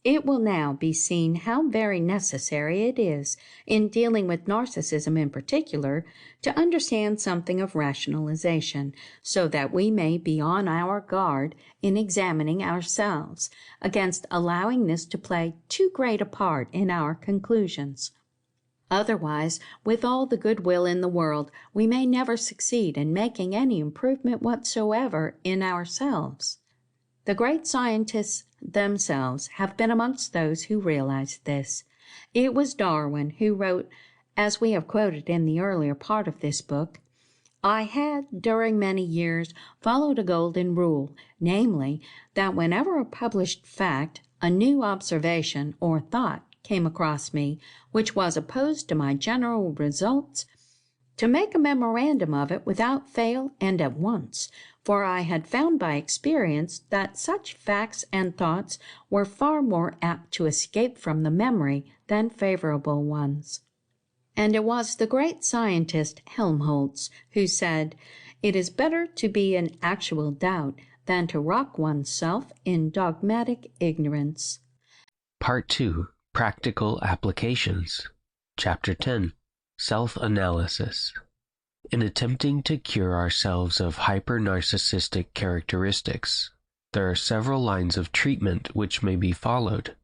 It will now be seen how very necessary it is, in dealing with narcissism in particular, to understand something of rationalization, so that we may be on our guard in examining ourselves, against allowing this to play too great a part in our conclusions. Otherwise, with all the goodwill in the world, we may never succeed in making any improvement whatsoever in ourselves. The great scientists themselves have been amongst those who realized this. It was Darwin who wrote, as we have quoted in the earlier part of this book, "I had, during many years, followed a golden rule, namely, that whenever a published fact, a new observation, or thought came across me which was opposed to my general results, to make a memorandum of it without fail and at once, for I had found by experience that such facts and thoughts were far more apt to escape from the memory than favorable ones." And it was the great scientist Helmholtz who said, "It is better to be in actual doubt than to rock oneself in dogmatic ignorance." Part 2. Practical Applications. Chapter 10. Self-Analysis. In attempting to cure ourselves of hyper-narcissistic characteristics, there are several lines of treatment which may be followed,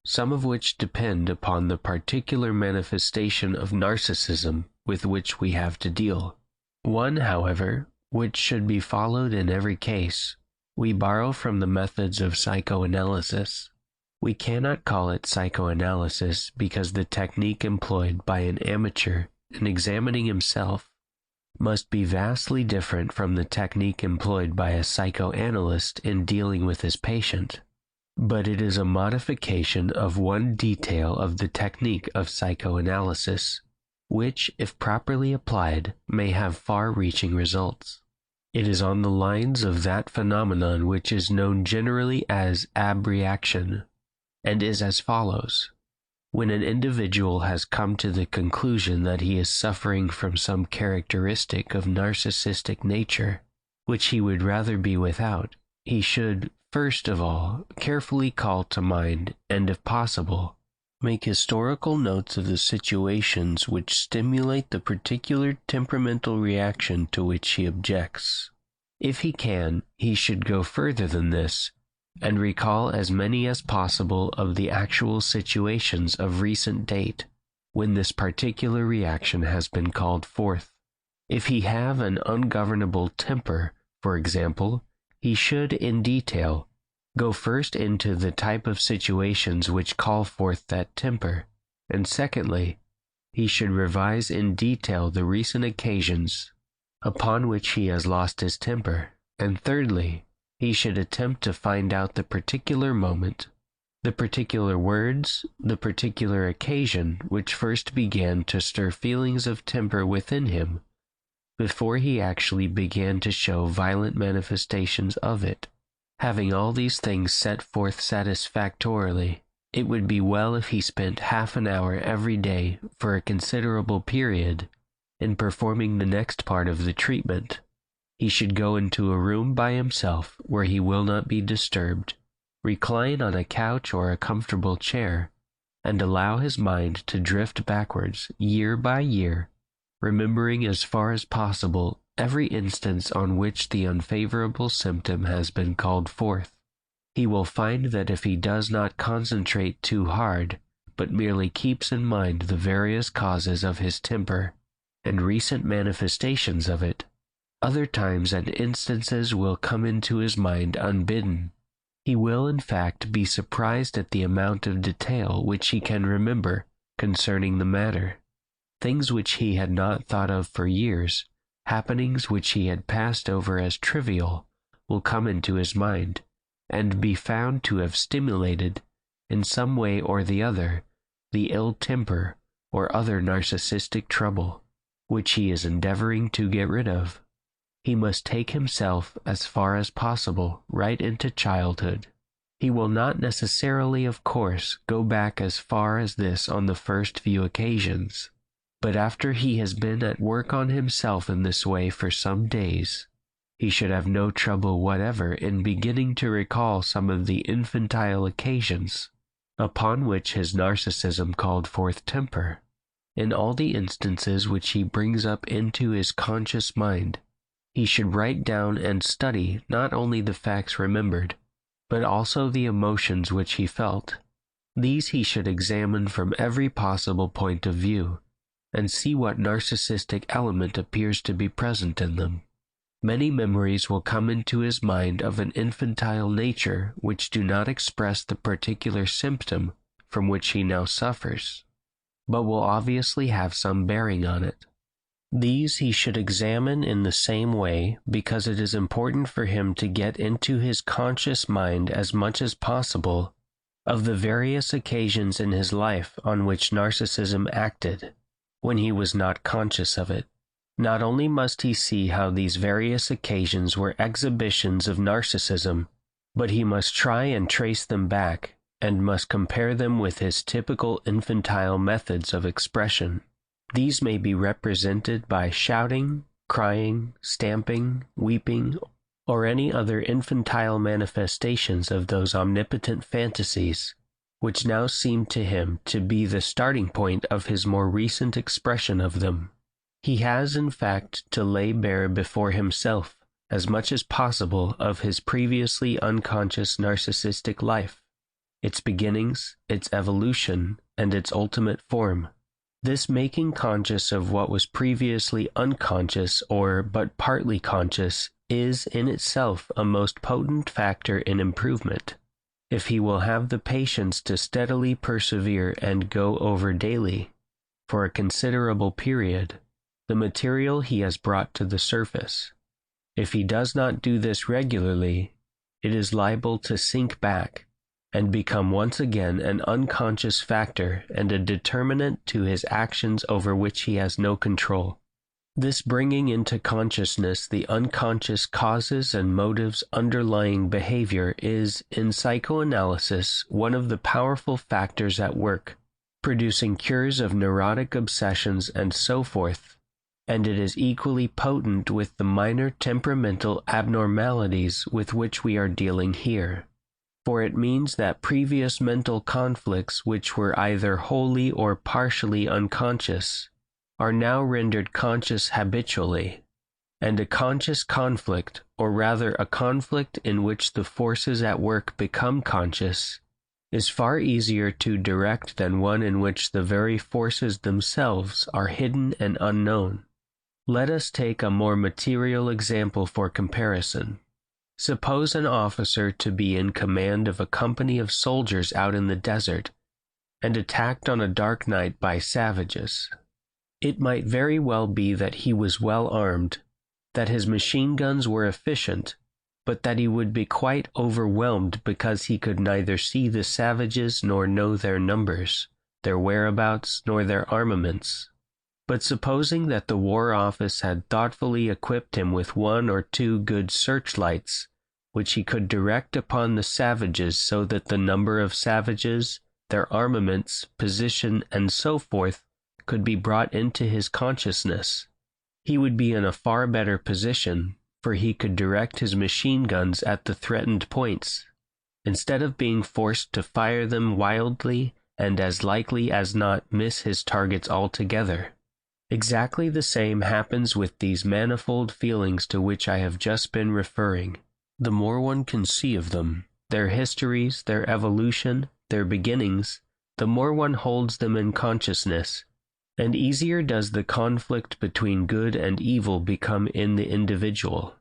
some of which depend upon the particular manifestation of narcissism with which we have to deal. One, however, which should be followed in every case, we borrow from the methods of psychoanalysis. We cannot call it psychoanalysis because the technique employed by an amateur in examining himself must be vastly different from the technique employed by a psychoanalyst in dealing with his patient. But it is a modification of one detail of the technique of psychoanalysis, which, if properly applied, may have far-reaching results. It is on the lines of that phenomenon which is known generally as abreaction, and is as follows. When an individual has come to the conclusion that he is suffering from some characteristic of narcissistic nature, which he would rather be without, he should, first of all, carefully call to mind, and if possible, make historical notes of the situations which stimulate the particular temperamental reaction to which he objects. If he can, he should go further than this, and recall as many as possible of the actual situations of recent date when this particular reaction has been called forth. If he have an ungovernable temper, for example, he should, in detail, go first into the type of situations which call forth that temper, and secondly, he should revise in detail the recent occasions upon which he has lost his temper, and thirdly, he should attempt to find out the particular moment, the particular words, the particular occasion which first began to stir feelings of temper within him, before he actually began to show violent manifestations of it. Having all these things set forth satisfactorily, it would be well if he spent half an hour every day for a considerable period in performing the next part of the treatment. He should go into a room by himself where he will not be disturbed, recline on a couch or a comfortable chair, and allow his mind to drift backwards year by year, remembering as far as possible every instance on which the unfavorable symptom has been called forth. He will find that if he does not concentrate too hard, but merely keeps in mind the various causes of his temper and recent manifestations of it, other times and instances will come into his mind unbidden. He will, in fact, be surprised at the amount of detail which he can remember concerning the matter. Things which he had not thought of for years, happenings which he had passed over as trivial, will come into his mind, and be found to have stimulated, in some way or the other, the ill temper or other narcissistic trouble, which he is endeavoring to get rid of. He must take himself, as far as possible, right into childhood. He will not necessarily, of course, go back as far as this on the first few occasions, but after he has been at work on himself in this way for some days, he should have no trouble whatever in beginning to recall some of the infantile occasions upon which his narcissism called forth temper. In all the instances which he brings up into his conscious mind, he should write down and study not only the facts remembered, but also the emotions which he felt. These he should examine from every possible point of view, and see what narcissistic element appears to be present in them. Many memories will come into his mind of an infantile nature which do not express the particular symptom from which he now suffers, but will obviously have some bearing on it. These he should examine in the same way, because it is important for him to get into his conscious mind as much as possible of the various occasions in his life on which narcissism acted, when he was not conscious of it. Not only must he see how these various occasions were exhibitions of narcissism, but he must try and trace them back, and must compare them with his typical infantile methods of expression. These may be represented by shouting, crying, stamping, weeping, or any other infantile manifestations of those omnipotent fantasies, which now seem to him to be the starting point of his more recent expression of them. He has, in fact, to lay bare before himself as much as possible of his previously unconscious narcissistic life, its beginnings, its evolution, and its ultimate form. This making conscious of what was previously unconscious or but partly conscious is in itself a most potent factor in improvement, if he will have the patience to steadily persevere and go over daily, for a considerable period, the material he has brought to the surface. If he does not do this regularly, it is liable to sink back and become once again an unconscious factor and a determinant to his actions over which he has no control. This bringing into consciousness the unconscious causes and motives underlying behavior is, in psychoanalysis, one of the powerful factors at work, producing cures of neurotic obsessions and so forth, and it is equally potent with the minor temperamental abnormalities with which we are dealing here. For it means that previous mental conflicts which were either wholly or partially unconscious are now rendered conscious habitually, and a conscious conflict, or rather a conflict in which the forces at work become conscious, is far easier to direct than one in which the very forces themselves are hidden and unknown. Let us take a more material example for comparison. Suppose an officer to be in command of a company of soldiers out in the desert, and attacked on a dark night by savages. It might very well be that he was well armed, that his machine guns were efficient, but that he would be quite overwhelmed because he could neither see the savages nor know their numbers, their whereabouts, nor their armaments. But supposing that the War Office had thoughtfully equipped him with 1 or 2 good searchlights, which he could direct upon the savages so that the number of savages, their armaments, position, and so forth could be brought into his consciousness, he would be in a far better position, for he could direct his machine guns at the threatened points, instead of being forced to fire them wildly and as likely as not miss his targets altogether. Exactly the same happens with these manifold feelings to which I have just been referring. The more one can see of them, their histories, their evolution, their beginnings, the more one holds them in consciousness, and easier does the conflict between good and evil become in the individual.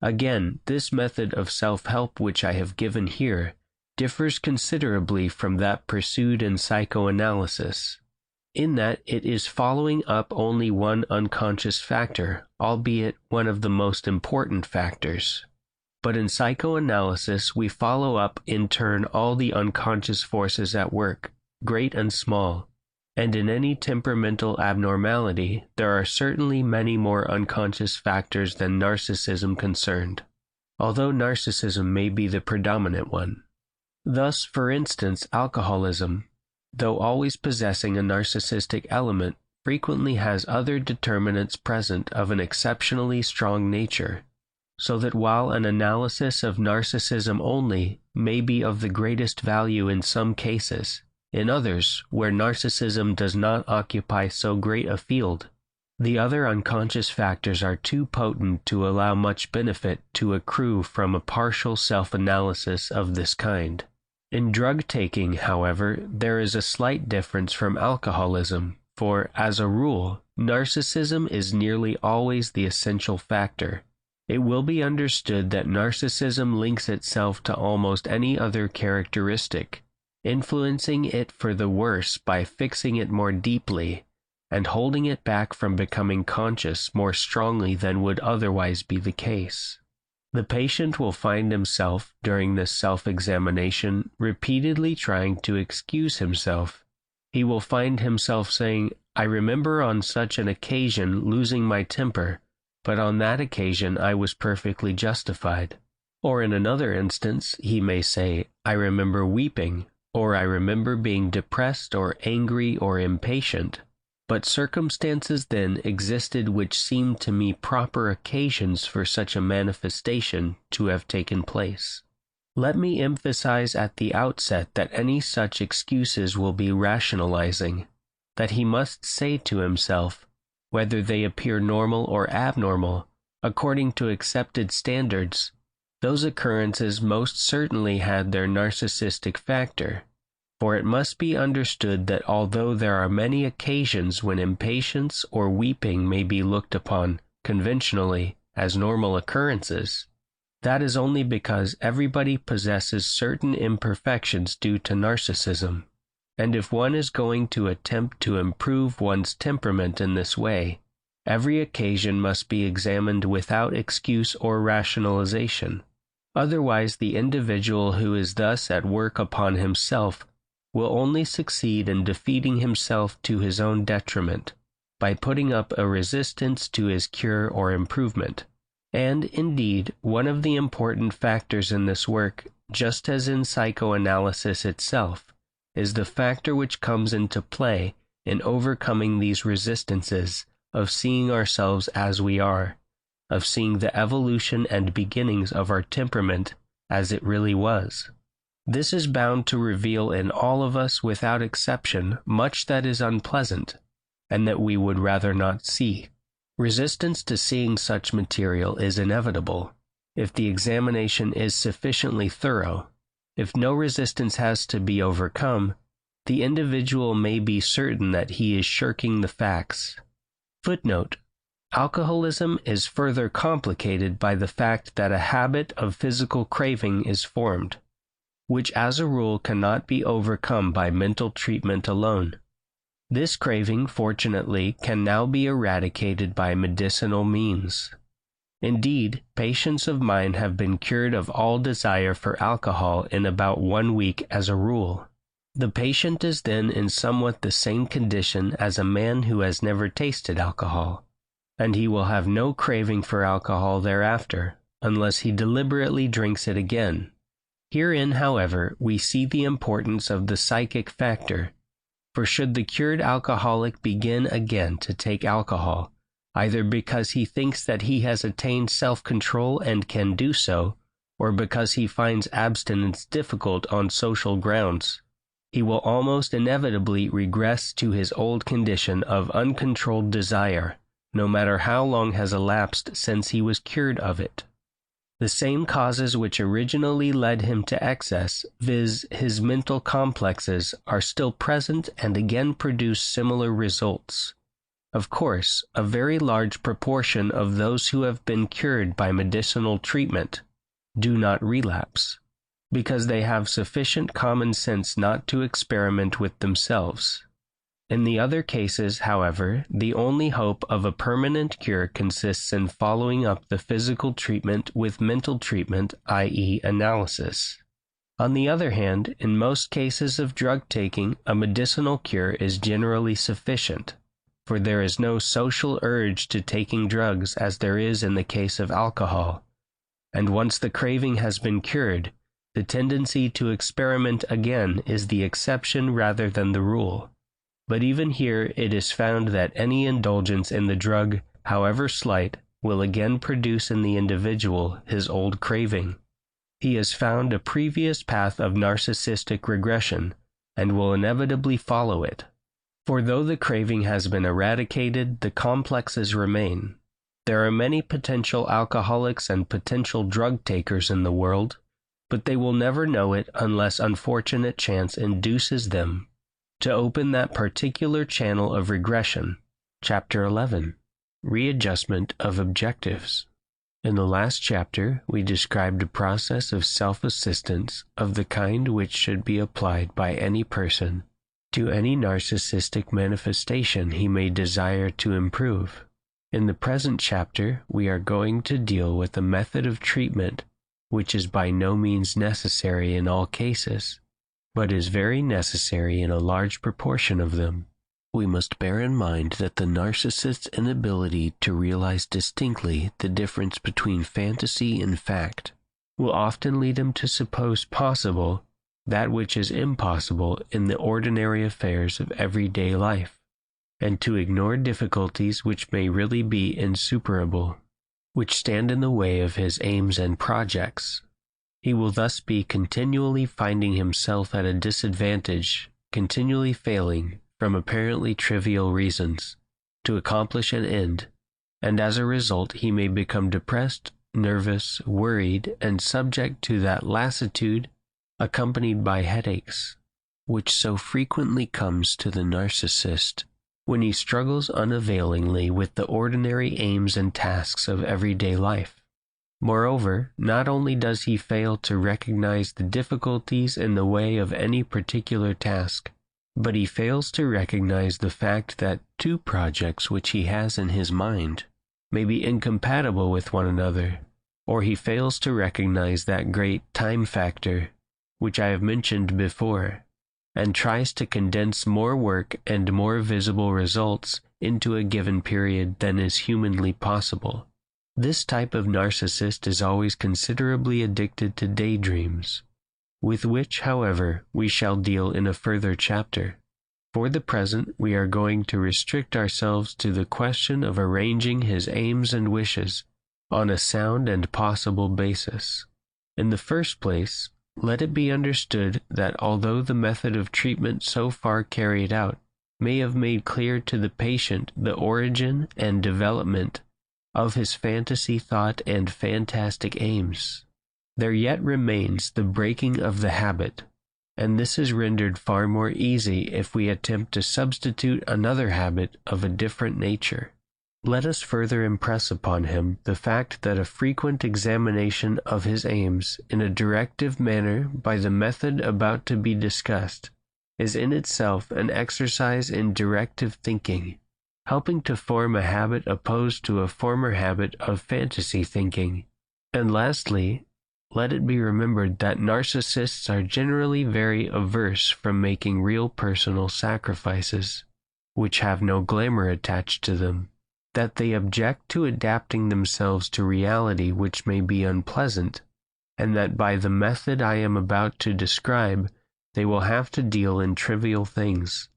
Again, this method of self-help which I have given here differs considerably from that pursued in psychoanalysis, in that it is following up only one unconscious factor, albeit one of the most important factors. But in psychoanalysis, we follow up in turn all the unconscious forces at work, great and small, and in any temperamental abnormality, there are certainly many more unconscious factors than narcissism concerned, although narcissism may be the predominant one. Thus, for instance, alcoholism, though always possessing a narcissistic element, frequently has other determinants present of an exceptionally strong nature, so that while an analysis of narcissism only may be of the greatest value in some cases, in others, where narcissism does not occupy so great a field, the other unconscious factors are too potent to allow much benefit to accrue from a partial self-analysis of this kind. In drug taking, however, there is a slight difference from alcoholism, for, as a rule, narcissism is nearly always the essential factor. It will be understood that narcissism links itself to almost any other characteristic, influencing it for the worse by fixing it more deeply and holding it back from becoming conscious more strongly than would otherwise be the case. The patient will find himself, during this self-examination, repeatedly trying to excuse himself. He will find himself saying, "I remember on such an occasion losing my temper, but on that occasion I was perfectly justified." Or in another instance, he may say, "I remember weeping," or "I remember being depressed or angry or impatient, but circumstances then existed which seemed to me proper occasions for such a manifestation to have taken place." Let me emphasize at the outset that any such excuses will be rationalizing, that he must say to himself, whether they appear normal or abnormal, according to accepted standards, those occurrences most certainly had their narcissistic factor. For it must be understood that although there are many occasions when impatience or weeping may be looked upon, conventionally, as normal occurrences, that is only because everybody possesses certain imperfections due to narcissism. And if one is going to attempt to improve one's temperament in this way, every occasion must be examined without excuse or rationalization. Otherwise, the individual who is thus at work upon himself will only succeed in defeating himself to his own detriment, by putting up a resistance to his cure or improvement. And, indeed, one of the important factors in this work, just as in psychoanalysis itself, is the factor which comes into play in overcoming these resistances, of seeing ourselves as we are, of seeing the evolution and beginnings of our temperament as it really was. This is bound to reveal in all of us without exception much that is unpleasant, and that we would rather not see. Resistance to seeing such material is inevitable, if the examination is sufficiently thorough. If no resistance has to be overcome, the individual may be certain that he is shirking the facts. Footnote: Alcoholism is further complicated by the fact that a habit of physical craving is formed, which as a rule cannot be overcome by mental treatment alone. This craving, fortunately, can now be eradicated by medicinal means. Indeed, patients of mine have been cured of all desire for alcohol in about 1 week as a rule. The patient is then in somewhat the same condition as a man who has never tasted alcohol, and he will have no craving for alcohol thereafter, unless he deliberately drinks it again. Herein, however, we see the importance of the psychic factor, for should the cured alcoholic begin again to take alcohol, either because he thinks that he has attained self-control and can do so, or because he finds abstinence difficult on social grounds, he will almost inevitably regress to his old condition of uncontrolled desire, no matter how long has elapsed since he was cured of it. The same causes which originally led him to excess, viz., his mental complexes, are still present and again produce similar results. Of course, a very large proportion of those who have been cured by medicinal treatment do not relapse, because they have sufficient common sense not to experiment with themselves. In the other cases, however, the only hope of a permanent cure consists in following up the physical treatment with mental treatment, i.e., analysis. On the other hand, in most cases of drug taking, a medicinal cure is generally sufficient, for there is no social urge to taking drugs as there is in the case of alcohol, and once the craving has been cured, the tendency to experiment again is the exception rather than the rule. But even here it is found that any indulgence in the drug, however slight, will again produce in the individual his old craving. He has found a previous path of narcissistic regression, and will inevitably follow it. For though the craving has been eradicated, the complexes remain. There are many potential alcoholics and potential drug takers in the world, but they will never know it unless unfortunate chance induces them. to open that particular channel of regression. Chapter 11. Readjustment of Objectives. In the last chapter, we described a process of self-assistance of the kind which should be applied by any person to any narcissistic manifestation he may desire to improve. In the present chapter, we are going to deal with a method of treatment which is by no means necessary in all cases, but is very necessary in a large proportion of them. We must bear in mind that the narcissist's inability to realize distinctly the difference between fantasy and fact will often lead him to suppose possible that which is impossible in the ordinary affairs of everyday life, and to ignore difficulties which may really be insuperable, which stand in the way of his aims and projects. He will thus be continually finding himself at a disadvantage, continually failing, from apparently trivial reasons, to accomplish an end, and as a result he may become depressed, nervous, worried, and subject to that lassitude accompanied by headaches, which so frequently comes to the narcissist when he struggles unavailingly with the ordinary aims and tasks of everyday life. Moreover, not only does he fail to recognize the difficulties in the way of any particular task, but he fails to recognize the fact that two projects which he has in his mind may be incompatible with one another, or he fails to recognize that great time factor which I have mentioned before, and tries to condense more work and more visible results into a given period than is humanly possible. This type of narcissist is always considerably addicted to daydreams, with which, however, we shall deal in a further chapter. For the present, we are going to restrict ourselves to the question of arranging his aims and wishes on a sound and possible basis. In the first place, let it be understood that although the method of treatment so far carried out may have made clear to the patient the origin and development of his fantasy thought and fantastic aims, there yet remains the breaking of the habit, and this is rendered far more easy if we attempt to substitute another habit of a different nature. Let us further impress upon him the fact that a frequent examination of his aims in a directive manner by the method about to be discussed is in itself an exercise in directive thinking, helping to form a habit opposed to a former habit of fantasy thinking. And lastly, let it be remembered that narcissists are generally very averse from making real personal sacrifices, which have no glamour attached to them, that they object to adapting themselves to reality which may be unpleasant, and that by the method I am about to describe they will have to deal in trivial things,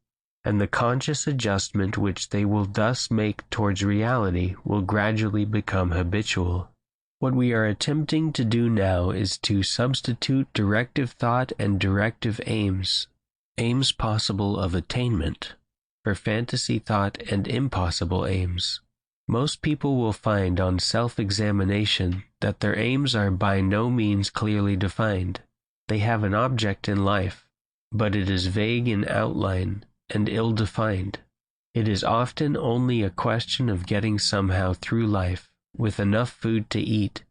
and the conscious adjustment which they will thus make towards reality will gradually become habitual. What we are attempting to do now is to substitute directive thought and directive aims possible of attainment, for fantasy thought and impossible aims. Most people will find on self-examination that their aims are by no means clearly defined. They have an object in life, but it is vague in outline and ill-defined. It is often only a question of getting somehow through life with enough food to eat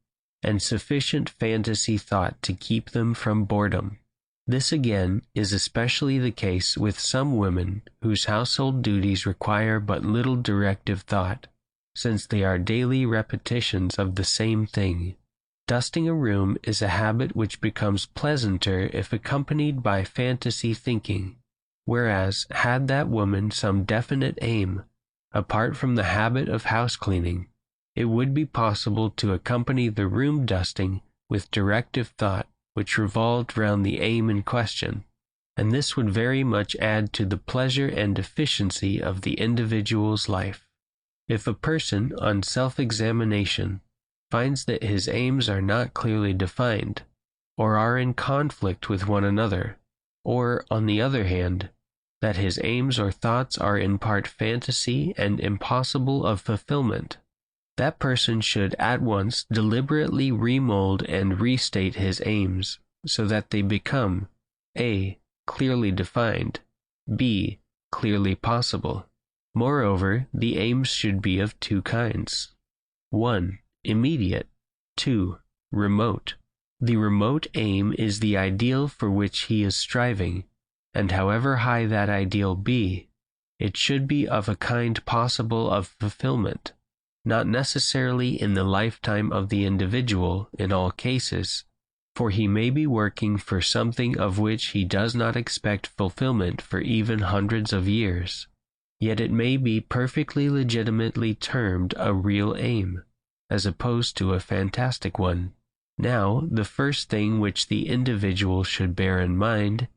and sufficient fantasy thought to keep them from boredom. This again is especially the case with some women whose household duties require but little directive thought, since they are daily repetitions of the same thing. Dusting a room is a habit which becomes pleasanter if accompanied by fantasy thinking, whereas had that woman some definite aim, apart from the habit of house cleaning, it would be possible to accompany the room dusting with directive thought which revolved round the aim in question, and this would very much add to the pleasure and efficiency of the individual's life. If a person, on self-examination, finds that his aims are not clearly defined, or are in conflict with one another, or, on the other hand, that his aims or thoughts are in part fantasy and impossible of fulfillment, that person should at once deliberately remold and restate his aims so that they become a. clearly defined, B. Clearly possible. Moreover, the aims should be of two kinds. 1. Immediate. 2. Remote. The remote aim is the ideal for which he is striving, and however high that ideal be, it should be of a kind possible of fulfillment, not necessarily in the lifetime of the individual in all cases, for he may be working for something of which he does not expect fulfillment for even hundreds of years. Yet it may be perfectly legitimately termed a real aim, as opposed to a fantastic one. Now, the first thing which the individual should bear in mind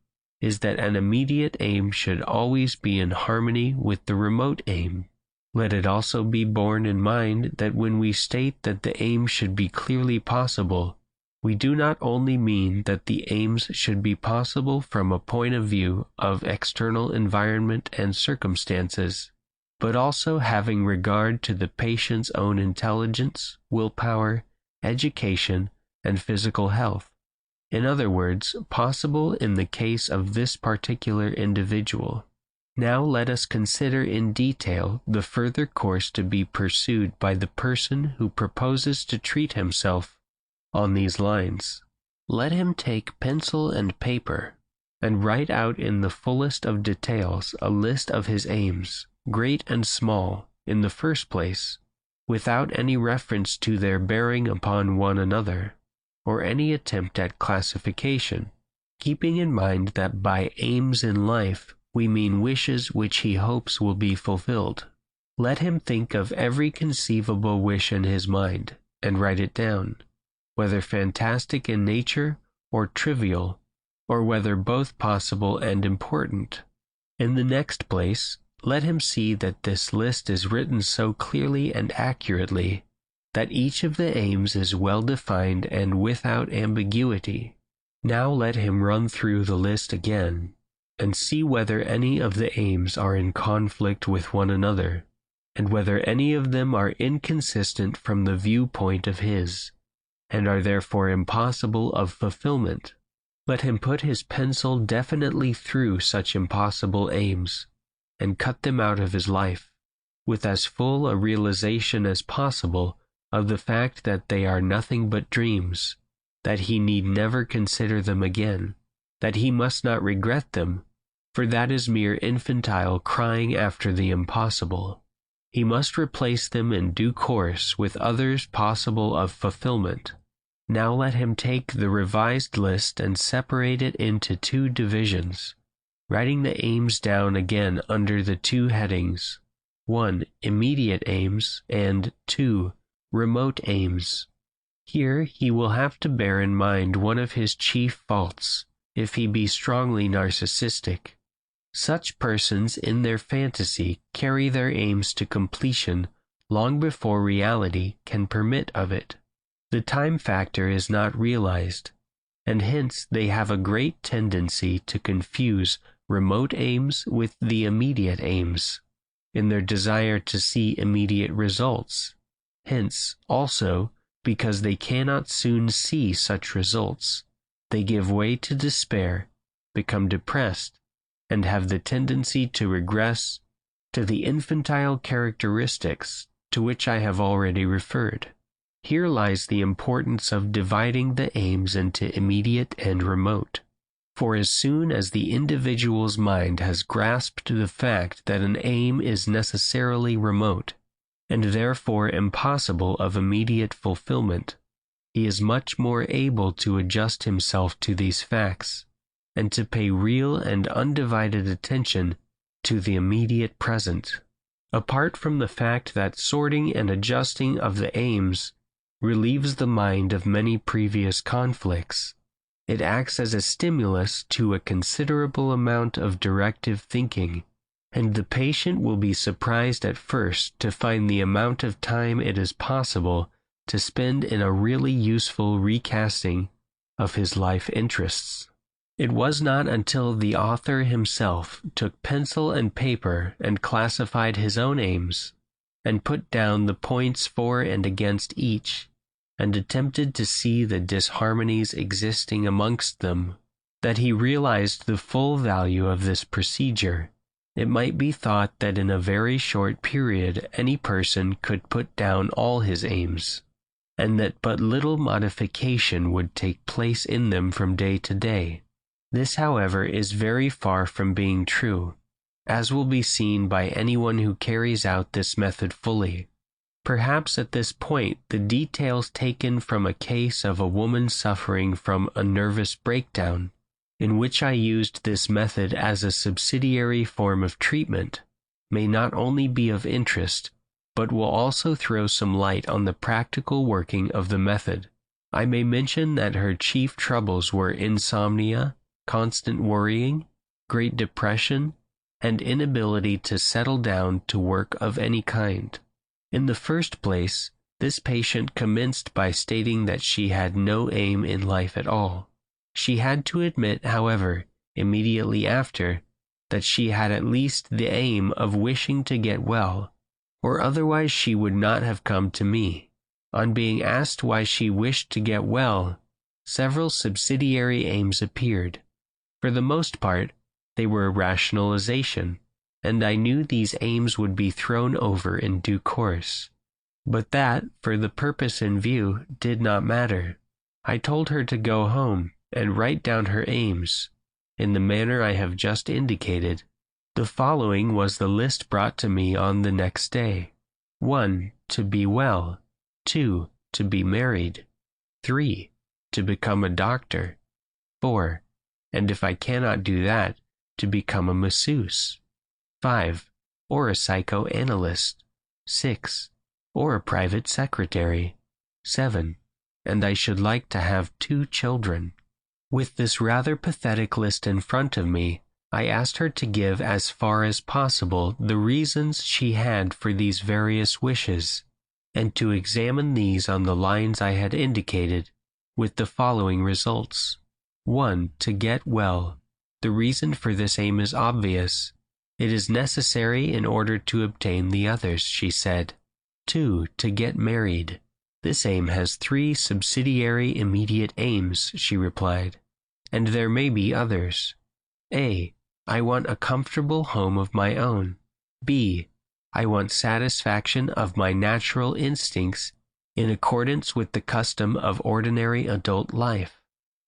is that an immediate aim should always be in harmony with the remote aim. Let it also be borne in mind that when we state that the aim should be clearly possible, we do not only mean that the aims should be possible from a point of view of external environment and circumstances, but also having regard to the patient's own intelligence, willpower, education, and physical health. In other words, possible in the case of this particular individual. Now let us consider in detail the further course to be pursued by the person who proposes to treat himself on these lines. Let him take pencil and paper, and write out in the fullest of details a list of his aims, great and small, in the first place, without any reference to their bearing upon one another, or any attempt at classification, keeping in mind that by aims in life we mean wishes which he hopes will be fulfilled. Let him think of every conceivable wish in his mind, and write it down, whether fantastic in nature or trivial, or whether both possible and important. In the next place, let him see that this list is written so clearly and accurately that each of the aims is well defined and without ambiguity. Now let him run through the list again, and see whether any of the aims are in conflict with one another, and whether any of them are inconsistent from the viewpoint of his, and are therefore impossible of fulfillment. Let him put his pencil definitely through such impossible aims, and cut them out of his life, with as full a realization as possible of the fact that they are nothing but dreams, that he need never consider them again, that he must not regret them, for that is mere infantile crying after the impossible. He must replace them in due course with others possible of fulfillment. Now let him take the revised list and separate it into two divisions, writing the aims down again under the two headings: 1. Immediate aims, and 2. Remote aims. Here he will have to bear in mind one of his chief faults, if he be strongly narcissistic. Such persons in their fantasy carry their aims to completion long before reality can permit of it. The time factor is not realized, and hence they have a great tendency to confuse remote aims with the immediate aims, in their desire to see immediate results. Hence, also, because they cannot soon see such results, they give way to despair, become depressed, and have the tendency to regress to the infantile characteristics to which I have already referred. Here lies the importance of dividing the aims into immediate and remote. For as soon as the individual's mind has grasped the fact that an aim is necessarily remote, and therefore impossible of immediate fulfillment, he is much more able to adjust himself to these facts, and to pay real and undivided attention to the immediate present. Apart from the fact that sorting and adjusting of the aims relieves the mind of many previous conflicts, it acts as a stimulus to a considerable amount of directive thinking, and the patient will be surprised at first to find the amount of time it is possible to spend in a really useful recasting of his life interests. It was not until the author himself took pencil and paper and classified his own aims, and put down the points for and against each, and attempted to see the disharmonies existing amongst them, that he realized the full value of this procedure. It might be thought that in a very short period any person could put down all his aims, and that but little modification would take place in them from day to day. This, however, is very far from being true, as will be seen by anyone who carries out this method fully. Perhaps at this point the details taken from a case of a woman suffering from a nervous breakdown, in which I used this method as a subsidiary form of treatment, may not only be of interest, but will also throw some light on the practical working of the method. I may mention that her chief troubles were insomnia, constant worrying, great depression, and inability to settle down to work of any kind. In the first place, this patient commenced by stating that she had no aim in life at all. She had to admit, however, immediately after, that she had at least the aim of wishing to get well, or otherwise she would not have come to me. On being asked why she wished to get well, several subsidiary aims appeared. For the most part, they were rationalization, and I knew these aims would be thrown over in due course. But that, for the purpose in view, did not matter. I told her to go home and write down her aims, in the manner I have just indicated. The following was the list brought to me on the next day. 1. To be well. 2. To be married. 3. To become a doctor. 4. And if I cannot do that, to become a masseuse. 5. Or a psychoanalyst. 6. Or a private secretary. 7. And I should like to have 2 children. With this rather pathetic list in front of me, I asked her to give as far as possible the reasons she had for these various wishes, and to examine these on the lines I had indicated, with the following results. 1. To get well. The reason for this aim is obvious. It is necessary in order to obtain the others, she said. 2. To get married. This aim has 3 subsidiary immediate aims, she replied, and there may be others. A. I want a comfortable home of my own. B. I want satisfaction of my natural instincts in accordance with the custom of ordinary adult life.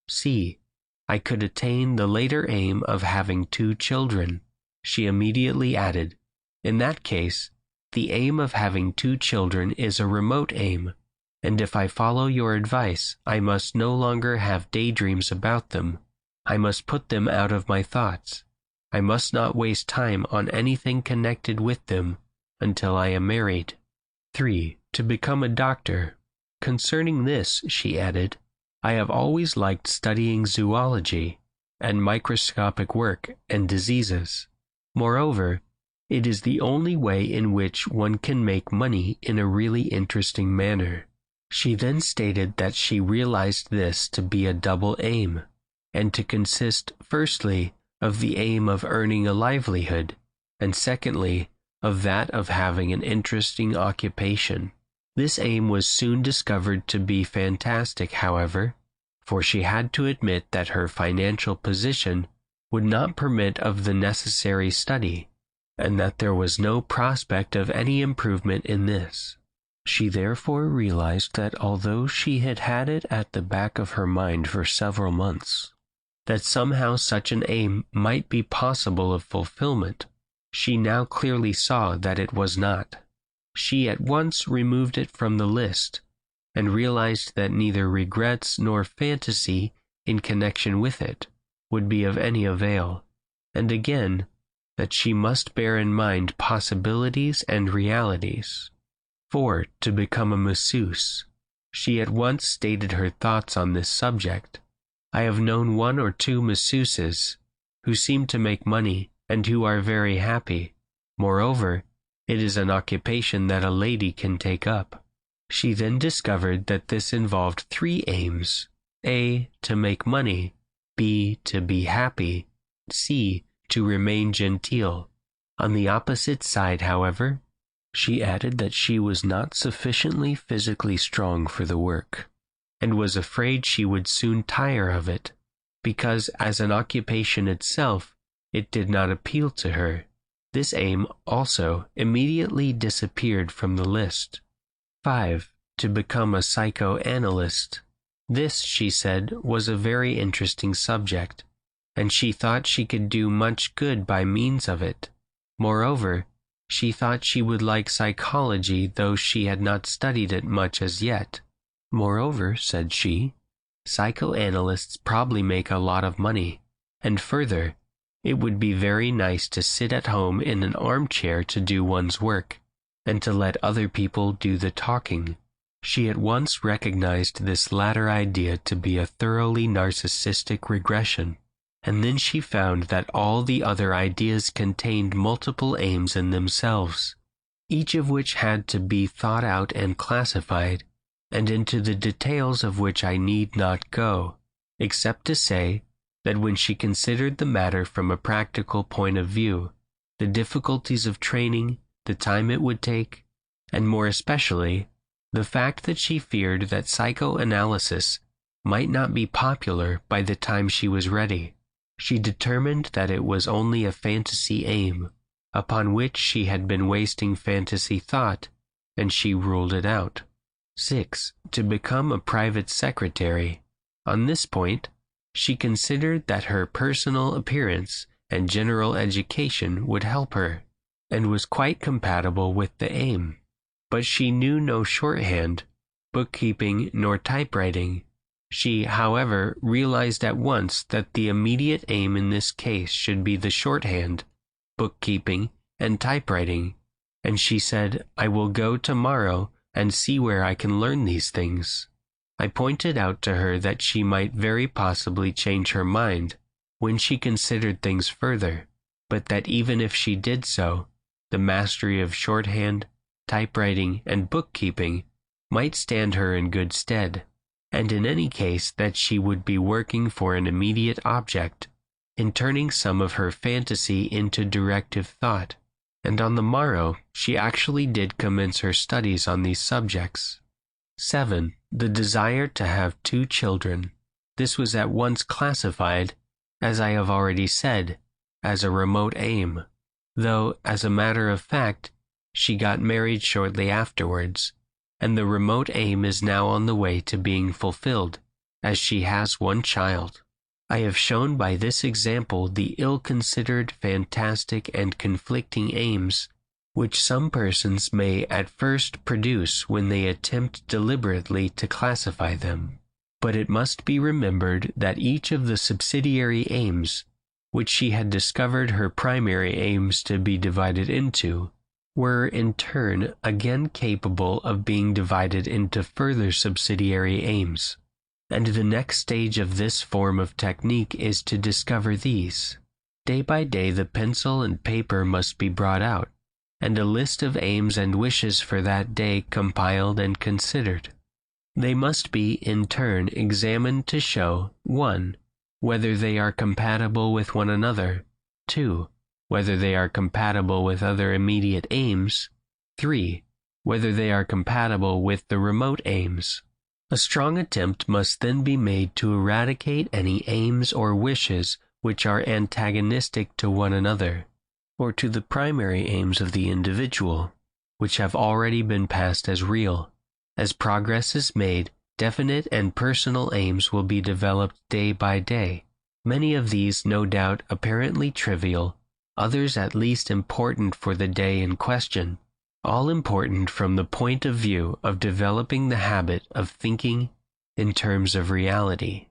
C. I could attain the later aim of having 2 children. She immediately added, in that case, the aim of having 2 children is a remote aim, and if I follow your advice, I must no longer have daydreams about them. I must put them out of my thoughts. I must not waste time on anything connected with them until I am married. 3. To become a doctor. Concerning this, she added, I have always liked studying zoology and microscopic work and diseases. Moreover, it is the only way in which one can make money in a really interesting manner. She then stated that she realized this to be a double aim, and to consist, firstly, of the aim of earning a livelihood, and secondly, of that of having an interesting occupation. This aim was soon discovered to be fantastic, however, for she had to admit that her financial position would not permit of the necessary study, and that there was no prospect of any improvement in this. She therefore realized that although she had had it at the back of her mind for several months, that somehow such an aim might be possible of fulfillment, she now clearly saw that it was not. She at once removed it from the list, and realized that neither regrets nor fantasy in connection with it would be of any avail, and again, that she must bear in mind possibilities and realities. 4. To become a masseuse. She at once stated her thoughts on this subject. I have known 1 or 2 masseuses who seem to make money and who are very happy. Moreover, it is an occupation that a lady can take up. She then discovered that this involved 3 aims. A. To make money. B. To be happy. C. To remain genteel. On the opposite side, however, she added that she was not sufficiently physically strong for the work, and was afraid she would soon tire of it, because as an occupation itself, it did not appeal to her. This aim also immediately disappeared from the list. 5. To become a psychoanalyst. This, she said, was a very interesting subject, and she thought she could do much good by means of it. Moreover, she thought she would like psychology, though she had not studied it much as yet. Moreover, said she, psychoanalysts probably make a lot of money, and further, it would be very nice to sit at home in an armchair to do one's work, and to let other people do the talking. She at once recognized this latter idea to be a thoroughly narcissistic regression, and then she found that all the other ideas contained multiple aims in themselves, each of which had to be thought out and classified, and into the details of which I need not go, except to say that when she considered the matter from a practical point of view, the difficulties of training, the time it would take, and more especially, the fact that she feared that psychoanalysis might not be popular by the time she was ready, she determined that it was only a fantasy aim, upon which she had been wasting fantasy thought, and she ruled it out. 6. To become a private secretary. On this point, she considered that her personal appearance and general education would help her, and was quite compatible with the aim. But she knew no shorthand, bookkeeping, nor typewriting. She, however, realized at once that the immediate aim in this case should be the shorthand, bookkeeping, and typewriting, and she said, I will go tomorrow and see where I can learn these things. I pointed out to her that she might very possibly change her mind when she considered things further, but that even if she did so, the mastery of shorthand, typewriting, and bookkeeping might stand her in good stead, and in any case that she would be working for an immediate object, in turning some of her fantasy into directive thought, and on the morrow she actually did commence her studies on these subjects. 7. The desire to have 2 children. This was at once classified, as I have already said, as a remote aim, though, as a matter of fact, she got married shortly afterwards, and the remote aim is now on the way to being fulfilled, as she has 1 child. I have shown by this example the ill-considered, fantastic, and conflicting aims which some persons may at first produce when they attempt deliberately to classify them. But it must be remembered that each of the subsidiary aims, which she had discovered her primary aims to be divided into, were in turn again capable of being divided into further subsidiary aims. And the next stage of this form of technique is to discover these. Day by day the pencil and paper must be brought out, and a list of aims and wishes for that day compiled and considered. They must be, in turn, examined to show, 1. Whether they are compatible with one another, 2. Whether they are compatible with other immediate aims, 3. Whether they are compatible with the remote aims. A strong attempt must then be made to eradicate any aims or wishes which are antagonistic to one another, or to the primary aims of the individual, which have already been passed as real. As progress is made, definite and personal aims will be developed day by day. Many of these, no doubt, apparently trivial, others at least important for the day in question, all important from the point of view of developing the habit of thinking in terms of reality.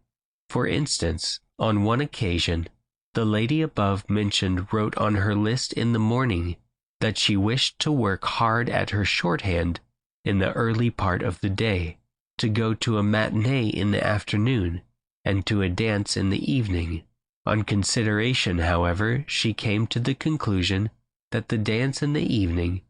For instance, on one occasion, the lady above mentioned wrote on her list in the morning that she wished to work hard at her shorthand in the early part of the day, to go to a matinee in the afternoon, and to a dance in the evening. On consideration, however, she came to the conclusion that the dance in the evening,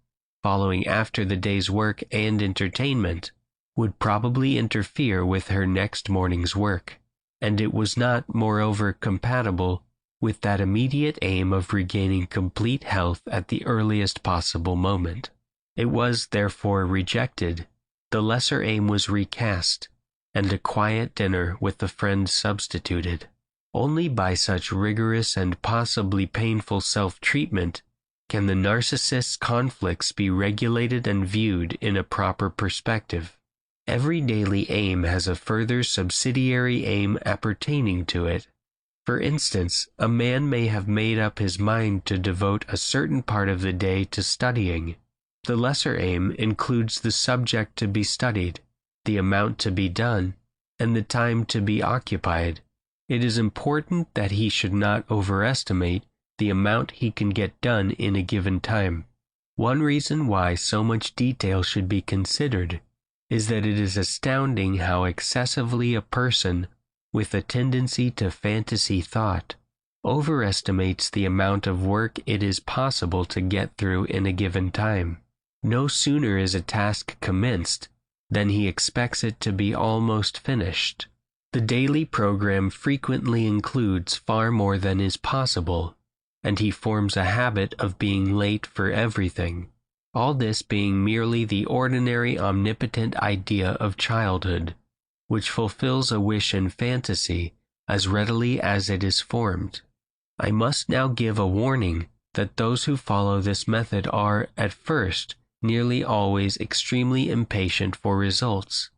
following after the day's work and entertainment, would probably interfere with her next morning's work, and it was not, moreover, compatible with that immediate aim of regaining complete health at the earliest possible moment. It was, therefore, rejected. The lesser aim was recast, and a quiet dinner with a friend substituted. Only by such rigorous and possibly painful self-treatment can the narcissist's conflicts be regulated and viewed in a proper perspective. Every daily aim has a further subsidiary aim appertaining to it. For instance, a man may have made up his mind to devote a certain part of the day to studying. The lesser aim includes the subject to be studied, the amount to be done, and the time to be occupied. It is important that he should not overestimate the amount he can get done in a given time. One reason why so much detail should be considered is that it is astounding how excessively a person with a tendency to fantasy thought overestimates the amount of work it is possible to get through in a given time. No sooner is a task commenced than he expects it to be almost finished. The daily program frequently includes far more than is possible, and he forms a habit of being late for everything. All this being merely the ordinary omnipotent idea of childhood, which fulfills a wish and fantasy as readily as it is formed. I must now give a warning that those who follow this method are, at first, nearly always extremely impatient for results,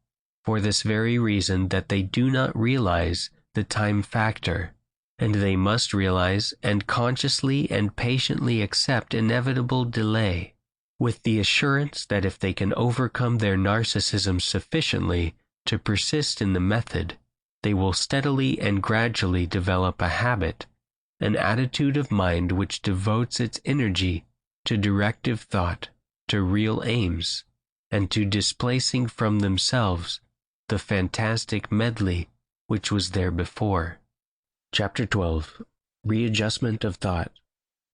for this very reason that they do not realize the time factor, and they must realize and consciously and patiently accept inevitable delay, with the assurance that if they can overcome their narcissism sufficiently to persist in the method, they will steadily and gradually develop a habit, an attitude of mind which devotes its energy to directive thought, to real aims, and to displacing from themselves the fantastic medley which was there before. Chapter 12. Readjustment of Thought.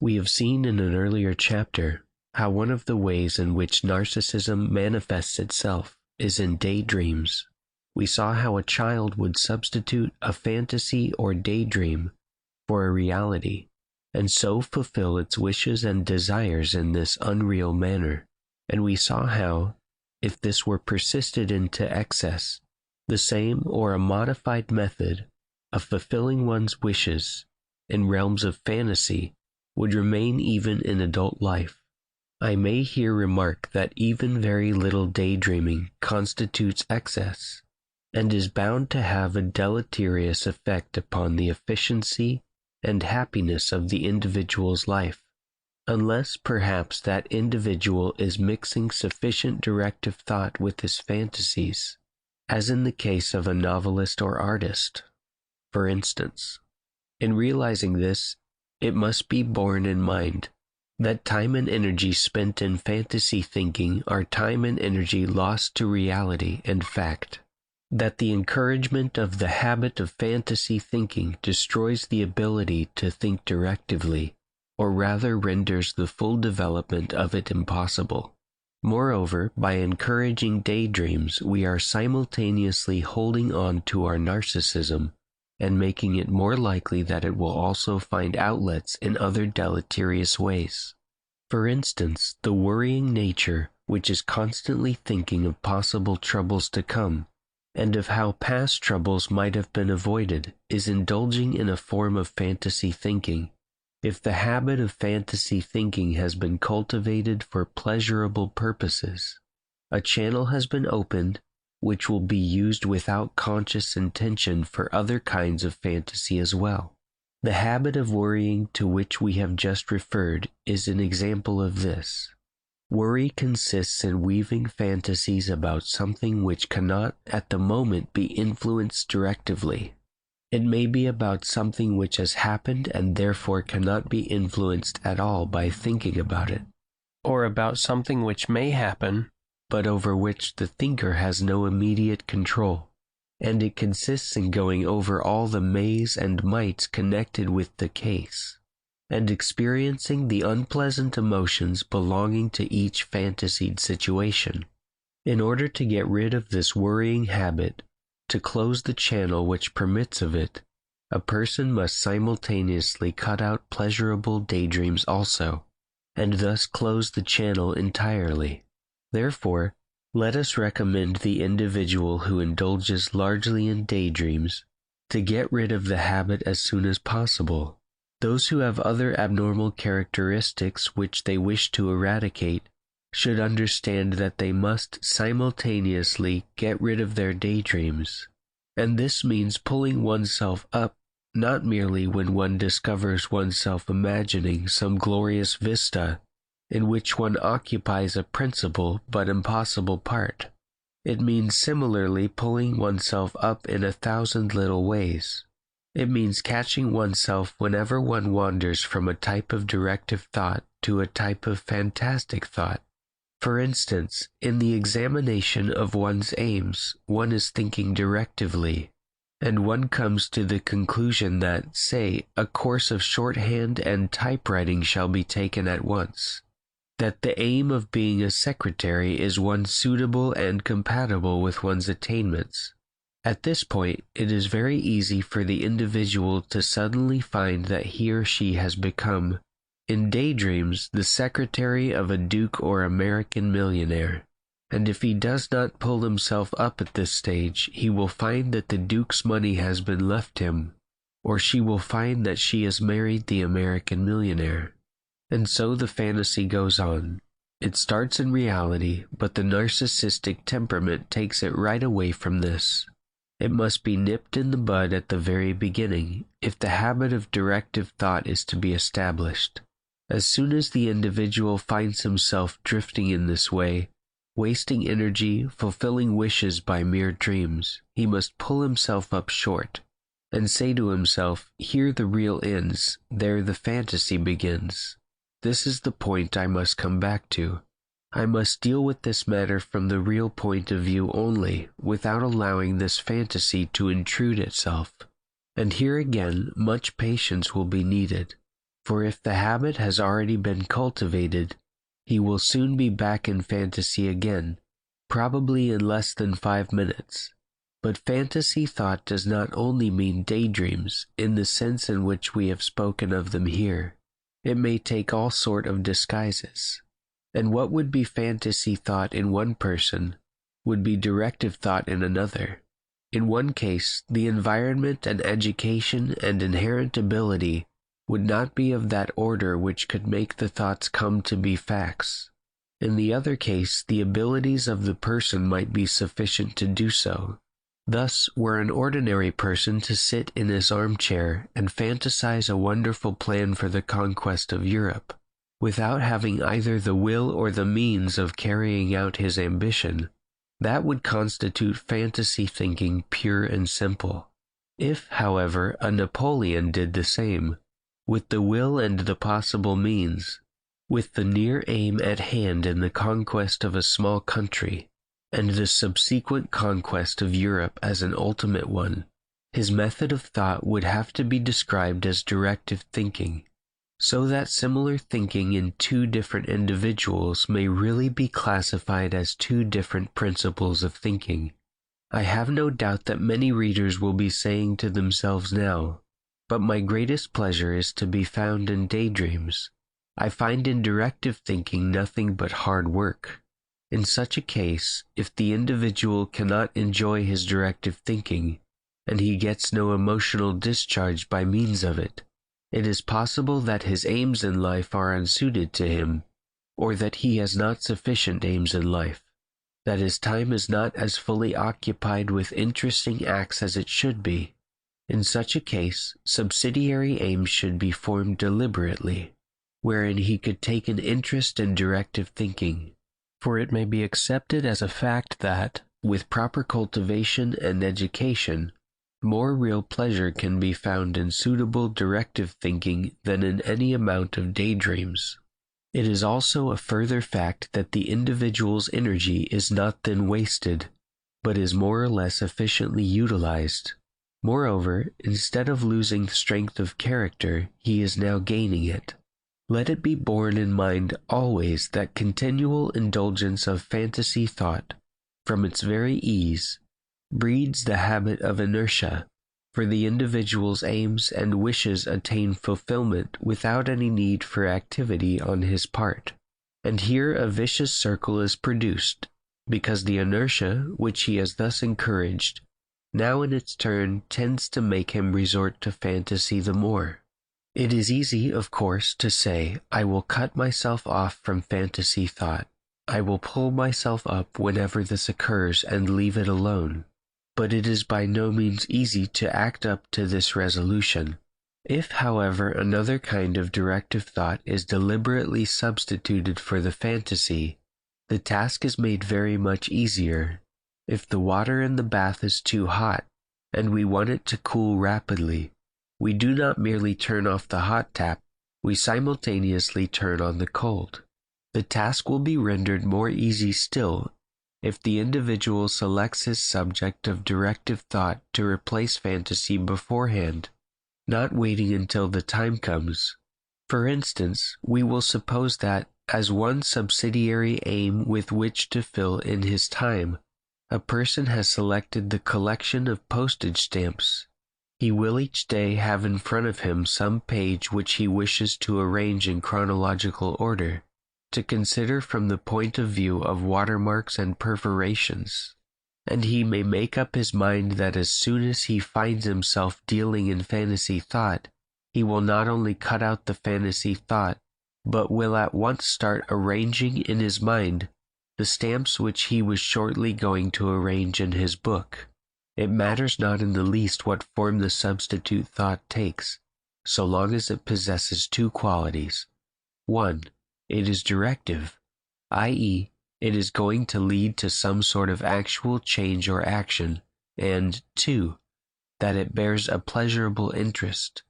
We have seen in an earlier chapter how one of the ways in which narcissism manifests itself is in daydreams. We saw how a child would substitute a fantasy or daydream for a reality, and so fulfill its wishes and desires in this unreal manner. And we saw how, if this were persisted into excess, the same or a modified method of fulfilling one's wishes in realms of fantasy would remain even in adult life. I may here remark that even very little daydreaming constitutes excess, and is bound to have a deleterious effect upon the efficiency and happiness of the individual's life, unless perhaps that individual is mixing sufficient directive thought with his fantasies, as in the case of a novelist or artist. For instance, in realizing this, it must be borne in mind that time and energy spent in fantasy thinking are time and energy lost to reality and fact. That the encouragement of the habit of fantasy thinking destroys the ability to think directively, or rather renders the full development of it impossible. Moreover, by encouraging daydreams, we are simultaneously holding on to our narcissism and making it more likely that it will also find outlets in other deleterious ways. For instance, the worrying nature, which is constantly thinking of possible troubles to come, and of how past troubles might have been avoided, is indulging in a form of fantasy thinking. If the habit of fantasy thinking has been cultivated for pleasurable purposes, a channel has been opened which will be used without conscious intention for other kinds of fantasy as well. The habit of worrying to which we have just referred is an example of this. Worry consists in weaving fantasies about something which cannot at the moment be influenced directively. It may be about something which has happened and therefore cannot be influenced at all by thinking about it, or about something which may happen, but over which the thinker has no immediate control, and it consists in going over all the mays and mights connected with the case, and experiencing the unpleasant emotions belonging to each fantasied situation. In order to get rid of this worrying habit, to close the channel which permits of it, a person must simultaneously cut out pleasurable daydreams also, and thus close the channel entirely. Therefore, let us recommend the individual who indulges largely in daydreams to get rid of the habit as soon as possible. Those who have other abnormal characteristics which they wish to eradicate should understand that they must simultaneously get rid of their daydreams. And this means pulling oneself up not merely when one discovers oneself imagining some glorious vista in which one occupies a principal but impossible part. It means similarly pulling oneself up in 1,000 little ways. It means catching oneself whenever one wanders from a type of directive thought to a type of fantastic thought. For instance, in the examination of one's aims, one is thinking directively, and one comes to the conclusion that, say, a course of shorthand and typewriting shall be taken at once, that the aim of being a secretary is one suitable and compatible with one's attainments. At this point, it is very easy for the individual to suddenly find that he or she has become, in daydreams, the secretary of a duke or American millionaire. And if he does not pull himself up at this stage, he will find that the duke's money has been left him, or she will find that she has married the American millionaire. And so the fantasy goes on. It starts in reality, but the narcissistic temperament takes it right away from this. It must be nipped in the bud at the very beginning, if the habit of directive thought is to be established. As soon as the individual finds himself drifting in this way, wasting energy, fulfilling wishes by mere dreams, he must pull himself up short, and say to himself, here the real ends, there the fantasy begins. This is the point I must come back to. I must deal with this matter from the real point of view only, without allowing this fantasy to intrude itself. And here again, much patience will be needed. For if the habit has already been cultivated, he will soon be back in fantasy again, probably in less than 5 minutes. But fantasy thought does not only mean daydreams in the sense in which we have spoken of them here. It may take all sort of disguises. And what would be fantasy thought in one person would be directive thought in another. In one case, the environment and education and inherent ability would not be of that order which could make the thoughts come to be facts. In the other case, the abilities of the person might be sufficient to do so. Thus, were an ordinary person to sit in his armchair and fantasize a wonderful plan for the conquest of Europe, without having either the will or the means of carrying out his ambition, that would constitute fantasy thinking pure and simple. If, however, a Napoleon did the same, with the will and the possible means, with the near aim at hand in the conquest of a small country, and the subsequent conquest of Europe as an ultimate one, his method of thought would have to be described as directive thinking, so that similar thinking in two different individuals may really be classified as two different principles of thinking. I have no doubt that many readers will be saying to themselves now, but my greatest pleasure is to be found in daydreams. I find in directive thinking nothing but hard work. In such a case, if the individual cannot enjoy his directive thinking, and he gets no emotional discharge by means of it, it is possible that his aims in life are unsuited to him, or that he has not sufficient aims in life, that his time is not as fully occupied with interesting acts as it should be. In such a case, subsidiary aims should be formed deliberately, wherein he could take an interest in directive thinking. For it may be accepted as a fact that, with proper cultivation and education, more real pleasure can be found in suitable directive thinking than in any amount of daydreams. It is also a further fact that the individual's energy is not then wasted, but is more or less efficiently utilized. Moreover, instead of losing strength of character, he is now gaining it. Let it be borne in mind always that continual indulgence of fantasy thought, from its very ease, breeds the habit of inertia, for the individual's aims and wishes attain fulfillment without any need for activity on his part. And here a vicious circle is produced, because the inertia, which he has thus encouraged, now in its turn tends to make him resort to fantasy the more. It is easy, of course, to say, I will cut myself off from fantasy thought. I will pull myself up whenever this occurs and leave it alone. But it is by no means easy to act up to this resolution. If, however, another kind of directive thought is deliberately substituted for the fantasy, the task is made very much easier. If the water in the bath is too hot, and we want it to cool rapidly, we do not merely turn off the hot tap, we simultaneously turn on the cold. The task will be rendered more easy still if the individual selects his subject of directive thought to replace fantasy beforehand, not waiting until the time comes. For instance, we will suppose that, as one subsidiary aim with which to fill in his time, a person has selected the collection of postage stamps. He will each day have in front of him some page which he wishes to arrange in chronological order, to consider from the point of view of watermarks and perforations. And he may make up his mind that as soon as he finds himself dealing in fantasy thought, he will not only cut out the fantasy thought, but will at once start arranging in his mind the stamps which he was shortly going to arrange in his book. It matters not in the least what form the substitute thought takes, so long as it possesses two qualities. 1. It is directive, i.e., it is going to lead to some sort of actual change or action, and 2. That it bears a pleasurable interest.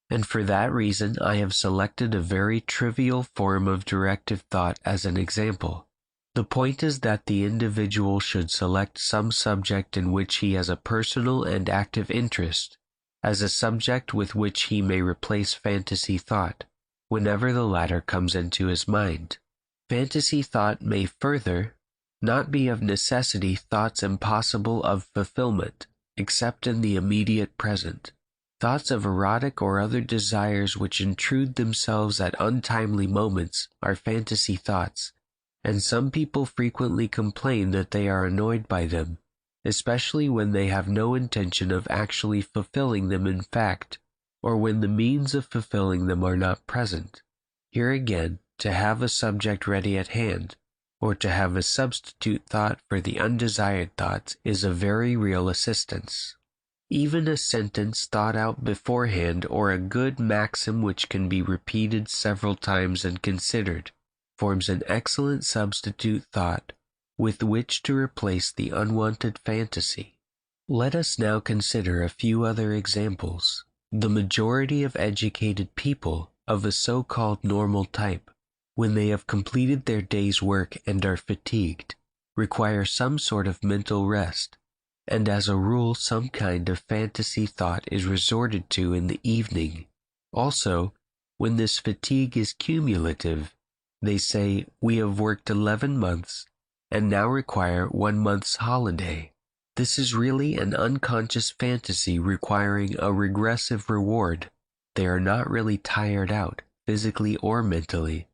And for that reason I have selected a very trivial form of directive thought as an example. The point is that the individual should select some subject in which he has a personal and active interest, as a subject with which he may replace fantasy thought, whenever the latter comes into his mind. Fantasy thought may further not be of necessity thoughts impossible of fulfillment, except in the immediate present. Thoughts of erotic or other desires which intrude themselves at untimely moments are fantasy thoughts, and some people frequently complain that they are annoyed by them, especially when they have no intention of actually fulfilling them in fact, or when the means of fulfilling them are not present. Here again, to have a subject ready at hand, or to have a substitute thought for the undesired thoughts is a very real assistance. Even a sentence thought out beforehand or a good maxim which can be repeated several times and considered forms an excellent substitute thought with which to replace the unwanted fantasy. Let us now consider a few other examples. The majority of educated people of a so-called normal type, when they have completed their day's work and are fatigued, require some sort of mental rest, and as a rule some kind of fantasy thought is resorted to in the evening. Also, when this fatigue is cumulative, they say, we have worked 11 months and now require 1 month's holiday. This is really an unconscious fantasy requiring a regressive reward. They are not really tired out, physically or mentally,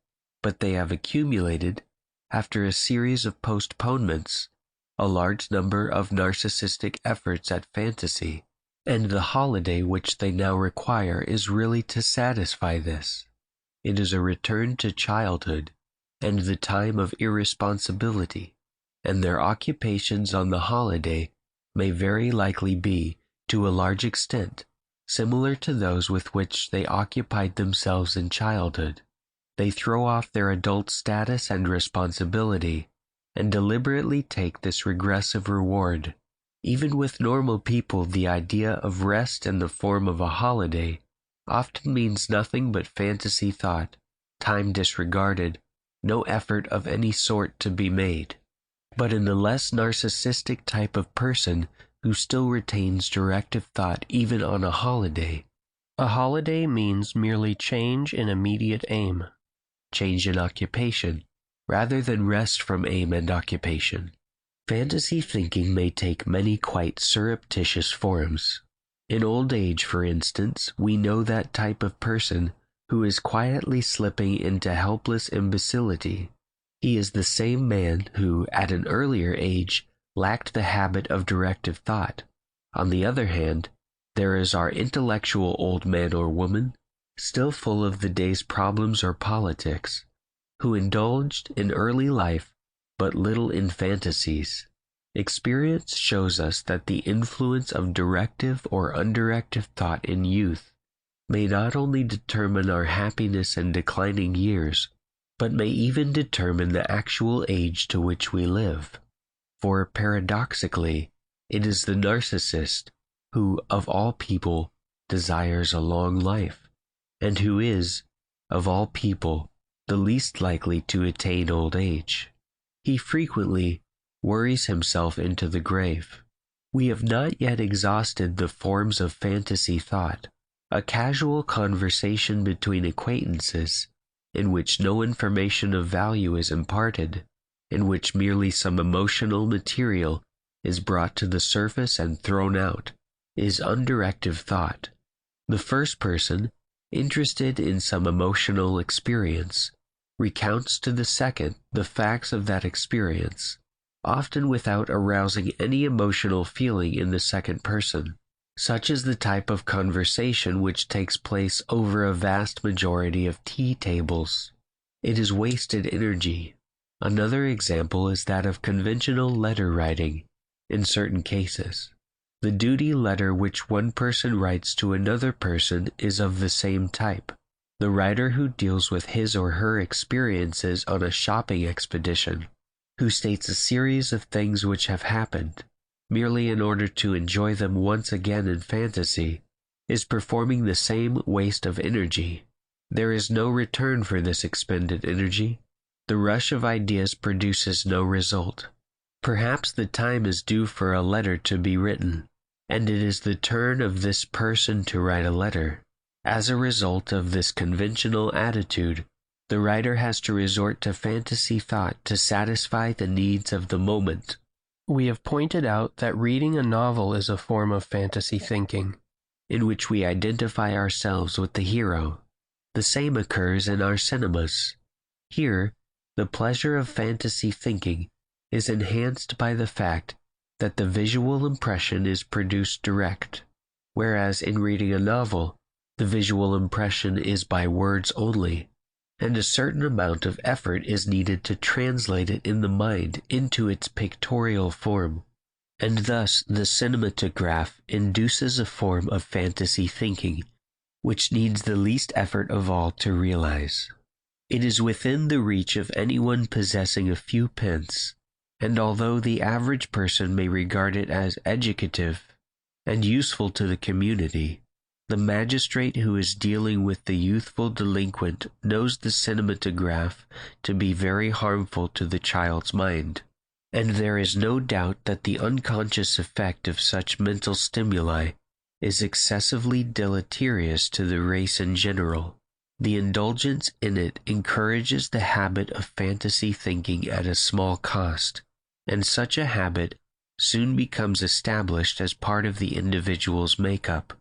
but they have accumulated, after a series of postponements, a large number of narcissistic efforts at fantasy, and the holiday which they now require is really to satisfy this. It is a return to childhood, and the time of irresponsibility, and their occupations on the holiday may very likely be, to a large extent, similar to those with which they occupied themselves in childhood. They throw off their adult status and responsibility, and deliberately take this regressive reward. Even with normal people, the idea of rest in the form of a holiday often means nothing but fantasy thought, time disregarded, no effort of any sort to be made. But in the less narcissistic type of person who still retains directive thought even on a holiday means merely change in immediate aim, change in occupation, rather than rest from aim and occupation. Fantasy thinking may take many quite surreptitious forms. In old age, for instance, we know that type of person who is quietly slipping into helpless imbecility. He is the same man who, at an earlier age, lacked the habit of directive thought. On the other hand, there is our intellectual old man or woman, still full of the day's problems or politics, who indulged in early life but little in fantasies. Experience shows us that the influence of directive or undirective thought in youth may not only determine our happiness in declining years, but may even determine the actual age to which we live. For paradoxically, it is the narcissist who, of all people, desires a long life, and who is, of all people, the least likely to attain old age. He frequently worries himself into the grave. We have not yet exhausted the forms of fantasy thought, a casual conversation between acquaintances, in which no information of value is imparted, in which merely some emotional material is brought to the surface and thrown out, is undirective thought. The first person, interested in some emotional experience, recounts to the second the facts of that experience, often without arousing any emotional feeling in the second person. Such is the type of conversation which takes place over a vast majority of tea tables. It is wasted energy. Another example is that of conventional letter writing, in certain cases. The duty letter which one person writes to another person is of the same type. The writer who deals with his or her experiences on a shopping expedition, who states a series of things which have happened, merely in order to enjoy them once again in fantasy, is performing the same waste of energy. There is no return for this expended energy. The rush of ideas produces no result. Perhaps the time is due for a letter to be written, and it is the turn of this person to write a letter. As a result of this conventional attitude, the writer has to resort to fantasy thought to satisfy the needs of the moment. We have pointed out that reading a novel is a form of fantasy thinking, in which we identify ourselves with the hero. The same occurs in our cinemas. Here, the pleasure of fantasy thinking is enhanced by the fact that the visual impression is produced direct, whereas in reading a novel, the visual impression is by words only, and a certain amount of effort is needed to translate it in the mind into its pictorial form. And thus the cinematograph induces a form of fantasy thinking, which needs the least effort of all to realize. It is within the reach of anyone possessing a few pence, and although the average person may regard it as educative and useful to the community, the magistrate who is dealing with the youthful delinquent knows the cinematograph to be very harmful to the child's mind, and there is no doubt that the unconscious effect of such mental stimuli is excessively deleterious to the race in general. The indulgence in it encourages the habit of fantasy thinking at a small cost, and such a habit soon becomes established as part of the individual's makeup.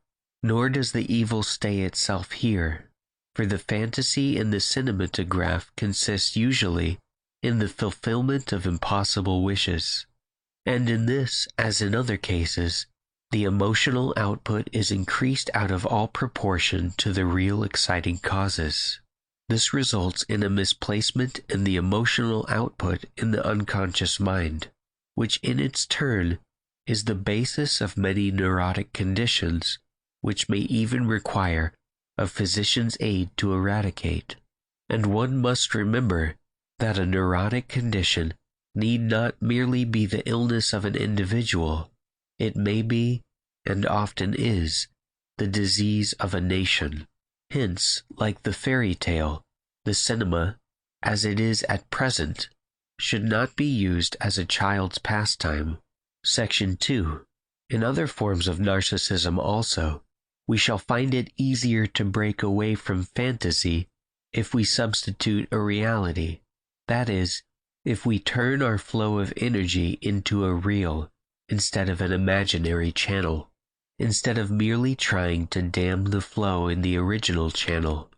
Nor does the evil stay itself here, for the fantasy in the cinematograph consists usually in the fulfillment of impossible wishes, and in this, as in other cases, the emotional output is increased out of all proportion to the real exciting causes. This results in a misplacement in the emotional output in the unconscious mind, which in its turn is the basis of many neurotic conditions, which may even require a physician's aid to eradicate. And one must remember that a neurotic condition need not merely be the illness of an individual. It may be, and often is, the disease of a nation. Hence, like the fairy tale, the cinema, as it is at present, should not be used as a child's pastime. Section 2. In other forms of narcissism also, we shall find it easier to break away from fantasy if we substitute a reality. That is, if we turn our flow of energy into a real instead of an imaginary channel, instead of merely trying to dam the flow in the original channel.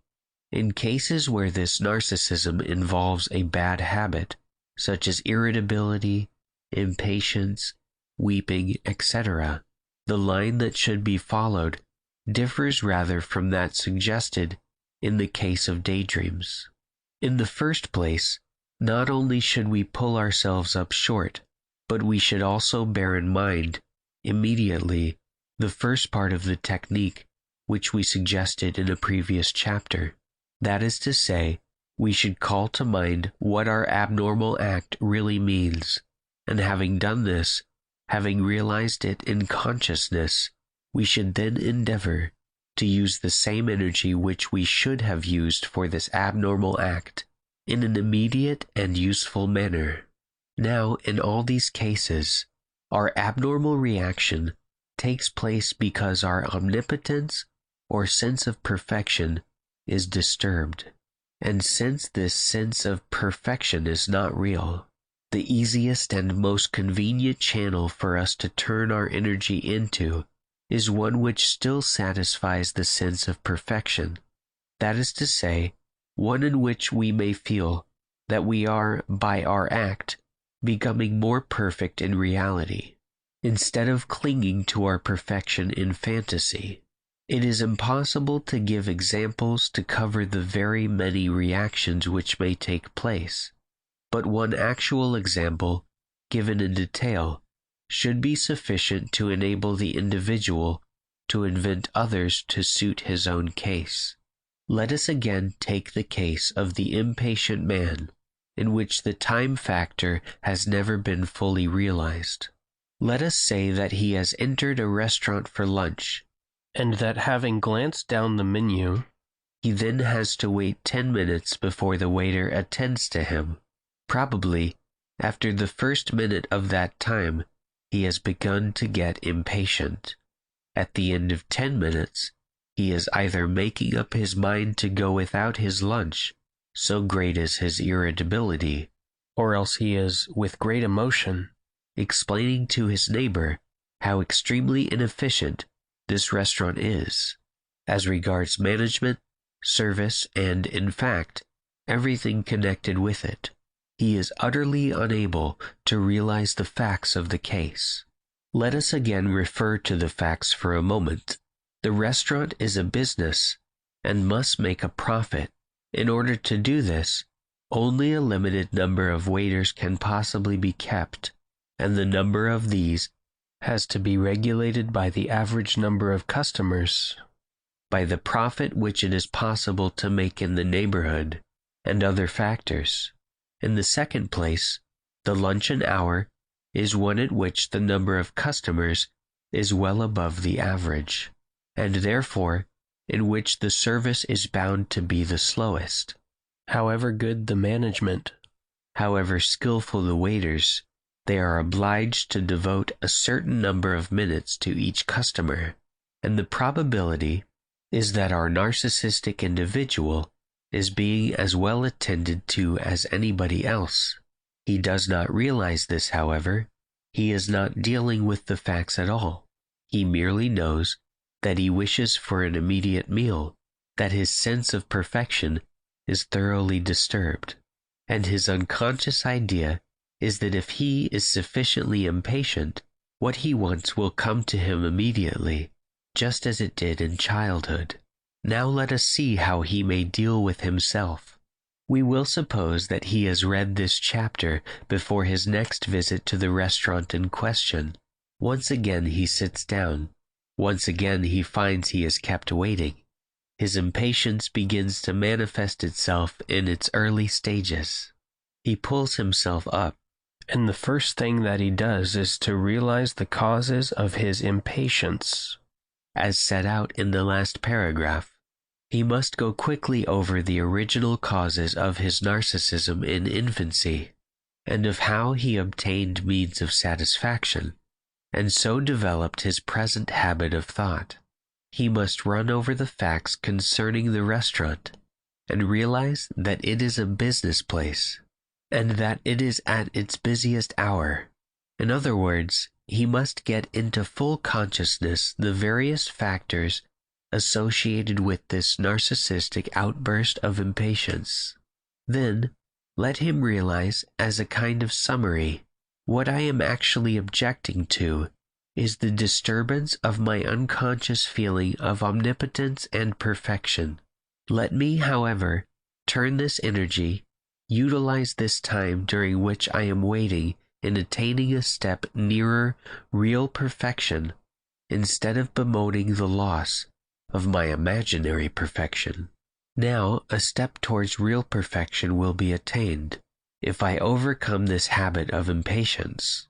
In cases where this narcissism involves a bad habit, such as irritability, impatience, weeping, etc., the line that should be followed differs rather from that suggested in the case of daydreams. In the first place, not only should we pull ourselves up short, but we should also bear in mind immediately the first part of the technique which we suggested in a previous chapter. That is to say, we should call to mind what our abnormal act really means, and having done this, having realized it in consciousness, we should then endeavor to use the same energy which we should have used for this abnormal act in an immediate and useful manner. Now, in all these cases, our abnormal reaction takes place because our omnipotence or sense of perfection is disturbed. And since this sense of perfection is not real, the easiest and most convenient channel for us to turn our energy into is one which still satisfies the sense of perfection. That is to say, one in which we may feel that we are, by our act, becoming more perfect in reality, instead of clinging to our perfection in fantasy. It is impossible to give examples to cover the very many reactions which may take place, but one actual example, given in detail, should be sufficient to enable the individual to invent others to suit his own case. Let us again take the case of the impatient man, in which the time factor has never been fully realized. Let us say that he has entered a restaurant for lunch, and that having glanced down the menu, he then has to wait 10 minutes before the waiter attends to him. Probably, after the first minute of that time, he has begun to get impatient. At the end of 10 minutes, he is either making up his mind to go without his lunch, so great is his irritability, or else he is, with great emotion, explaining to his neighbor how extremely inefficient this restaurant is, as regards management, service, and, in fact, everything connected with it. He is utterly unable to realize the facts of the case. Let us again refer to the facts for a moment. The restaurant is a business and must make a profit. In order to do this, only a limited number of waiters can possibly be kept, and the number of these has to be regulated by the average number of customers, by the profit which it is possible to make in the neighborhood, and other factors. In the second place, the luncheon hour is one at which the number of customers is well above the average, and therefore in which the service is bound to be the slowest. However good the management, however skillful the waiters, they are obliged to devote a certain number of minutes to each customer, and the probability is that our narcissistic individual is being as well attended to as anybody else. He does not realize this, however. He is not dealing with the facts at all. He merely knows that he wishes for an immediate meal, that his sense of perfection is thoroughly disturbed, and his unconscious idea is that if he is sufficiently impatient, what he wants will come to him immediately, just as it did in childhood. Now let us see how he may deal with himself. We will suppose that he has read this chapter before his next visit to the restaurant in question. Once again he sits down. Once again he finds he is kept waiting. His impatience begins to manifest itself in its early stages. He pulls himself up, and the first thing that he does is to realize the causes of his impatience. As set out in the last paragraph, he must go quickly over the original causes of his narcissism in infancy, and of how he obtained means of satisfaction, and so developed his present habit of thought. He must run over the facts concerning the restaurant, and realize that it is a business place, and that it is at its busiest hour. In other words, he must get into full consciousness the various factors associated with this narcissistic outburst of impatience. Then, let him realize as a kind of summary what I am actually objecting to is the disturbance of my unconscious feeling of omnipotence and perfection. Let me, however, turn this energy, utilize this time during which I am waiting in attaining a step nearer real perfection, instead of bemoaning the loss of my imaginary perfection. Now a step towards real perfection will be attained, if I overcome this habit of impatience.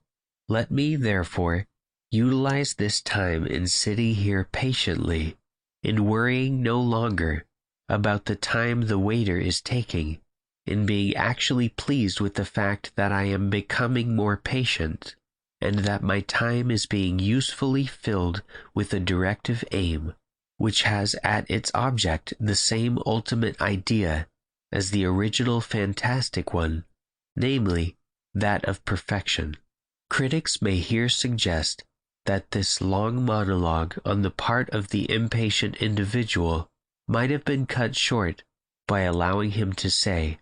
Let me, therefore, utilize this time in sitting here patiently, in worrying no longer about the time the waiter is taking, in being actually pleased with the fact that I am becoming more patient, and that my time is being usefully filled with a directive aim, which has at its object the same ultimate idea as the original fantastic one, namely, that of perfection. Critics may here suggest that this long monologue on the part of the impatient individual might have been cut short by allowing him to say,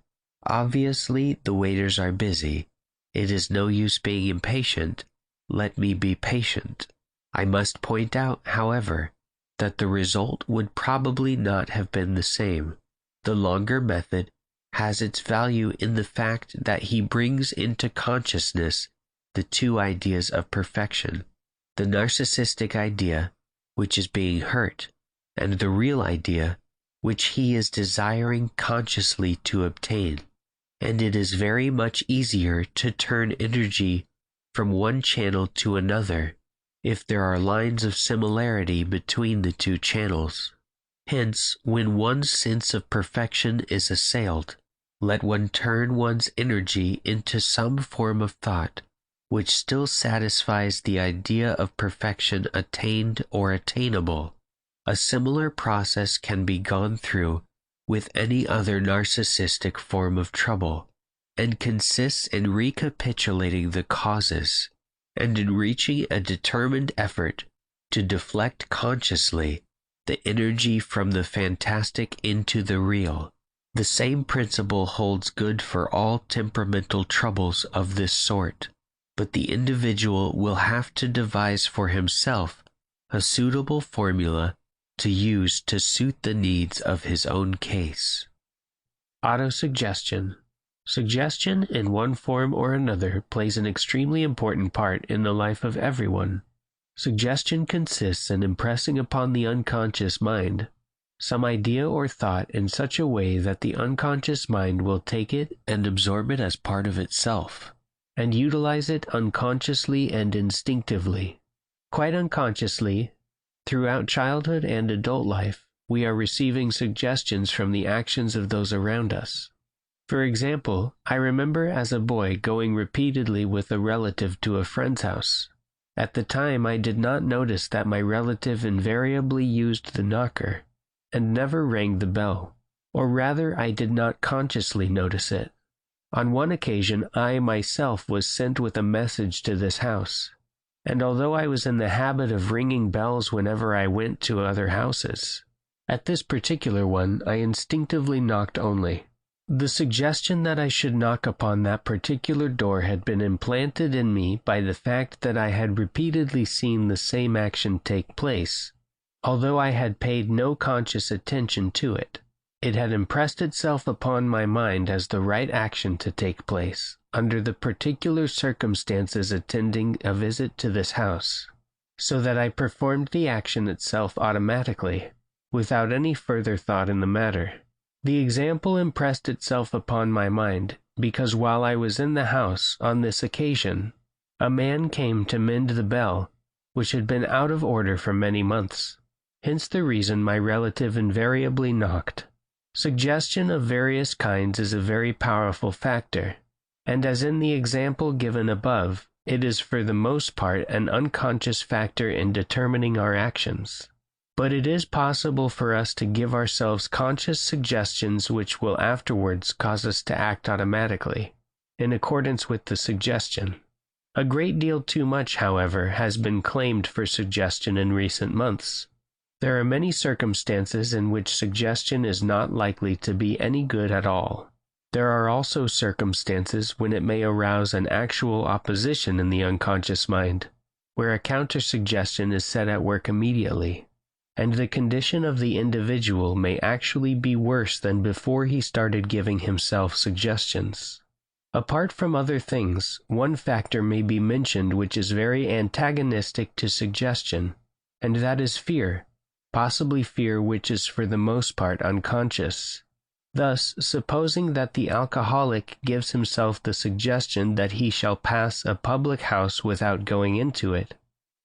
"Obviously, the waiters are busy. It is no use being impatient. Let me be patient." I must point out, however, that the result would probably not have been the same. The longer method has its value in the fact that he brings into consciousness the two ideas of perfection, the narcissistic idea, which is being hurt, and the real idea, which he is desiring consciously to obtain. And it is very much easier to turn energy from one channel to another if there are lines of similarity between the two channels. Hence, when one's sense of perfection is assailed, let one turn one's energy into some form of thought which still satisfies the idea of perfection attained or attainable. A similar process can be gone through with any other narcissistic form of trouble, and consists in recapitulating the causes, and in reaching a determined effort to deflect consciously the energy from the fantastic into the real. The same principle holds good for all temperamental troubles of this sort, but the individual will have to devise for himself a suitable formula to use to suit the needs of his own case. Autosuggestion. Suggestion in one form or another plays an extremely important part in the life of everyone. Suggestion consists in impressing upon the unconscious mind some idea or thought in such a way that the unconscious mind will take it and absorb it as part of itself, and utilize it unconsciously and instinctively. Quite unconsciously, throughout childhood and adult life, we are receiving suggestions from the actions of those around us. For example, I remember as a boy going repeatedly with a relative to a friend's house. At the time, I did not notice that my relative invariably used the knocker and never rang the bell, or rather I did not consciously notice it. On one occasion, I myself was sent with a message to this house, and although I was in the habit of ringing bells whenever I went to other houses, at this particular one I instinctively knocked only. The suggestion that I should knock upon that particular door had been implanted in me by the fact that I had repeatedly seen the same action take place, although I had paid no conscious attention to it. It had impressed itself upon my mind as the right action to take place, under the particular circumstances attending a visit to this house, so that I performed the action itself automatically, without any further thought in the matter. The example impressed itself upon my mind, because while I was in the house on this occasion, a man came to mend the bell, which had been out of order for many months. Hence the reason my relative invariably knocked. Suggestion of various kinds is a very powerful factor, and as in the example given above, it is for the most part an unconscious factor in determining our actions. But it is possible for us to give ourselves conscious suggestions which will afterwards cause us to act automatically, in accordance with the suggestion. A great deal too much, however, has been claimed for suggestion in recent months. There are many circumstances in which suggestion is not likely to be any good at all. There are also circumstances when it may arouse an actual opposition in the unconscious mind. where a counter-suggestion is set at work immediately, and the condition of the individual may actually be worse than before he started giving himself suggestions. Apart from other things, one factor may be mentioned which is very antagonistic to suggestion, and that is fear, possibly fear which is for the most part unconscious. Thus, supposing that the alcoholic gives himself the suggestion that he shall pass a public house without going into it,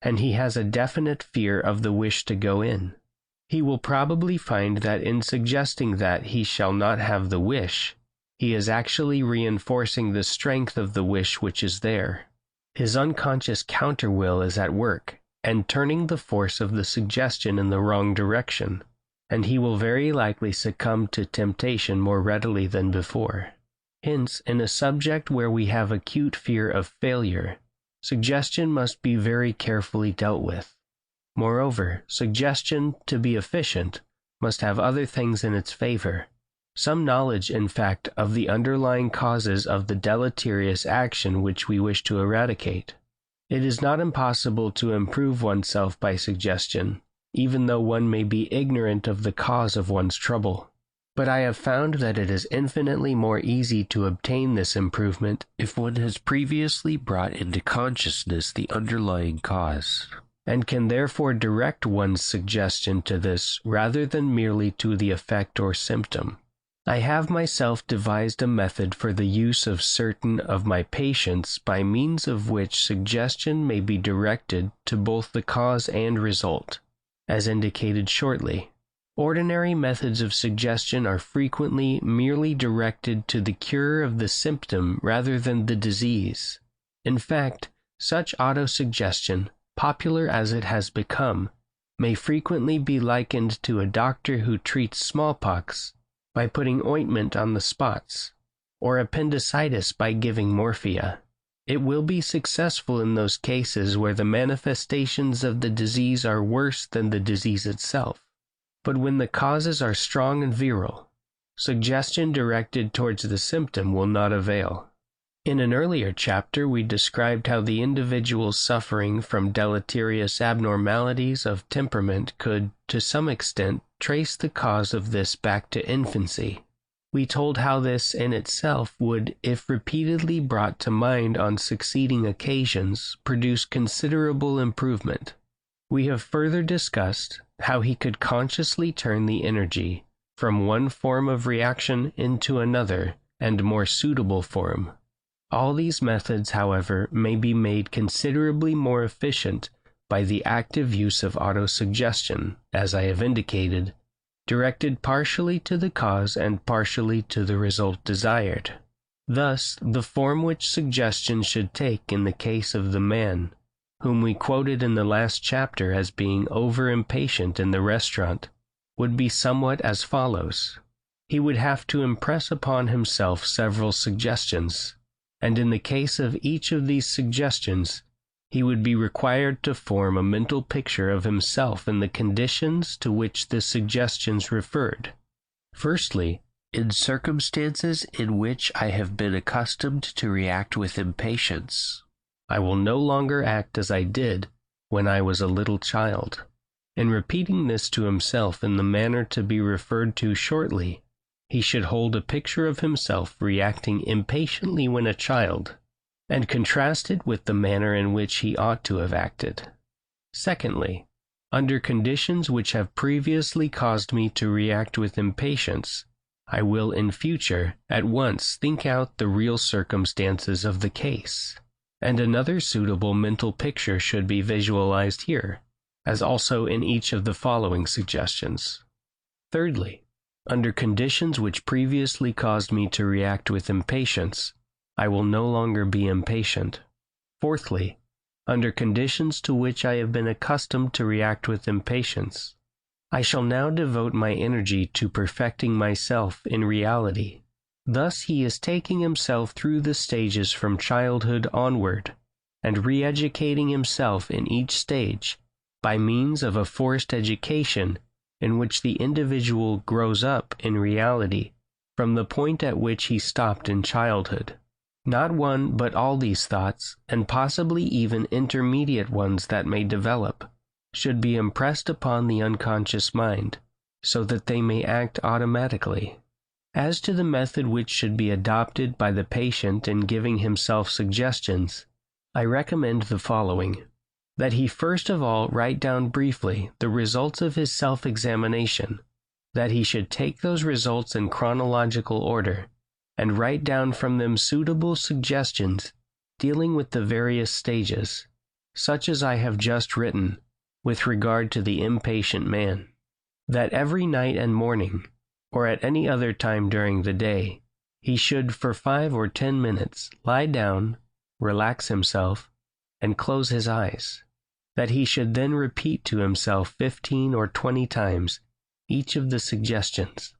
and he has a definite fear of the wish to go in, he will probably find that in suggesting that he shall not have the wish, he is actually reinforcing the strength of the wish which is there. His unconscious counterwill is at work, and turning the force of the suggestion in the wrong direction, and he will very likely succumb to temptation more readily than before. Hence, in a subject where we have acute fear of failure, suggestion must be very carefully dealt with. Moreover, suggestion, to be efficient, must have other things in its favor. Some knowledge, in fact, of the underlying causes of the deleterious action which we wish to eradicate. It is not impossible to improve oneself by suggestion, even though one may be ignorant of the cause of one's trouble. But I have found that it is infinitely more easy to obtain this improvement if one has previously brought into consciousness the underlying cause, and can therefore direct one's suggestion to this rather than merely to the effect or symptom. I have myself devised a method for the use of certain of my patients by means of which suggestion may be directed to both the cause and result, as indicated shortly. Ordinary methods of suggestion are frequently merely directed to the cure of the symptom rather than the disease. In fact, such autosuggestion, popular as it has become, may frequently be likened to a doctor who treats smallpox by putting ointment on the spots, or appendicitis by giving morphia. It will be successful in those cases where the manifestations of the disease are worse than the disease itself. But when the causes are strong and virile, suggestion directed towards the symptom will not avail. In an earlier chapter, we described how the individual suffering from deleterious abnormalities of temperament could, to some extent, trace the cause of this back to infancy. We told how this in itself would, if repeatedly brought to mind on succeeding occasions, produce considerable improvement. We have further discussed how he could consciously turn the energy from one form of reaction into another and more suitable form. All these methods, however, may be made considerably more efficient by the active use of autosuggestion, as I have indicated, directed partially to the cause and partially to the result desired. Thus, the form which suggestion should take in the case of the man, whom we quoted in the last chapter as being over-impatient in the restaurant, would be somewhat as follows. He would have to impress upon himself several suggestions, and in the case of each of these suggestions, he would be required to form a mental picture of himself in the conditions to which the suggestions referred. Firstly, in circumstances in which I have been accustomed to react with impatience, I will no longer act as I did when I was a little child. In repeating this to himself in the manner to be referred to shortly, he should hold a picture of himself reacting impatiently when a child, and contrast it with the manner in which he ought to have acted. Secondly, under conditions which have previously caused me to react with impatience, I will in future at once think out the real circumstances of the case, and another suitable mental picture should be visualized here, as also in each of the following suggestions. Thirdly, under conditions which previously caused me to react with impatience, I will no longer be impatient. Fourthly, under conditions to which I have been accustomed to react with impatience, I shall now devote my energy to perfecting myself in reality. Thus he is taking himself through the stages from childhood onward, and re-educating himself in each stage by means of a forced education in which the individual grows up in reality from the point at which he stopped in childhood. Not one, but all these thoughts, and possibly even intermediate ones that may develop, should be impressed upon the unconscious mind, so that they may act automatically. As to the method which should be adopted by the patient in giving himself suggestions, I recommend the following: that he first of all write down briefly the results of his self-examination, that he should take those results in chronological order, and write down from them suitable suggestions dealing with the various stages, such as I have just written, with regard to the impatient man. That every night and morning, or at any other time during the day, he should for 5 or 10 minutes lie down, relax himself, and close his eyes. That he should then repeat to himself 15 or 20 times each of the suggestions,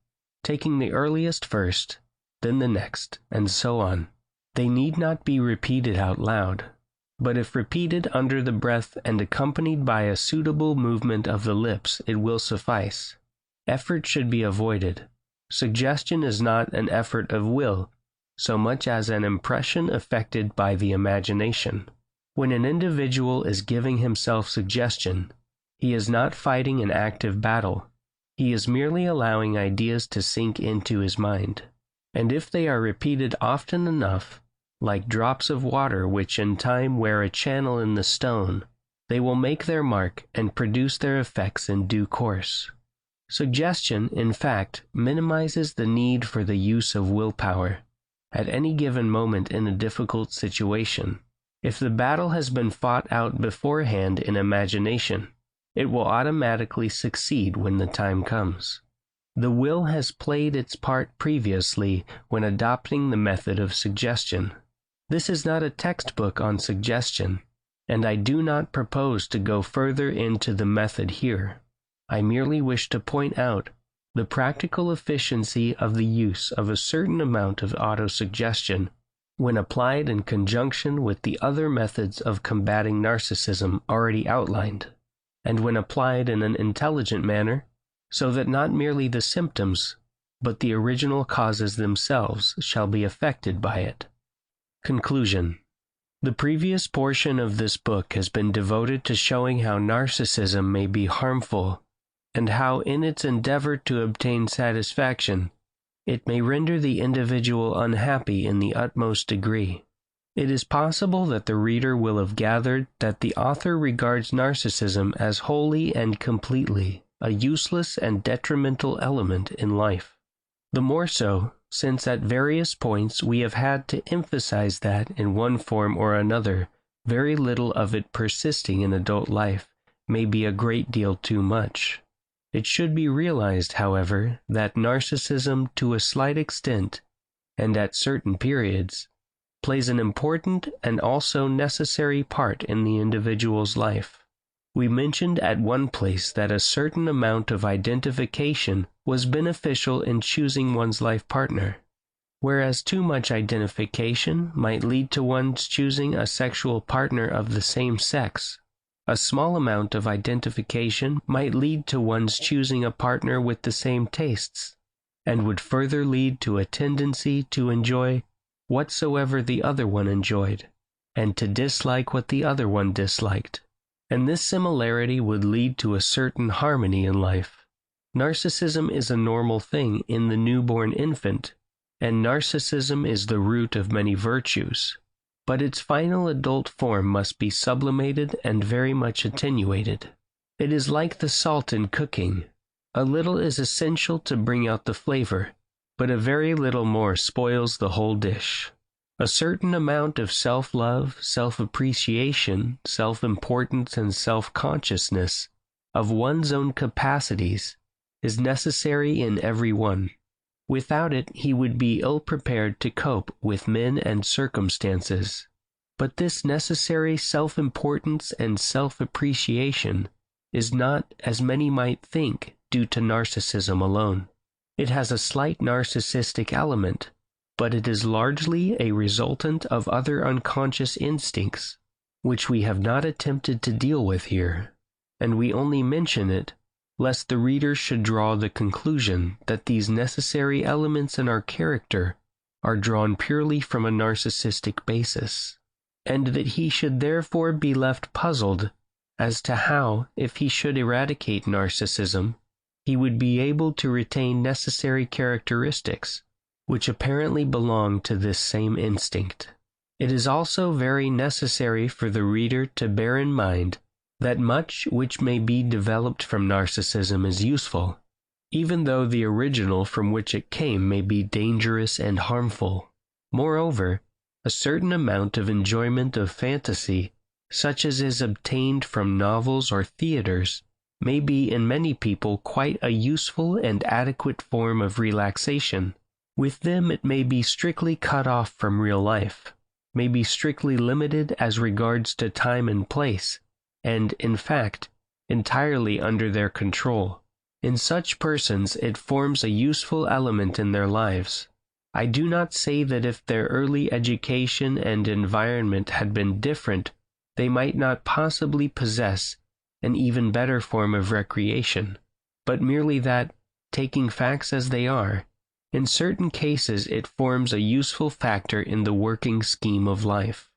taking the earliest first, then the next, and so on. They need not be repeated out loud, but if repeated under the breath and accompanied by a suitable movement of the lips, it will suffice. Effort should be avoided. Suggestion is not an effort of will, so much as an impression effected by the imagination. When an individual is giving himself suggestion, he is not fighting an active battle. He is merely allowing ideas to sink into his mind. And if they are repeated often enough, like drops of water which in time wear a channel in the stone, they will make their mark and produce their effects in due course. Suggestion, in fact, minimizes the need for the use of willpower at any given moment in a difficult situation. If the battle has been fought out beforehand in imagination, it will automatically succeed when the time comes. The will has played its part previously when adopting the method of suggestion. This is not a textbook on suggestion, and I do not propose to go further into the method here. I merely wish to point out the practical efficiency of the use of a certain amount of autosuggestion when applied in conjunction with the other methods of combating narcissism already outlined, and when applied in an intelligent manner, so that not merely the symptoms, but the original causes themselves shall be affected by it. Conclusion. The previous portion of this book has been devoted to showing how narcissism may be harmful, and how in its endeavor to obtain satisfaction, it may render the individual unhappy in the utmost degree. It is possible that the reader will have gathered that the author regards narcissism as wholly and completely a useless and detrimental element in life. The more so, since at various points we have had to emphasize that, in one form or another, very little of it persisting in adult life may be a great deal too much. It should be realized, however, that narcissism, to a slight extent, and at certain periods, plays an important and also necessary part in the individual's life. We mentioned at one place that a certain amount of identification was beneficial in choosing one's life partner, whereas too much identification might lead to one's choosing a sexual partner of the same sex. A small amount of identification might lead to one's choosing a partner with the same tastes, and would further lead to a tendency to enjoy whatsoever the other one enjoyed, and to dislike what the other one disliked. And this similarity would lead to a certain harmony in life. Narcissism is a normal thing in the newborn infant, and narcissism is the root of many virtues. But its final adult form must be sublimated and very much attenuated. It is like the salt in cooking. A little is essential to bring out the flavor, but a very little more spoils the whole dish. A certain amount of self-love, self-appreciation, self-importance, and self-consciousness of one's own capacities is necessary in every one. Without it, he would be ill-prepared to cope with men and circumstances. But this necessary self-importance and self-appreciation is not, as many might think, due to narcissism alone. It has a slight narcissistic element, but it is largely a resultant of other unconscious instincts, which we have not attempted to deal with here, and we only mention it lest the reader should draw the conclusion that these necessary elements in our character are drawn purely from a narcissistic basis, and that he should therefore be left puzzled as to how, if he should eradicate narcissism, he would be able to retain necessary characteristics which apparently belong to this same instinct. It is also very necessary for the reader to bear in mind that much which may be developed from narcissism is useful, even though the original from which it came may be dangerous and harmful. Moreover, a certain amount of enjoyment of fantasy, such as is obtained from novels or theaters, may be in many people quite a useful and adequate form of relaxation. With them it may be strictly cut off from real life, may be strictly limited as regards to time and place, and, in fact, entirely under their control. In such persons it forms a useful element in their lives. I do not say that if their early education and environment had been different, they might not possibly possess an even better form of recreation, but merely that, taking facts as they are, in certain cases it forms a useful factor in the working scheme of life.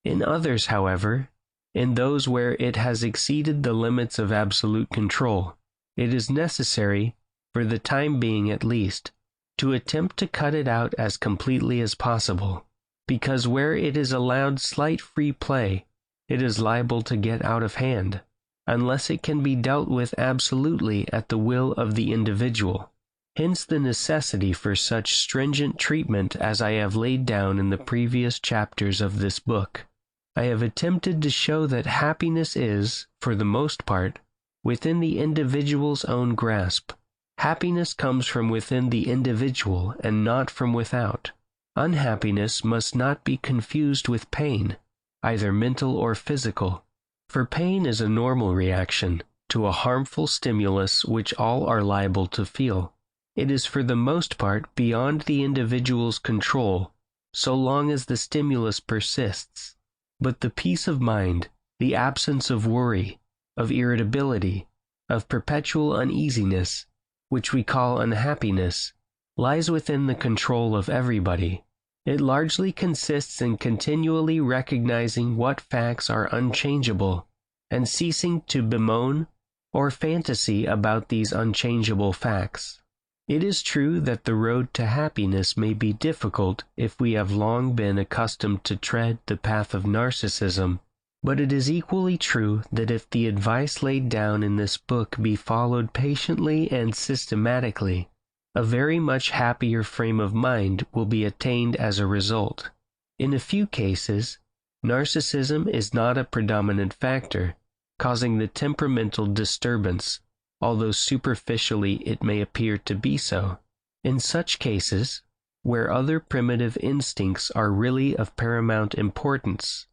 In others, however, in those where it has exceeded the limits of absolute control, it is necessary, for the time being at least, to attempt to cut it out as completely as possible, because where it is allowed slight free play, it is liable to get out of hand, unless it can be dealt with absolutely at the will of the individual. Hence the necessity for such stringent treatment as I have laid down in the previous chapters of this book. I have attempted to show that happiness is, for the most part, within the individual's own grasp. Happiness comes from within the individual and not from without. Unhappiness must not be confused with pain, either mental or physical, for pain is a normal reaction to a harmful stimulus which all are liable to feel. It is for the most part beyond the individual's control, so long as the stimulus persists. But the peace of mind, the absence of worry, of irritability, of perpetual uneasiness, which we call unhappiness, lies within the control of everybody. It largely consists in continually recognizing what facts are unchangeable, and ceasing to bemoan or fantasy about these unchangeable facts. It is true that the road to happiness may be difficult if we have long been accustomed to tread the path of narcissism, but it is equally true that if the advice laid down in this book be followed patiently and systematically, a very much happier frame of mind will be attained as a result. In a few cases, narcissism is not a predominant factor, causing the temperamental disturbance, although superficially it may appear to be so. In such cases, where other primitive instincts are really of paramount importance,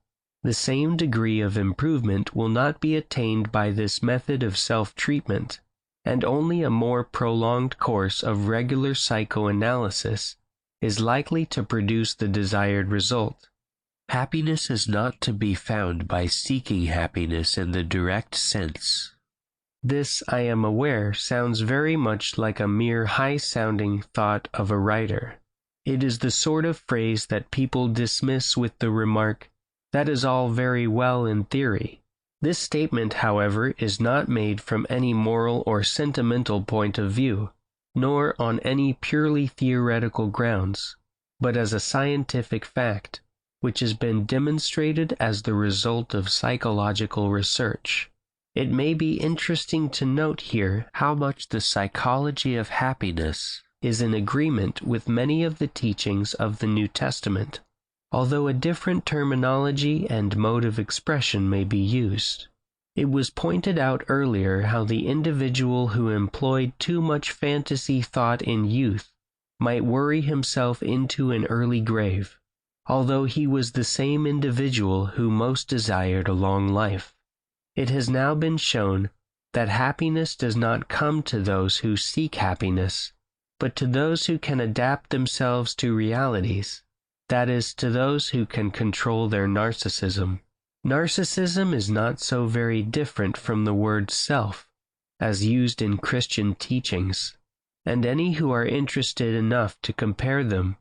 the same degree of improvement will not be attained by this method of self-treatment, and only a more prolonged course of regular psychoanalysis is likely to produce the desired result. Happiness is not to be found by seeking happiness in the direct sense. This, I am aware, sounds very much like a mere high-sounding thought of a writer. It is the sort of phrase that people dismiss with the remark, "That is all very well in theory." This statement, however, is not made from any moral or sentimental point of view, nor on any purely theoretical grounds, but as a scientific fact, which has been demonstrated as the result of psychological research. It may be interesting to note here how much the psychology of happiness is in agreement with many of the teachings of the New Testament, although a different terminology and mode of expression may be used. It was pointed out earlier how the individual who employed too much fantasy thought in youth might worry himself into an early grave, although he was the same individual who most desired a long life. It has now been shown that happiness does not come to those who seek happiness, but to those who can adapt themselves to realities, that is, to those who can control their narcissism. Narcissism is not so very different from the word self, as used in Christian teachings, and any who are interested enough to compare them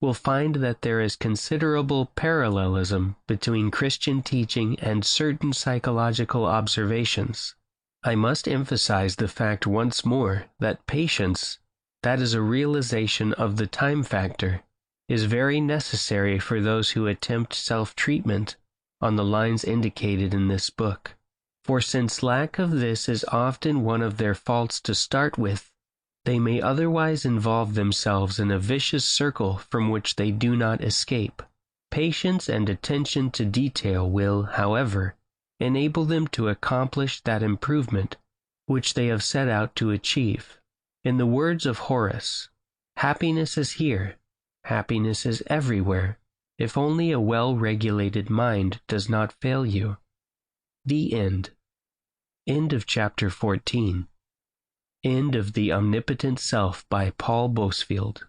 will find that there is considerable parallelism between Christian teaching and certain psychological observations. I must emphasize the fact once more that patience, that is a realization of the time factor, is very necessary for those who attempt self-treatment on the lines indicated in this book. For since lack of this is often one of their faults to start with, they may otherwise involve themselves in a vicious circle from which they do not escape. Patience and attention to detail will, however, enable them to accomplish that improvement which they have set out to achieve. In the words of Horace, happiness is here, happiness is everywhere, if only a well-regulated mind does not fail you. The end. End of chapter 14. End of The Omnipotent Self by Paul Boesfield.